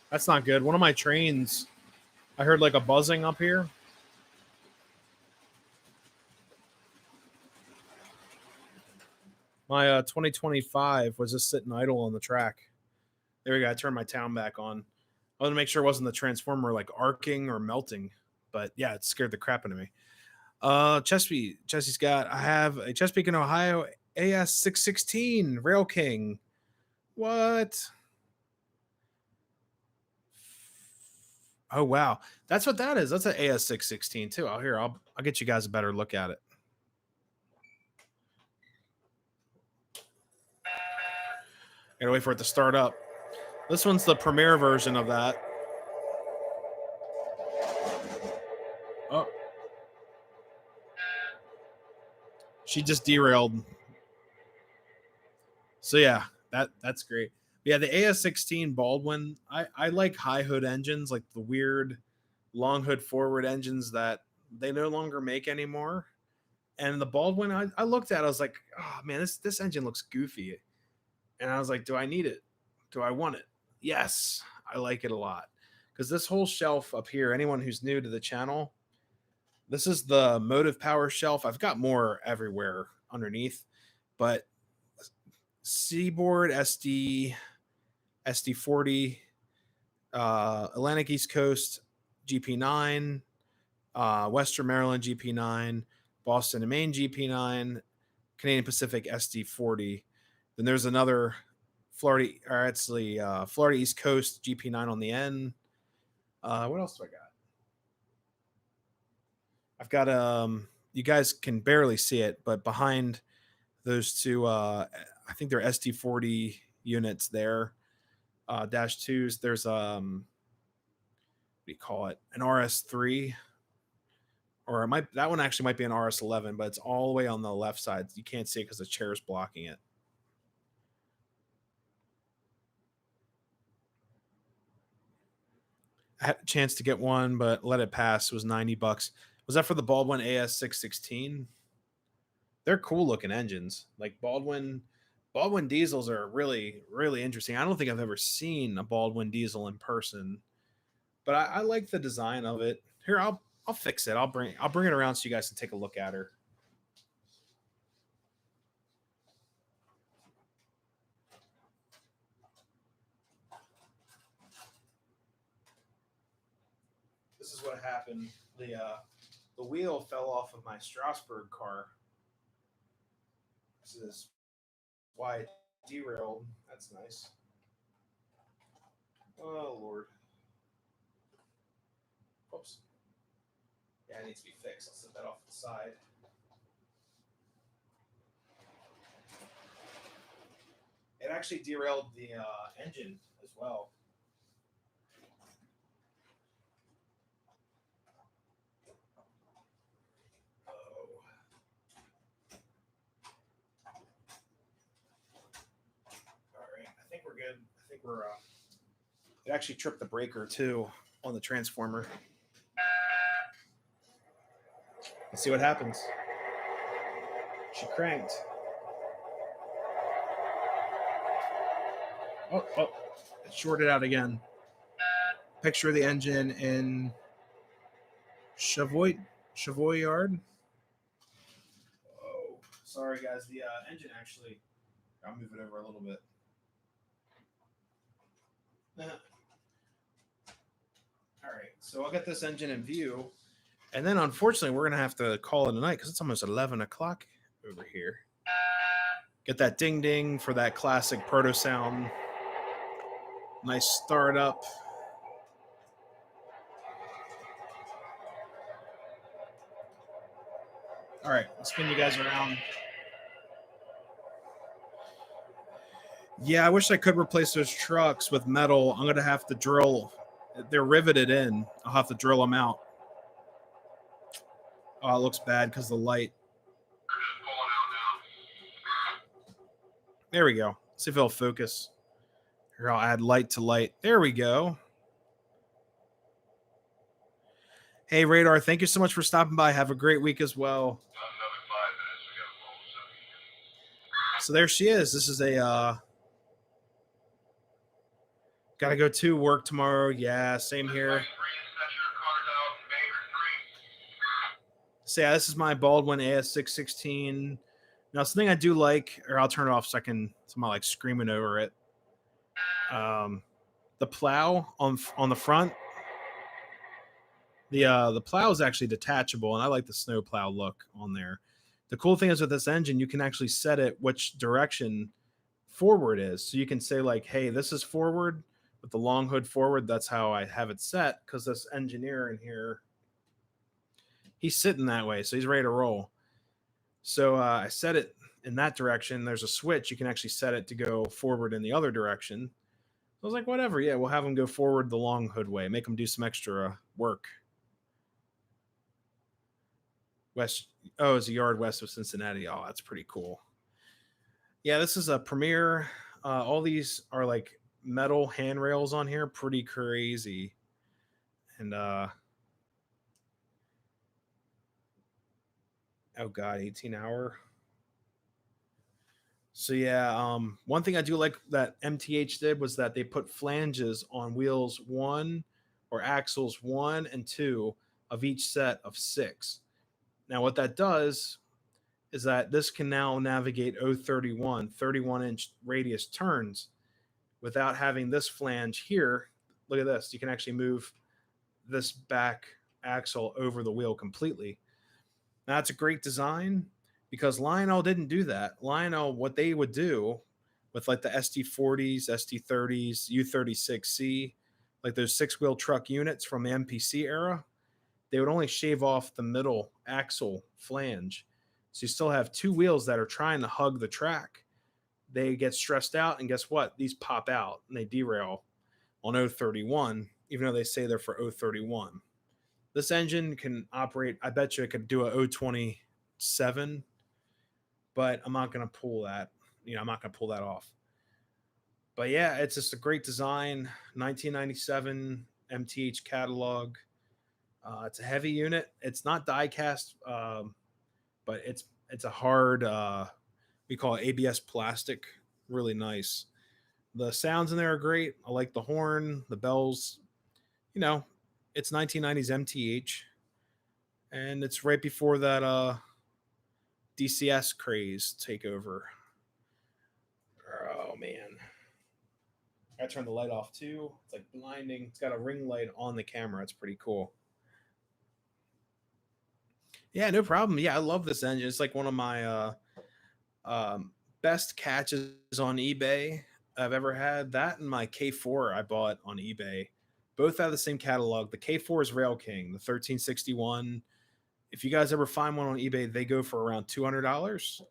That's not good. One of my trains, I heard like a buzzing up here. My 2025 was just sitting idle on the track. There we go. I turned my town back on. I wanted to make sure it wasn't the transformer like arcing or melting. But yeah, it scared the crap out of me. Chesapeake's got, I have a Chesapeake in Ohio AS616 Rail King. What? Oh wow, that's what that is. That's an AS616 too. Oh, here, I'll get you guys a better look at it. Gotta wait for it to start up. This one's the premiere version of that. Oh, she just derailed. So yeah, that's great. Yeah, the AS16 Baldwin. I like high hood engines, like the weird long hood forward engines that they no longer make anymore. And the Baldwin, I looked at, I was like, oh man, this engine looks goofy. And I was like, do I need it? Do I want it? Yes, I like it a lot. Because this whole shelf up here, anyone who's new to the channel, this is the motive power shelf. I've got more everywhere underneath, but Seaboard SD, SD40, Atlantic East Coast GP9, Western Maryland GP9, Boston and Maine GP9, Canadian Pacific SD40. Then there's another Florida, or actually Florida East Coast GP9 on the end. What else do I got? I've got you guys can barely see it, but behind those two, I think they're SD40 units there. Dash twos. There's what do you call it? An RS3, or it might that one actually might be an RS11, but it's all the way on the left side. You can't see it because the chair is blocking it. I had a chance to get one, but let it pass. It was $90. Was that for the Baldwin AS616? They're cool looking engines. Like Baldwin diesels are really interesting. I don't think I've ever seen a Baldwin diesel in person, but I like the design of it. Here, I'll fix it. I'll bring it around so you guys can take a look at her. This is what happened. The wheel fell off of my Strasbourg car. This is why it derailed. That's nice. Oh Lord. Oops. Yeah, it needs to be fixed. I'll set that off to the side. It actually derailed the engine as well. Oh. All right. I think we're good. I think we're. It actually tripped the breaker too on the transformer. Let's see what happens. She cranked. Oh, it shorted out again. Picture of the engine in Chavoyard. Oh, sorry guys. The engine actually. I'll move it over a little bit. All right, so I'll get this engine in view, and then unfortunately we're gonna have to call it a night because it's almost 11 o'clock over here. Get that ding ding for that classic proto sound. Nice startup. All right, I'll spin you guys around. Yeah, I wish I could replace those trucks with metal. I'm gonna have to drill. They're riveted in. I'll have to drill them out. Oh, it looks bad because the light. There we go. See if it'll focus. Here, I'll add light to light. There we go. Hey, Radar, thank you so much for stopping by. Have a great week as well. So there she is. This is a gotta go to work tomorrow. Yeah, same here. So yeah, this is my Baldwin AS616. Now, something I do like, or I'll turn it off so I'm not like screaming over it. The plow on the front. The plow is actually detachable, and I like the snow plow look on there. The cool thing is with this engine, you can actually set it which direction forward is. So you can say like, hey, this is forward, with the long hood forward. That's how I have it set because this engineer in here, he's sitting that way, so he's ready to roll. So I set it in that direction. There's a switch. You can actually set it to go forward in the other direction. I was like, whatever. Yeah, we'll have him go forward the long hood way. Make him do some extra work. West. Oh, it's a yard west of Cincinnati. Oh, that's pretty cool. Yeah, this is a Premier. All these are like metal handrails on here. Pretty crazy. And oh god, 18-hour. So yeah, one thing I do like that MTH did was that they put flanges on wheels one or axles one and two of each set of six. Now what that does is that this can now navigate 31-inch radius turns without having this flange here. Look at this. You can actually move this back axle over the wheel completely. Now, that's a great design because Lionel didn't do that. Lionel, what they would do with like the ST40s, ST30s, U36C, like those six-wheel truck units from the MPC era, they would only shave off the middle axle flange. So you still have two wheels that are trying to hug the track. They get stressed out, and guess what? These pop out and they derail on 031, even though they say they're for 031. This engine can operate, I bet you it could do a 027, but I'm not going to pull that. I'm not going to pull that off. But yeah, it's just a great design. 1997 MTH catalog. It's a heavy unit. It's not die cast, but it's a hard, we call it ABS plastic. Really nice. The sounds in there are great. I like the horn, the bells. You know, it's 1990s MTH, and it's right before that DCS craze takeover. Oh man, I turned the light off too. It's like blinding. It's got a ring light on the camera. It's pretty cool. Yeah, no problem. Yeah, I love this engine. It's like one of my best catches on eBay I've ever had. That and my K4 I bought on eBay. Both have the same catalog. The K4 is Rail King, the 1361. If you guys ever find one on eBay, they go for around $200.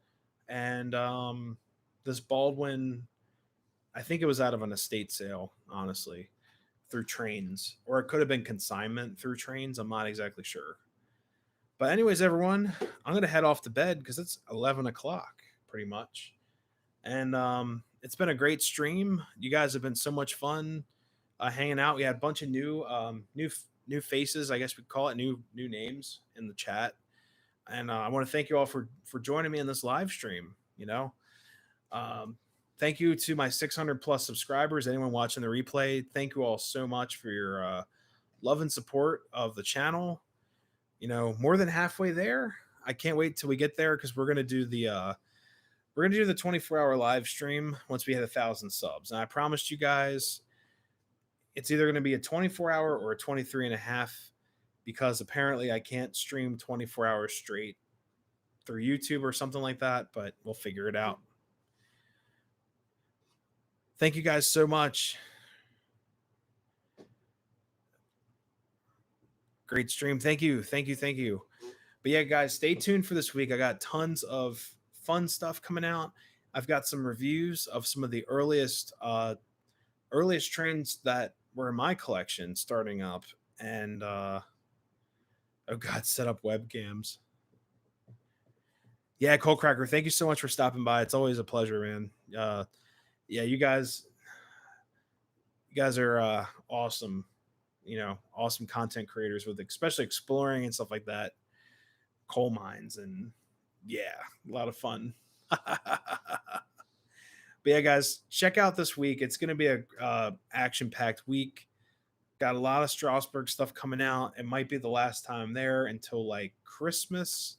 And this Baldwin, I think it was out of an estate sale, honestly, through trains, or it could have been consignment through trains. I'm not exactly sure. But anyways, everyone, I'm gonna head off to bed because it's 11 o'clock, pretty much. And it's been a great stream. You guys have been so much fun hanging out. We had a bunch of new faces, I guess we call it, new names in the chat. And I want to thank you all for joining me in this live stream. Thank you to my 600 plus subscribers. Anyone watching the replay, thank you all so much for your love and support of the channel. More than halfway there. I can't wait till we get there because we're gonna do the 24-hour live stream once we hit 1,000 subs. And I promised you guys it's either going to be a 24-hour or a 23 and a half because apparently I can't stream 24 hours straight through YouTube or something like that, but we'll figure it out. Thank you guys so much. Great stream. Thank you. But yeah, guys, stay tuned for this week. I got tons of fun stuff coming out. I've got some reviews of some of the earliest trains that were in my collection starting up, and oh god, set up webcams. Yeah, Cold Cracker, thank you so much for stopping by. It's always a pleasure, man. Yeah, you guys are awesome. Awesome content creators with especially exploring and stuff like that, coal mines, and yeah, a lot of fun. But yeah, guys, check out this week. It's going to be a action-packed week. Got a lot of Strasbourg stuff coming out. It might be the last time there until like Christmas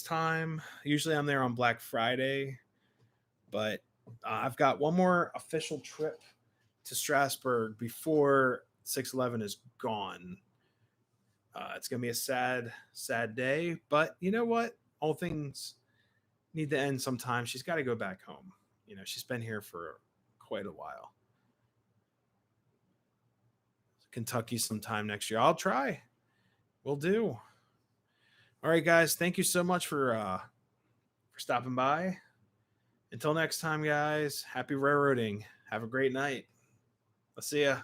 time. Usually I'm there on Black Friday, but I've got one more official trip to Strasbourg before 611 is gone. It's going to be a sad day, but you know what? All things need to end sometime. She's got to go back home. She's been here for quite a while. Kentucky sometime next year. I'll try. We'll do. All right, guys. Thank you so much for stopping by. Until next time, guys. Happy railroading. Have a great night. I'll see ya.